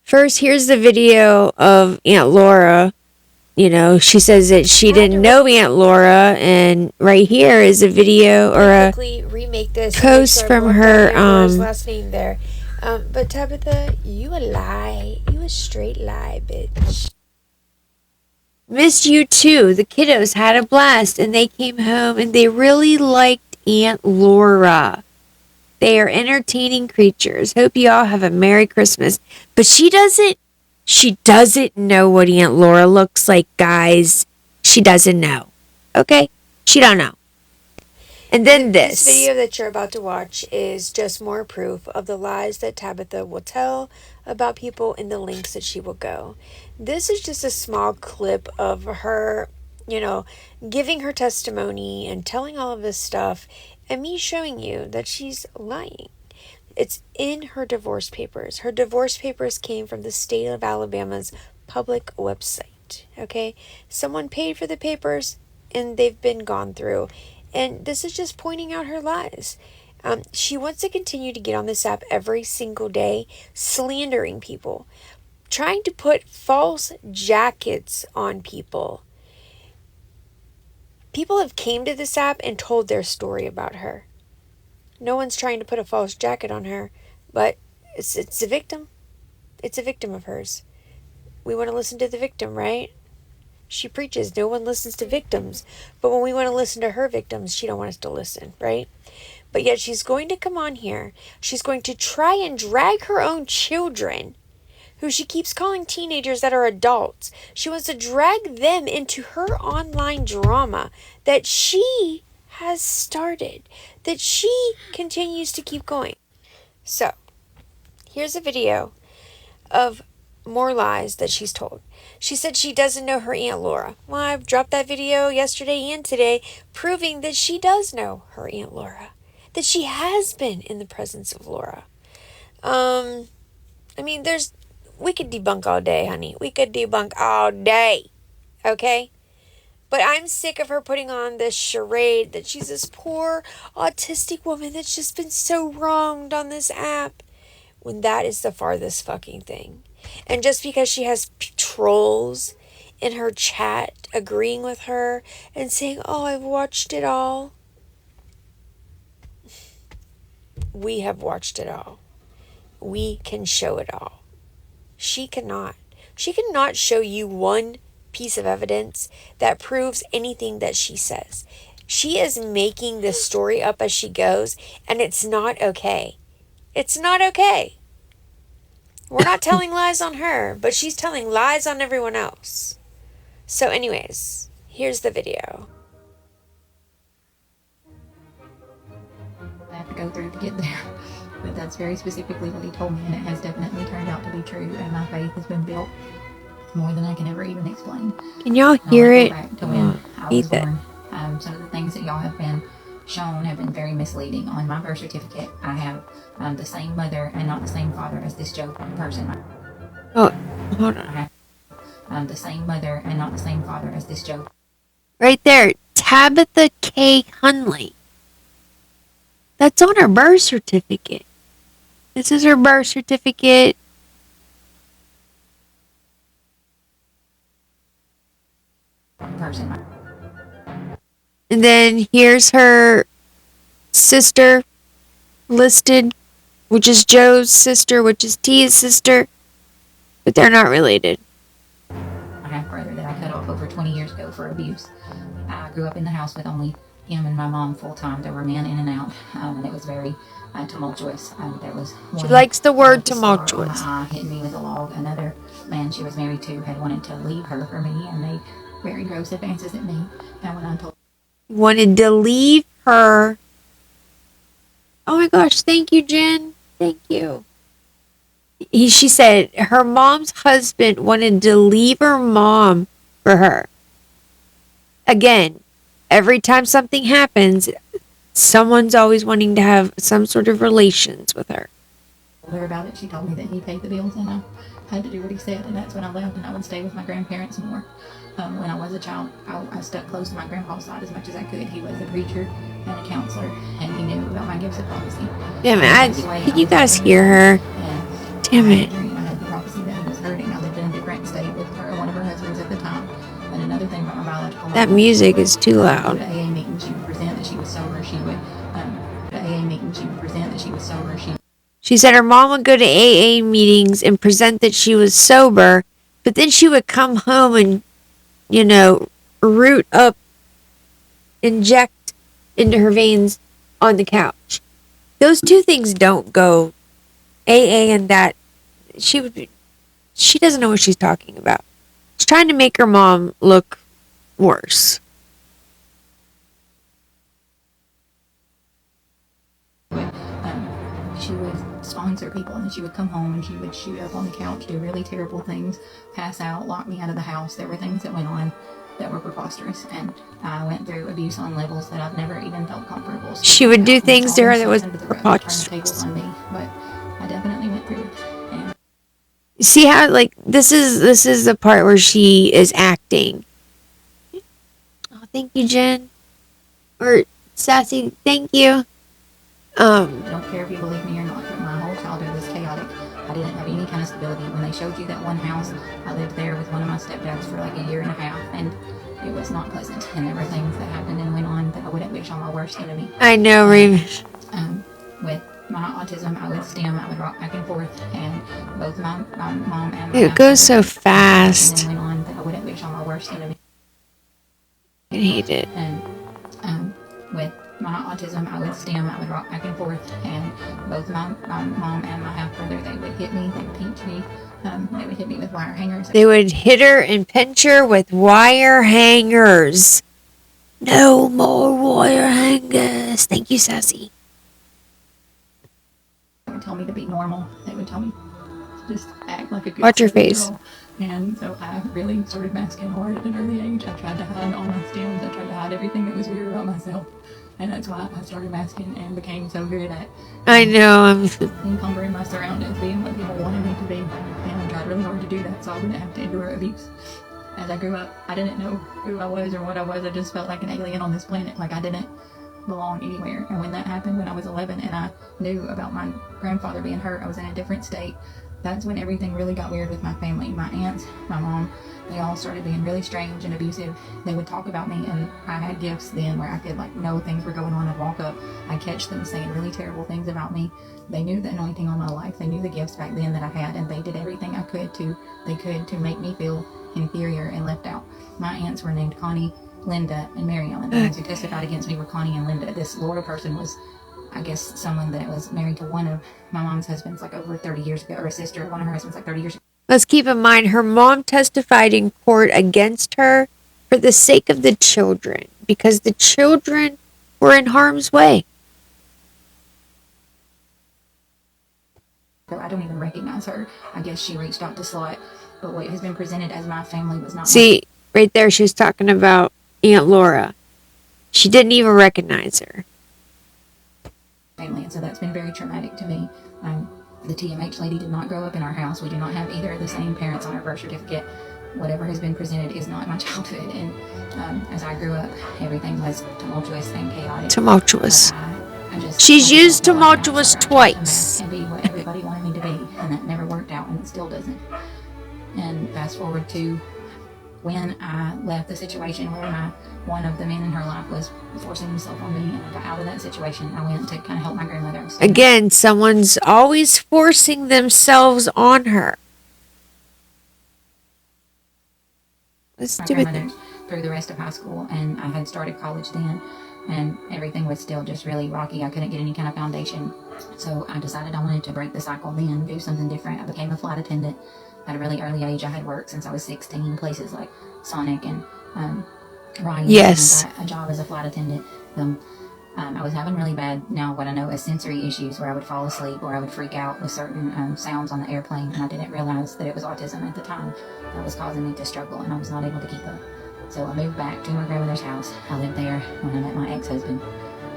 First, here's the video of Aunt Laura. You know, she says that she didn't know Aunt Laura, and right here is a video or a remake this post from her last name there. But Tabitha, you a lie. You a straight lie, bitch. Missed you too. The kiddos had a blast and they came home and they really liked Aunt Laura. They are entertaining creatures. Hope you all have a Merry Christmas. But she doesn't She doesn't know what Aunt Laura looks like, guys. She doesn't know. Okay? She don't know. And then This video that you're about to watch is just more proof of the lies that Tabitha will tell about people and the lengths that she will go. This is just a small clip of her, giving her testimony and telling all of this stuff, and me showing you that she's lying. It's in her divorce papers. Her divorce papers came from the state of Alabama's public website. Okay? Someone paid for the papers and they've been gone through. And this is just pointing out her lies. She wants to continue to get on this app every single day, slandering people, trying to put false jackets on people. People have came to this app and told their story about her. No one's trying to put a false jacket on her, but it's a victim. It's a victim of hers. We want to listen to the victim, right? She preaches no one listens to victims, but when we want to listen to her victims, she don't want us to listen, right? But yet she's going to come on here. She's going to try and drag her own children, who she keeps calling teenagers that are adults. She wants to drag them into her online drama that she has started, that she continues to keep going. So, here's a video of more lies that she's told. She said she doesn't know her Aunt Laura. Well, I've dropped that video yesterday and today, proving that she does know her Aunt Laura. That she has been in the presence of Laura. We could debunk all day, honey. We could debunk all day. Okay? But I'm sick of her putting on this charade that she's this poor autistic woman that's just been so wronged on this app, when that is the farthest fucking thing. And just because she has trolls in her chat agreeing with her and saying, oh, I've watched it all. We have watched it all. We can show it all. She cannot. She cannot show you one piece of evidence that proves anything that she says. She is making this story up as she goes, and it's not okay. It's not okay. We're not telling lies on her, but she's telling lies on everyone else. So anyways, here's the video. I have to go through to get there. But that's very specifically what he told me, and it has definitely turned out to be true, and my faith has been built more than I can ever even explain. Can y'all hear it? Back to when I was born. Some of the things that y'all have been shown have been very misleading. On my birth certificate, I have the same mother and not the same father as this Joe person. Oh, hold on. I have the same mother and not the same father as this Joe. Right there, Tabitha K. Hunley. That's on her birth certificate. This is her birth certificate. Person. And then here's her sister listed, which is Joe's sister, which is Tia's sister, but they're not related. My half-brother that I cut off over 20 years ago for abuse. I grew up in the house with only him and my mom full-time. There were men in and out, and it was very tumultuous. There was one, She likes the word tumultuous. Hitting me with a log. Another man she was married to had wanted to leave her for me, and they very gross advances at me. And when I told Wanted to leave her. Oh my gosh, thank you, Jen. Thank you. She said her mom's husband wanted to leave her mom for her. Again, every time something happens, someone's always wanting to have some sort of relations with her. her about it, she told me that he paid the bills, and I had to do what he said, and that's when I left, and I would stay with my grandparents more. When I was a child, I stuck close to my grandpa's side as much as I could. He was a preacher and a counselor, and he knew about my gifts of prophecy. Damn it, can you guys hear her? Damn it. I had the prophecy that he was hurting. I lived in a different state with her, one of her husbands at the time. And another thing about my biological mom, That music is too loud. At AA meeting, she would present that she was sober. She would, at AA meeting, she would present that she was sober. She said her mom would go to AA meetings and present that she was sober, but then she would come home and, root up, inject into her veins on the couch. Those two things don't go. AA and that, she would be, She doesn't know what she's talking about. She's trying to make her mom look worse. She would sponsor people, and she would come home and she would shoot up on the couch, do really terrible things, pass out, lock me out of the house. There were things that went on that were preposterous, and I went through abuse on levels that I've never even felt comfortable. She would do things to her that was Turn the tables preposterous. on me, but I definitely went through it. And See how, like, this is the part where she is acting. Oh, thank you, Jen. Or Sassy, thank you. I don't care if you believe me or not, but my whole childhood was chaotic. I didn't have any kind of stability. When they showed you that one house, I lived there with one of my stepdads for like a year and a half, and it was not pleasant. And there were things that happened and went on that I wouldn't wish on my worst enemy. I know, Raven. With my autism, I would stem, I would rock back and forth, and both my mom and my It goes so fast. and went on that I wouldn't wish on my worst enemy. I hate it. And with my autism, I would stem, I would rock back and forth, and both my mom and my half brother, they would hit me, they would pinch me, they would hit me with wire hangers. They would hit her and pinch her with wire hangers. No more wire hangers. Thank you, Sassy. They would tell me to be normal. They would tell me to just act like a good Watch your girl. face. And so I really started masking hard at an early age. I tried to hide all my stems. I tried to hide everything that was weird about myself. And that's why I started masking and became so good at I know. encumbering my surroundings, being what people wanted me to be. And I tried really hard to do that so I wouldn't have to endure abuse. As I grew up, I didn't know who I was or what I was. I just felt like an alien on this planet, like I didn't belong anywhere. And when that happened when I was 11 and I knew about my grandfather being hurt, I was in a different state. That's when everything really got weird with my family. My aunts, my mom, they all started being really strange and abusive. They would talk about me, and I had gifts then where I could like know things were going on. I'd walk up, I'd catch them saying really terrible things about me. They knew the anointing on my life. They knew the gifts back then that I had, and they did everything they could to make me feel inferior and left out. My aunts were named Connie, Linda, and Mary Ellen. The ones who testified against me were Connie and Linda. This Laura person was, I guess, someone that was married to one of my mom's husbands like over 30 years ago, or a sister of one of her husbands like 30 years ago. Let's keep in mind her mom testified in court against her for the sake of the children, because the children were in harm's way. I don't even recognize her. I guess she reached out to Slot, but what has been presented as my family was not. See, right there, she was talking about Aunt Laura. She didn't even recognize her. Family, and so that's been very traumatic to me. The TMH lady did not grow up in our house. We do not have either of the same parents on our birth certificate. Whatever has been presented is not my childhood, and as I grew up, everything was tumultuous and chaotic. Tumultuous. I She's used tumultuous twice. And be what everybody wanted me to be, and that never worked out, and it still doesn't. And fast forward to when I left the situation where one of the men in her life was forcing himself on me, and I got out of that situation. I went to kind of help my grandmother. Again, someone's always forcing themselves on her. Let's do it. Through the rest of high school, and I had started college then, and everything was still just really rocky. I couldn't get any kind of foundation, so I decided I wanted to break the cycle then, do something different. I became a flight attendant at a really early age. I had worked since I was 16, places like Sonic and Ryan. Yes. And I got a job as a flight attendant. I was having really bad, now what I know as sensory issues, where I would fall asleep or I would freak out with certain sounds on the airplane, and I didn't realize that it was autism at the time that was causing me to struggle, and I was not able to keep up. So I moved back to my grandmother's house. I lived there when I met my ex-husband.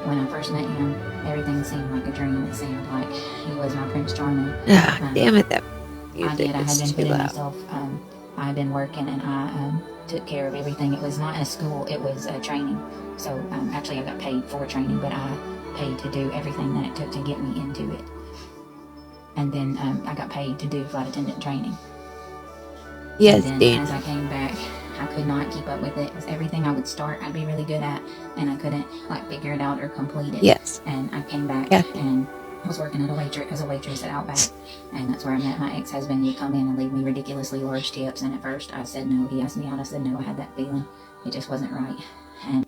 When I first met him, everything seemed like a dream. It seemed like he was my Prince Charming. Damn it, that I had been putting myself, I had been working, and I took care of everything. It was not a school, it was a training. So actually I got paid for training, but I paid to do everything that it took to get me into it. And then I got paid to do flight attendant training. Yes, and then as I came back, I could not keep up with it. It was everything I would start, I'd be really good at, and I couldn't like figure it out or complete it. Yes. And I came back and was working as a waitress at Outback, and that's where I met my ex-husband. He'd come in and leave me ridiculously large tips, and at first I said no. He asked me out, I said no. I had that feeling it just wasn't right, and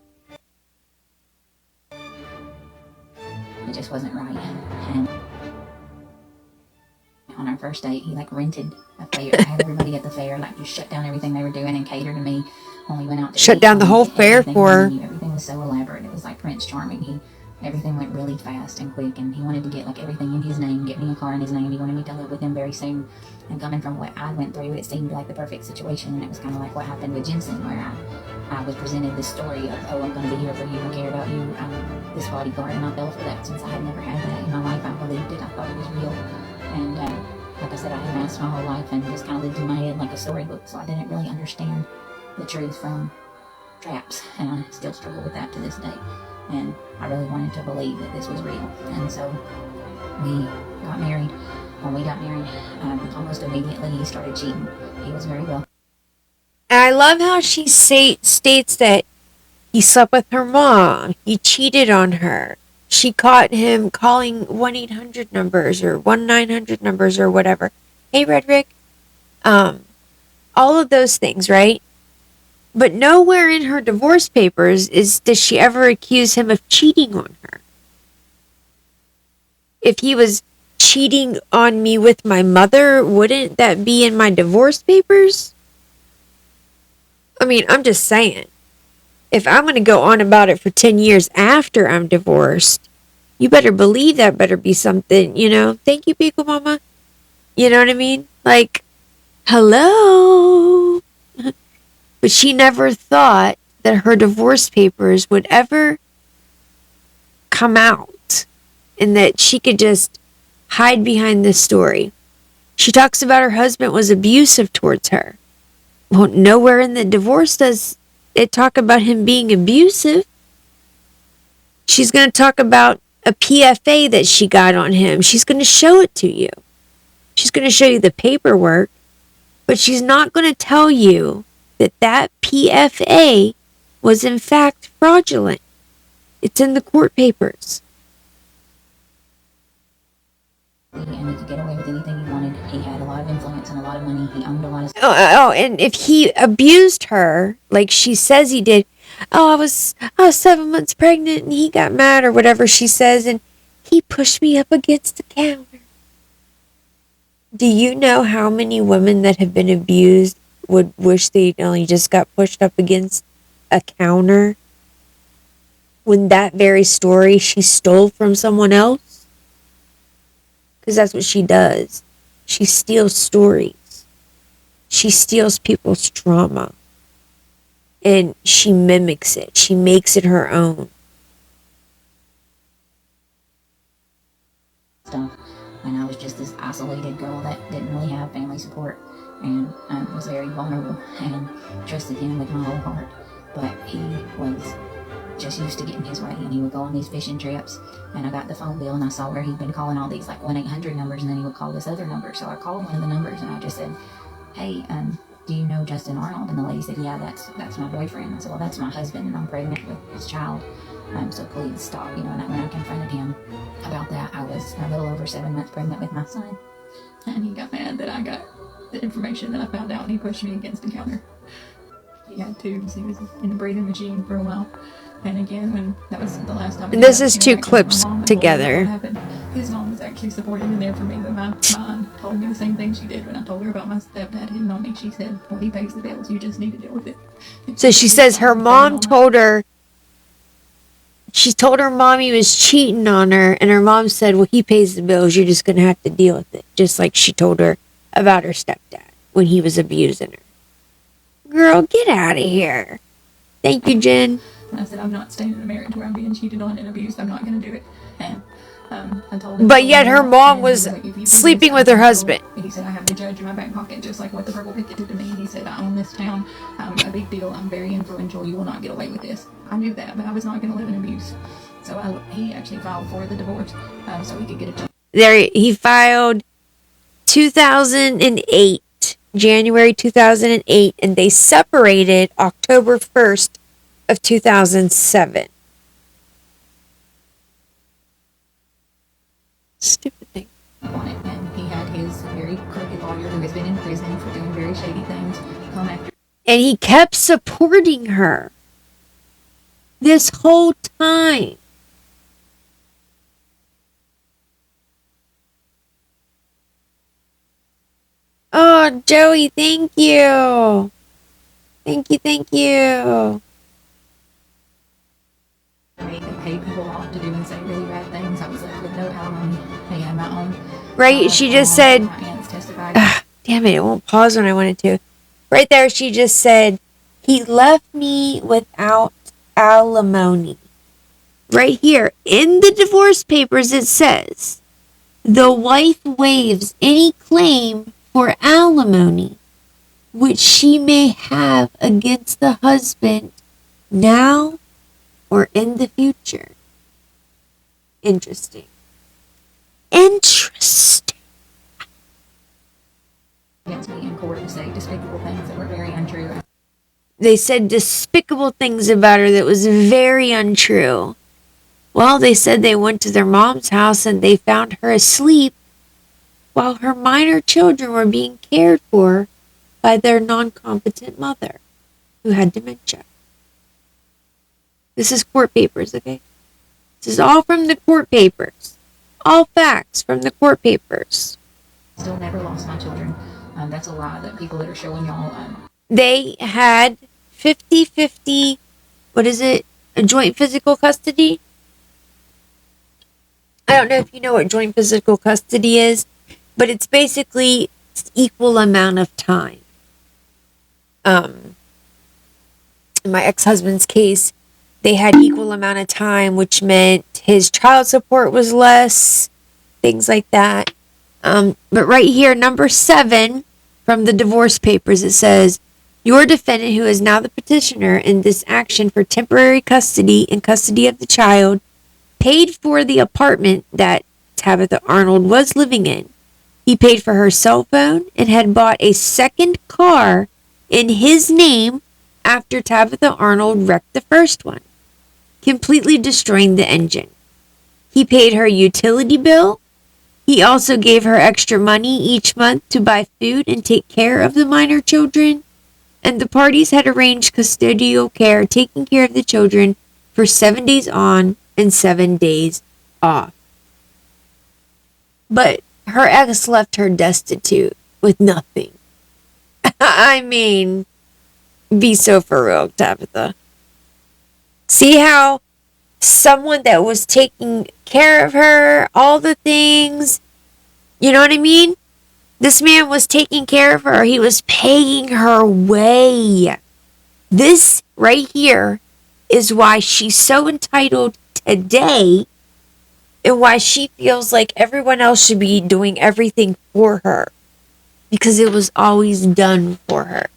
it just wasn't right. And on our first date, he like rented a fair. I had everybody at the fair like just shut down everything they were doing and catered to me when we went out to Shut eat. down the whole Did fair everything for on the her. menu. Everything was so elaborate. It was like Prince Charming. Everything went really fast and quick, and he wanted to get like everything in his name, get me a car in his name. He wanted me to live with him very soon. And coming from what I went through, it seemed like the perfect situation. And it was kind of like what happened with Jensen, where I was presented this story of, oh, I'm going to be here for you, I care about you, I'm this bodyguard, and I fell for that since I had never had that in my life. I believed it, I thought it was real. And like I said, I had masked my whole life and just kind of lived in my head like a storybook, so I didn't really understand the truth from traps, and I still struggle with that to this day. And I really wanted to believe that this was real. And so we got married. When we got married, almost immediately he started cheating. He was very well. And I love how she states that he slept with her mom. He cheated on her. She caught him calling 1-800 numbers or 1-900 numbers or whatever. Hey, Redrick. All of those things, right? But nowhere in her divorce papers does she ever accuse him of cheating on her. If he was cheating on me with my mother, wouldn't that be in my divorce papers? I mean, I'm just saying. If I'm going to go on about it for 10 years after I'm divorced, you better believe that better be something, you know. Thank you, Pico Mama. You know what I mean? Like, hello. But she never thought that her divorce papers would ever come out and that she could just hide behind this story. She talks about her husband was abusive towards her. Well, nowhere in the divorce does it talk about him being abusive. She's going to talk about a PFA that she got on him. She's going to show it to you. She's going to show you the paperwork, but she's not going to tell you that PFA was in fact fraudulent. It's in the court papers. And he could get away with anything he wanted. He had a lot of influence and a lot of money. He owned a lot of And if he abused her, like she says he did, I was 7 months pregnant and he got mad or whatever she says, and he pushed me up against the counter. Do you know how many women that have been abused would wish they only just got pushed up against a counter when that very story she stole from someone else? Because that's what she does. She steals stories. She steals people's trauma. And she mimics it. She makes it her own. stuff. And I was just this isolated girl that didn't really have family support, and was very vulnerable and trusted him with my whole heart. But he was just used to getting his way, and he would go on these fishing trips, and I got the phone bill and I saw where he'd been calling all these like 1-800 numbers, and then he would call this other number. So I called one of the numbers and I just said, hey, do you know Justin Arnold? And the lady said, yeah, that's my boyfriend. I said, well, that's my husband, and I'm pregnant with his child. So please stop, you know. And when I confronted him about that, I was a little over 7 months pregnant with my son. And he got mad that I got the information that I found out, and he pushed me against the counter. He had tubes. He was in a breathing machine for a while. And again, when that was the last time. And this is two clips together. His mom was actually supportive and there for me, but my mom told me the same thing she did when I told her about my stepdad hitting on me. She said, well, he pays the bills. You just need to deal with it. So she says her mom told her, she told her mom he was cheating on her, and her mom said, well, he pays the bills. You're just going to have to deal with it. Just like she told her about her stepdad when he was abusing her. Girl, get out of here. Thank you, Jen. And I said, I'm not staying in a marriage where I'm being cheated on and abused. I'm not going to do it. And I told him. But yet her mom was sleeping with her husband. He said, I have the judge in my back pocket, just like what the purple picket did to me. He said, I own this town. I'm a big deal. I'm very influential. You will not get away with this. I knew that, but I was not going to live in abuse. So he actually filed for the divorce so he could get a job. There, he filed 2008, January 2008, and they separated October 1st of 2007. Stupid thing. On it, and he had his very crooked lawyer who has been in prison for doing very shady things come after. And he kept supporting her this whole time. Oh, Joey, thank you. Thank you, thank you. They paid people off to do and say really bad things. I was left with no alimony paying my own. Right, she just said, My aunts testified. damn it won't pause when I wanted to. Right there, she just said, he left me without alimony. Right here, in the divorce papers, it says, the wife waives any claim for alimony which she may have against the husband now or in the future. Interesting. Interesting. Against me in court to say despicable things that were very untrue. They said despicable things about her that was very untrue. Well, they said they went to their mom's house and they found her asleep while her minor children were being cared for by their non-competent mother who had dementia. This is court papers, okay? This is all from the court papers. All facts from the court papers. Still never lost my children. That's a lie that people that are showing y'all. They had 50-50, what is it? A joint physical custody? I don't know if you know what joint physical custody is, but it's basically equal amount of time. In my ex-husband's case, they had equal amount of time, which meant his child support was less, things like that. But right here, number 7 from the divorce papers, it says, your defendant, who is now the petitioner in this action for temporary custody and custody of the child, paid for the apartment that Tabitha Arnold was living in. He paid for her cell phone and had bought a second car in his name after Tabitha Arnold wrecked the first one, completely destroying the engine. He paid her utility bill. He also gave her extra money each month to buy food and take care of the minor children. And the parties had arranged custodial care, taking care of the children for 7 days on and 7 days off. But her ex left her destitute with nothing. I mean, be so for real, Tabitha. See how someone that was taking care of her, all the things, you know what I mean? This man was taking care of her. He was paying her way. This right here is why she's so entitled today and why she feels like everyone else should be doing everything for her. Because it was always done for her.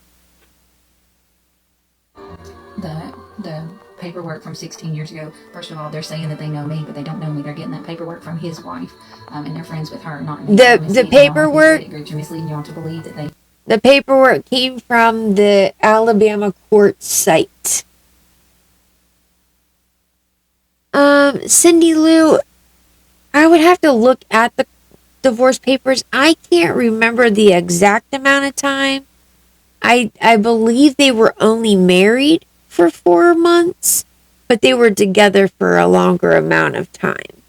The paperwork from 16 years ago, first of all, they're saying that they know me, but they don't know me. They're getting that paperwork from his wife, and they're friends with her, not me. The paperwork, groups are misleading y'all to believe that they. The paperwork came from the Alabama court site. Cindy Lou, I would have to look at the divorce papers. I can't remember the exact amount of time. I believe they were only married for 4 months, but they were together for a longer amount of time.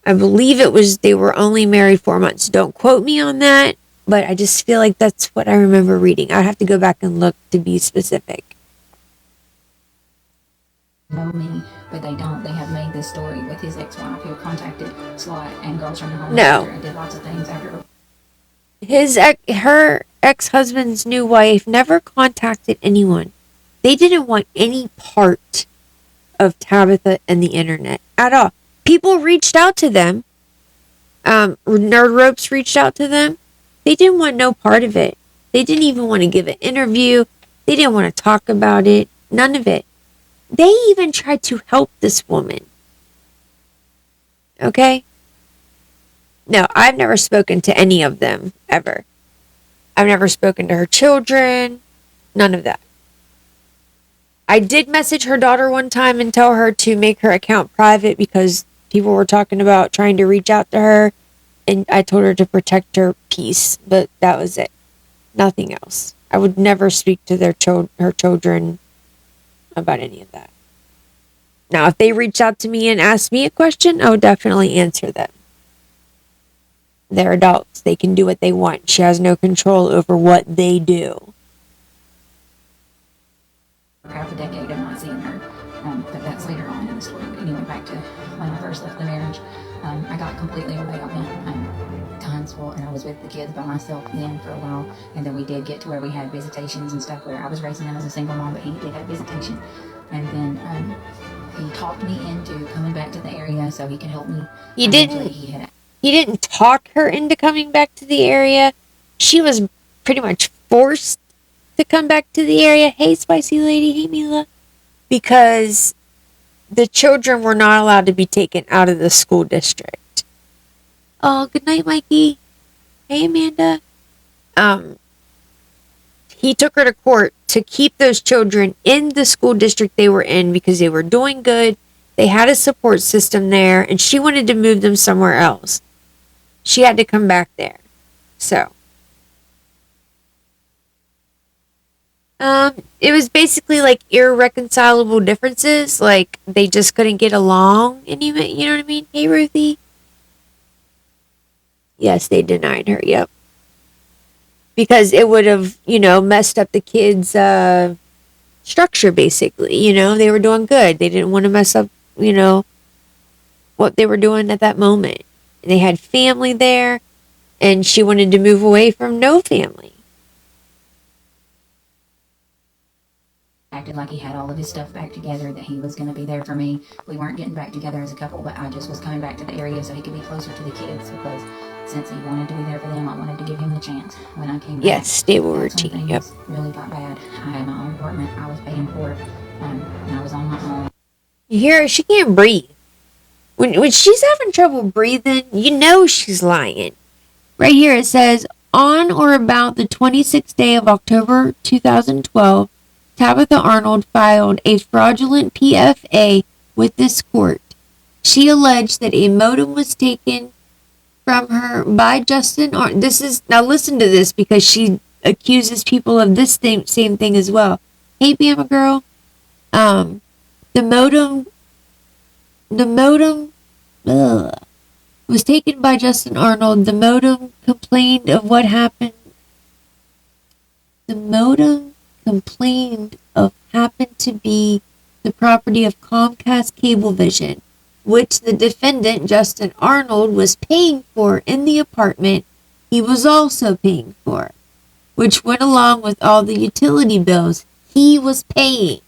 I believe they were only married 4 months. Don't quote me on that, but I just feel like that's what I remember reading. I'd have to go back and look to be specific. Know me, but they don't. They have made this story with his ex-wife who contacted SWAT and girls from the home and did lots of things after. Her ex-husband's new wife never contacted anyone. They didn't want any part of Tabitha and the internet at all. People reached out to them. Nerd Ropes reached out to them. They didn't want no part of it. They didn't even want to give an interview. They didn't want to talk about it. None of it. They even tried to help this woman. Okay? No, I've never spoken to any of them, ever. I've never spoken to her children. None of that. I did message her daughter one time and tell her to make her account private because people were talking about trying to reach out to her. And I told her to protect her peace. But that was it. Nothing else. I would never speak to her children about any of that. Now, if they reached out to me and asked me a question, I would definitely answer them. They're adults. They can do what they want. She has no control over what they do. Half a decade of not seeing her, but that's later on in the story. But anyway, back to when I first left the marriage, I got completely away. I went to Huntsville, and I was with the kids by myself then for a while, and then we did get to where we had visitations and stuff where I was raising them as a single mom, but he did have visitation, and then he talked me into coming back to the area so he could help me. He didn't talk her into coming back to the area. She was pretty much forced to come back to the area. Hey, Spicy Lady. Hey, Mila. Because the children were not allowed to be taken out of the school district. Oh, good night, Mikey. Hey, Amanda. He took her to court to keep those children in the school district they were in because they were doing good. They had a support system there, and she wanted to move them somewhere else. She had to come back there. So. It was basically like irreconcilable differences. Like, they just couldn't get along. And you know what I mean? Hey, Ruthie. Yes, they denied her. Yep. Because it would have, messed up the kids' structure, basically. They were doing good. They didn't want to mess up, what they were doing at that moment. And they had family there, and she wanted to move away from no family. Acted like he had all of his stuff back together, that he was going to be there for me. We weren't getting back together as a couple, but I just was coming back to the area so he could be closer to the kids, because since he wanted to be there for them, I wanted to give him the chance. When I came back, yes, stable routine. Yep. Really got bad. I had my own apartment. I was paying for it, and I was on my own. You hear her? She can't breathe. When she's having trouble breathing, she's lying. Right here it says, on or about the 26th day of October 2012, Tabitha Arnold filed a fraudulent PFA with this court. She alleged that a modem was taken from her by Justin Arnold. Now listen to this, because she accuses people of this same thing as well. Hey, Bama girl. The modem was taken by Justin Arnold. The modem complained of what happened. The modem complained of happened to be the property of Comcast Cablevision, which the defendant, Justin Arnold, was paying for in the apartment he was also paying for, which went along with all the utility bills he was paying.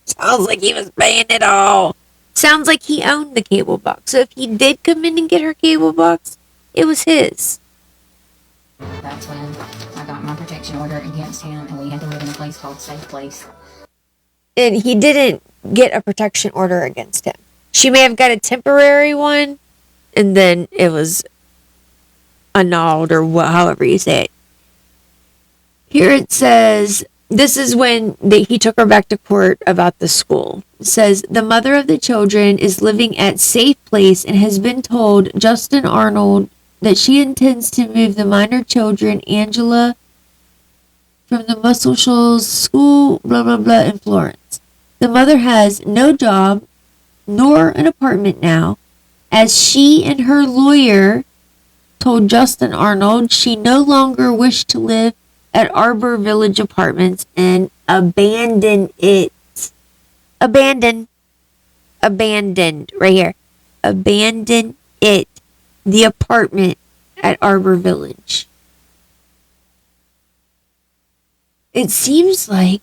Sounds like he was paying it all. Sounds like he owned the cable box. So if he did come in and get her cable box, it was his. That's when I got my protection order against him, and we had to live in a place called Safe Place. And he didn't get a protection order against him. She may have got a temporary one, and then it was annulled, or however you say it. Here it says, this is when he took her back to court about the school. It says, the mother of the children is living at Safe Place and has been told Justin Arnold that she intends to move the minor children, Angela, from the Muscle Shoals School, blah, blah, blah, in Florence. The mother has no job, nor an apartment now, as she and her lawyer told Justin Arnold she no longer wished to live at Arbor Village Apartments and abandoned it. Abandoned, right here. Abandoned it. The apartment at Arbor Village. It seems like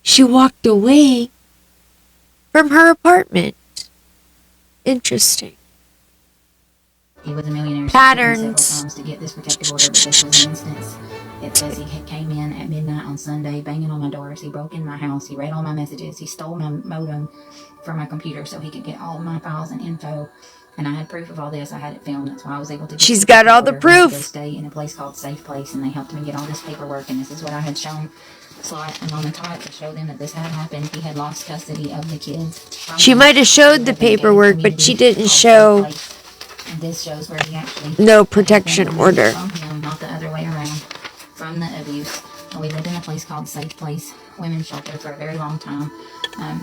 she walked away from her apartment. Interesting. He was a millionaire. Patterns. Several times to get this protective order, but this was an instance. It says he came in at midnight on Sunday, banging on my doors. He broke in my house. He read all my messages. He stole my modem from my computer so he could get all my files and info. And I had proof of all this. I had it filmed. That's why I was able to. She's got all the proof. Go stay in a place called Safe Place, and they helped me get all this paperwork. And this is what I had shown Slot and on the top to show them that this had happened. He had lost custody of the kids. She might have showed the paperwork, but she didn't show. And this shows where he actually no protection order. From him, not the other way around. From the abuse. And we lived in a place called Safe Place Women's Shelter for a very long time.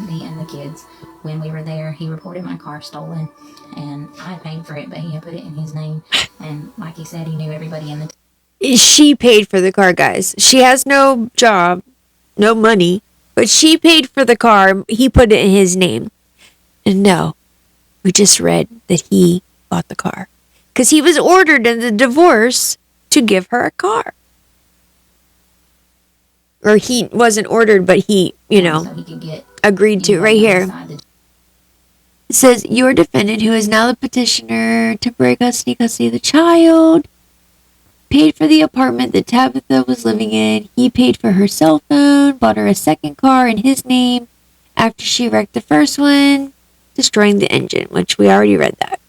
Me and the kids. When we were there, he reported my car stolen, and I had paid for it, but he had put it in his name. And like he said, he knew everybody in the She paid for the car, guys. She has no job, no money, but she paid for the car. He put it in his name. And no, we just read that he bought the car because he was ordered in the divorce to give her a car. Or he wasn't ordered, but he, so he could get agreed to right here. It says, your defendant, who is now the petitioner, temporary custody of the child, paid for the apartment that Tabitha was living in. He paid for her cell phone, bought her a second car in his name after she wrecked the first one, destroying the engine, which we already read that.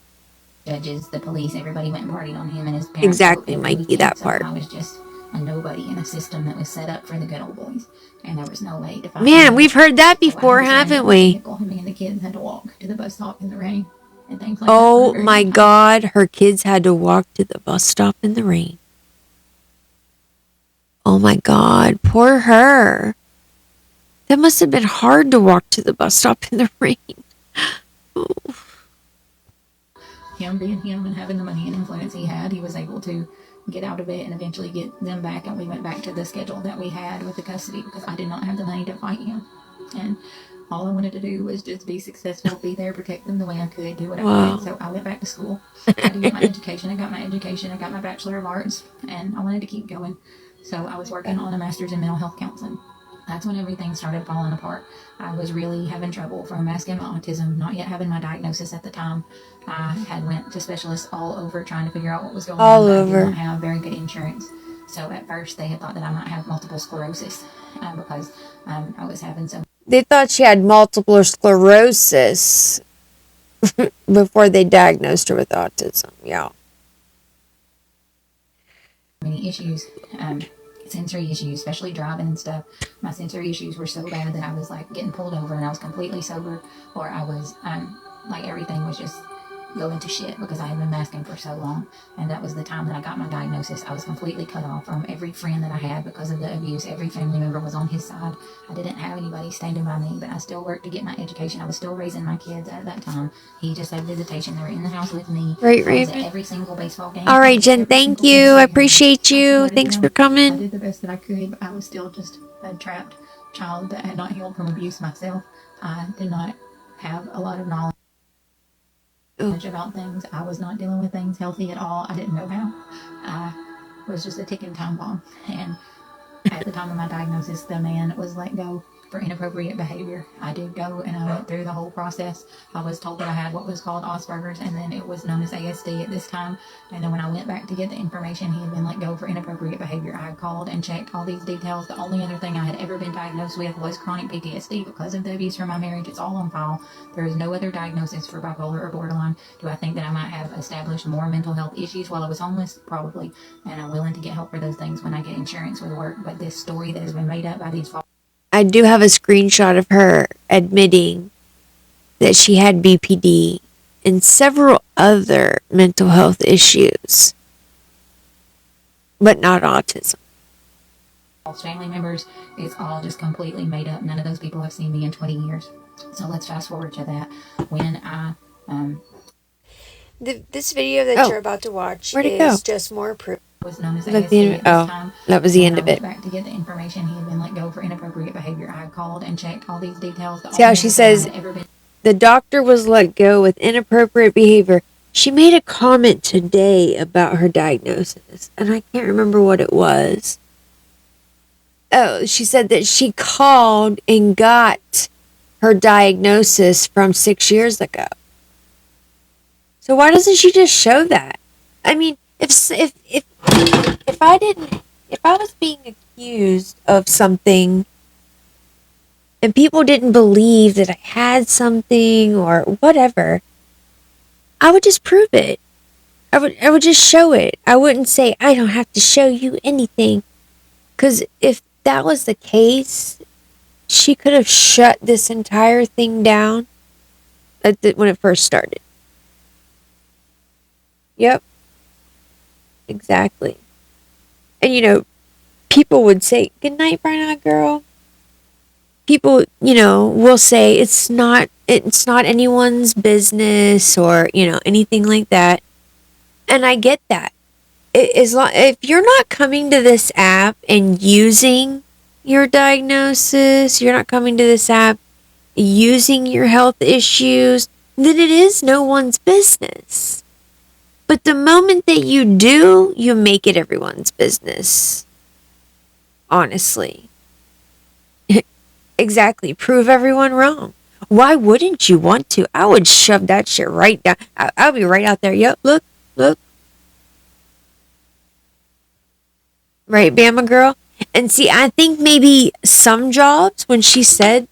Judges, the police, everybody went and partied on him and his parents. Exactly, Mikey, that part. I was just a nobody in a system that was set up for the good old boys, and there was no way to find Man, him. we've heard that before, haven't we? Me and the kids had to walk to the bus stop in the rain and things like Oh that. my God, her kids had to walk to the bus stop in the rain. Oh my God, poor her. That must have been hard to walk to the bus stop in the rain. Oh. Him being him and having the money and influence he had, he was able to get out of it and eventually get them back, and we went back to the schedule that we had with the custody because I did not have the money to fight him, and all I wanted to do was just be successful, be there, protect them the way I could, do what I could. So I went back to school. I had to get my education. I got my education. I got my Bachelor of Arts, and I wanted to keep going. So I was working on a master's in mental health counseling. That's when everything started falling apart. I was really having trouble from masking my autism, not yet having my diagnosis at the time. I had went to specialists all over trying to figure out what was going All on. over. I did not have very good insurance. So at first they had thought that I might have multiple sclerosis because I was having so They thought she had multiple sclerosis before they diagnosed her with autism. Yeah. many issues, sensory issues, especially driving and stuff. My sensory issues were so bad that I was like getting pulled over and I was completely sober, or I was like everything was just going to shit because I had been masking for so long. And that was the time that I got my diagnosis. I was completely cut off from every friend that I had because of the abuse. Every family member was on his side. I didn't have anybody standing by me, but I still worked to get my education. I was still raising my kids at that time. He just had visitation. They were in the house with me. Right, I was Raven. at every single baseball game. All right, Jen, thank you. I appreciate you. Thanks for I coming. did the best that I could, but I was still just a trapped child that had not healed from abuse myself. I did not have a lot of knowledge about things. I was not dealing with things healthy at all. I didn't know how. I was just a ticking time bomb. And at the time of my diagnosis, the man was let go for inappropriate behavior. I did go and I went through the whole process. I was told that I had what was called Asperger's, and then it was known as ASD at this time. And then when I went back to get the information, he had been let go for inappropriate behavior. I had called and checked all these details. The only other thing I had ever been diagnosed with was chronic PTSD because of the abuse from my marriage. It's all on file. There is no other diagnosis for bipolar or borderline. Do I think that I might have established more mental health issues while I was homeless? Probably. And I'm willing to get help for those things when I get insurance with work. But this story that has been made up by these I do have a screenshot of her admitting that she had BPD and several other mental health issues, but not autism. family members, it's all just completely made up. None of those people have seen me in 20 years. So let's fast forward to that. When I This video that Oh, you're about to watch where'd it go? is just more proof. was known as Was that ASD the end- at this oh, time. that was the When end I of went it. back to get the information, he had been let go for inappropriate behavior. I had called and checked all these details. The See how only she other thing I says had ever been the doctor was let go with inappropriate behavior. She made a comment today about her diagnosis, and I can't remember what it was. Oh, she said that she called and got her diagnosis from 6 years ago. So why doesn't she just show that? I mean, if I was being accused of something and people didn't believe that I had something or whatever, I would just prove it. I would just show it. I wouldn't say I don't have to show you anything. Cuz if that was the case, she could have shut this entire thing down when it first started. Yep. Exactly. And people would say, "Good night, Bright Eyed Girl." People, will say it's not anyone's business or, anything like that. And I get that. If you're not coming to this app and using your diagnosis, you're not coming to this app using your health issues, then it is no one's business. But the moment that you do, you make it everyone's business. Honestly. Exactly. Prove everyone wrong. Why wouldn't you want to? I would shove that shit right down. I'll be right out there. Yep, look. Right, Bama girl? And see, I think maybe some jobs, when she said,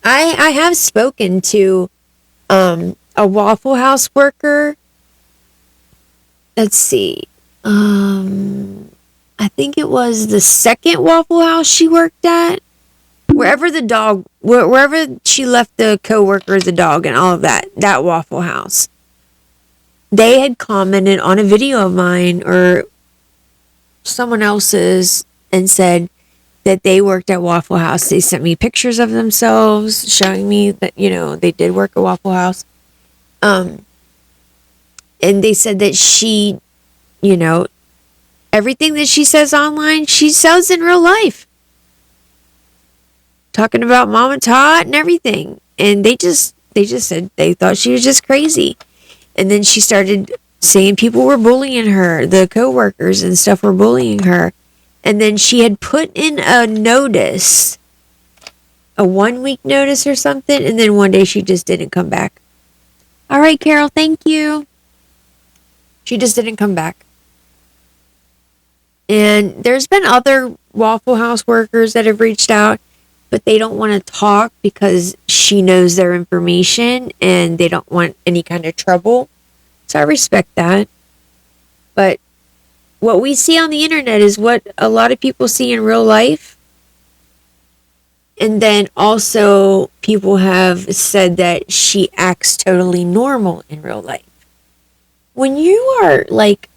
I have spoken to a Waffle House worker. Let's see. I think it was the second Waffle House she worked at. Wherever she left the coworker, the dog, and all of that Waffle House. They had commented on a video of mine or someone else's and said that they worked at Waffle House. They sent me pictures of themselves showing me that, they did work at Waffle House. And they said that she, everything that she says online, she sells in real life. Talking about Mama Tot and everything. And they just said they thought she was just crazy. And then she started saying people were bullying her, the coworkers and stuff were bullying her. And then she had put in a notice, a 1-week notice or something, and then one day she just didn't come back. All right, Carol, thank you. She just didn't come back. And there's been other Waffle House workers that have reached out, but they don't want to talk because she knows their information and they don't want any kind of trouble. So I respect that. But what we see on the internet is what a lot of people see in real life. And then also people have said that she acts totally normal in real life. When you are like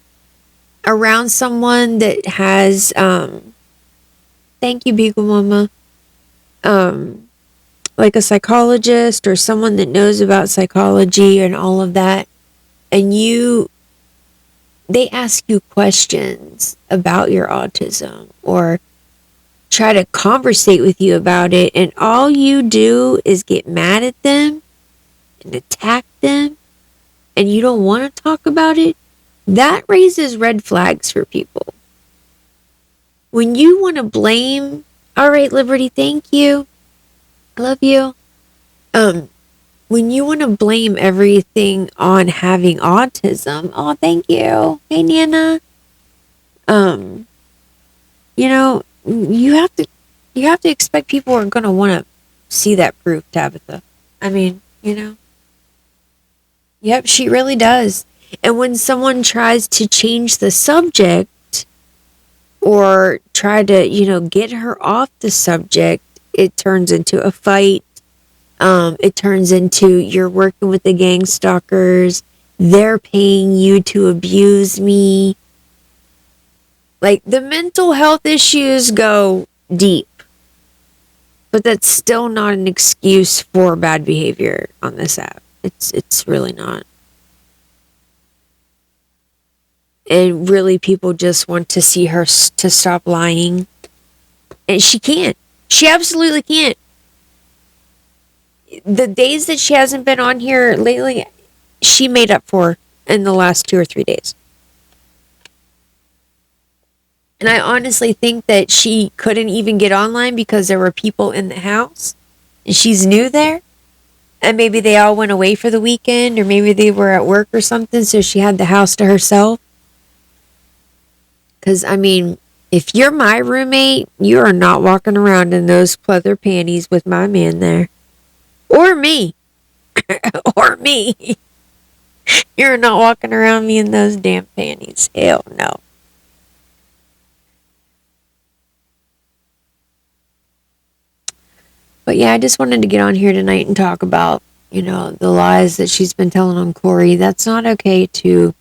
around someone that has, thank you, Beagle Mama, like a psychologist or someone that knows about psychology and all of that, and they ask you questions about your autism or try to conversate with you about it, and all you do is get mad at them and attack them, and you don't want to talk about it, that raises red flags for people. When you want to blame, all right, Liberty, thank you. I love you. When you want to blame everything on having autism, oh, thank you. Hey, Nana. You have to expect people are going to want to see that proof, Tabitha. I mean, Yep, she really does. And when someone tries to change the subject or try to, get her off the subject, it turns into a fight. It turns into you're working with the gang stalkers. They're paying you to abuse me. Like, the mental health issues go deep. But that's still not an excuse for bad behavior on this app. It's really not. And really, people just want to see her to stop lying. And she can't. She absolutely can't. The days that she hasn't been on here lately, she made up for in the last 2 or 3 days. And I honestly think that she couldn't even get online because there were people in the house. And she's new there. And maybe they all went away for the weekend, or maybe they were at work or something, so she had the house to herself. Because, I mean, if you're my roommate, you are not walking around in those pleather panties with my man there. Or me. Or me. You're not walking around me in those damn panties. Hell no. But yeah, I just wanted to get on here tonight and talk about, the lies that she's been telling on Corey. That's not okay to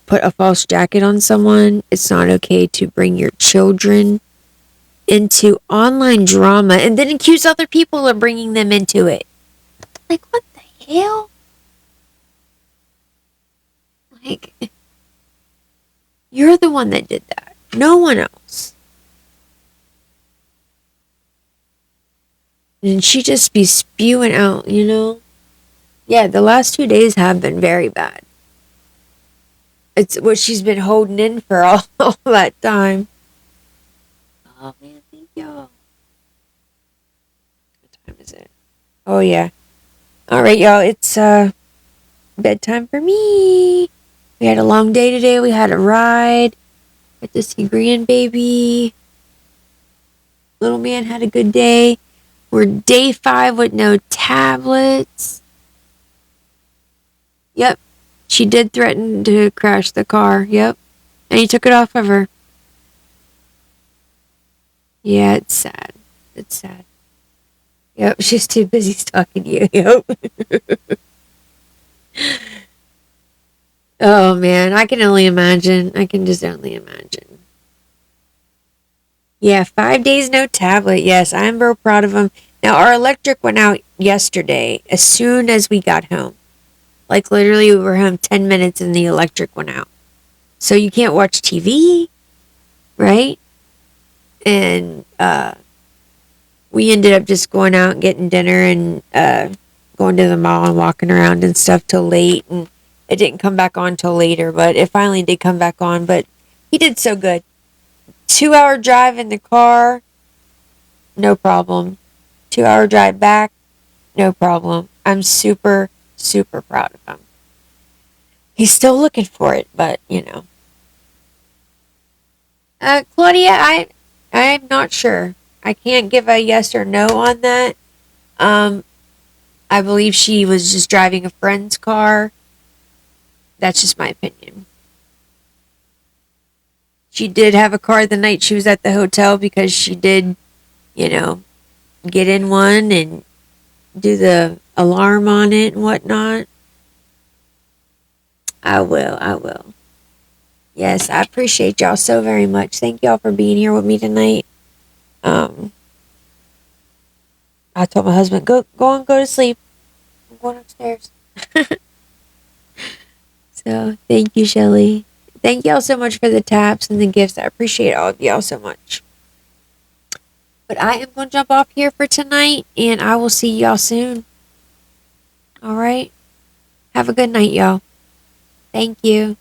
put a false jacket on someone. It's not okay to bring your children into online drama and then accuse other people of bringing them into it. Like, what the hell? Like, you're the one that did that. No one else. And she just be spewing out, you know? Yeah, the last 2 days have been very bad. It's what she's been holding in for all that time. Oh, man, thank y'all. What time is it? Oh, yeah. All right, y'all. It's bedtime for me. We had a long day today. We had a ride. Got to see grandbaby. Little man had a good day. We're day 5 with no tablets. Yep. She did threaten to crash the car. Yep. And he took it off of her. Yeah, it's sad. It's sad. Yep, she's too busy stalking you. Yep. Oh, man. I can only imagine. I can just only imagine. Yeah, 5 days no tablet. Yes, I'm real proud of him. Now, our electric went out yesterday as soon as we got home. Like, literally, we were home 10 minutes and the electric went out. So you can't watch TV, right? And we ended up just going out and getting dinner and going to the mall and walking around and stuff till late. And it didn't come back on till later, but it finally did come back on. But he did so good. 2-hour drive in the car, no problem. 2-hour drive back, no problem. I'm super, super proud of him. He's still looking for it, but you know. Claudia, I'm not sure. I can't give a yes or no on that. I believe she was just driving a friend's car. That's just my opinion. She did have a car the night she was at the hotel because she did, you know, get in one and do the alarm on it and whatnot. I will. Yes, I appreciate y'all so very much. Thank y'all for being here with me tonight. I told my husband, go to sleep. I'm going upstairs. So, thank you, Shelly. Thank y'all so much for the taps and the gifts. I appreciate all of y'all so much. But I am going to jump off here for tonight, and I will see y'all soon. All right? Have a good night, y'all. Thank you.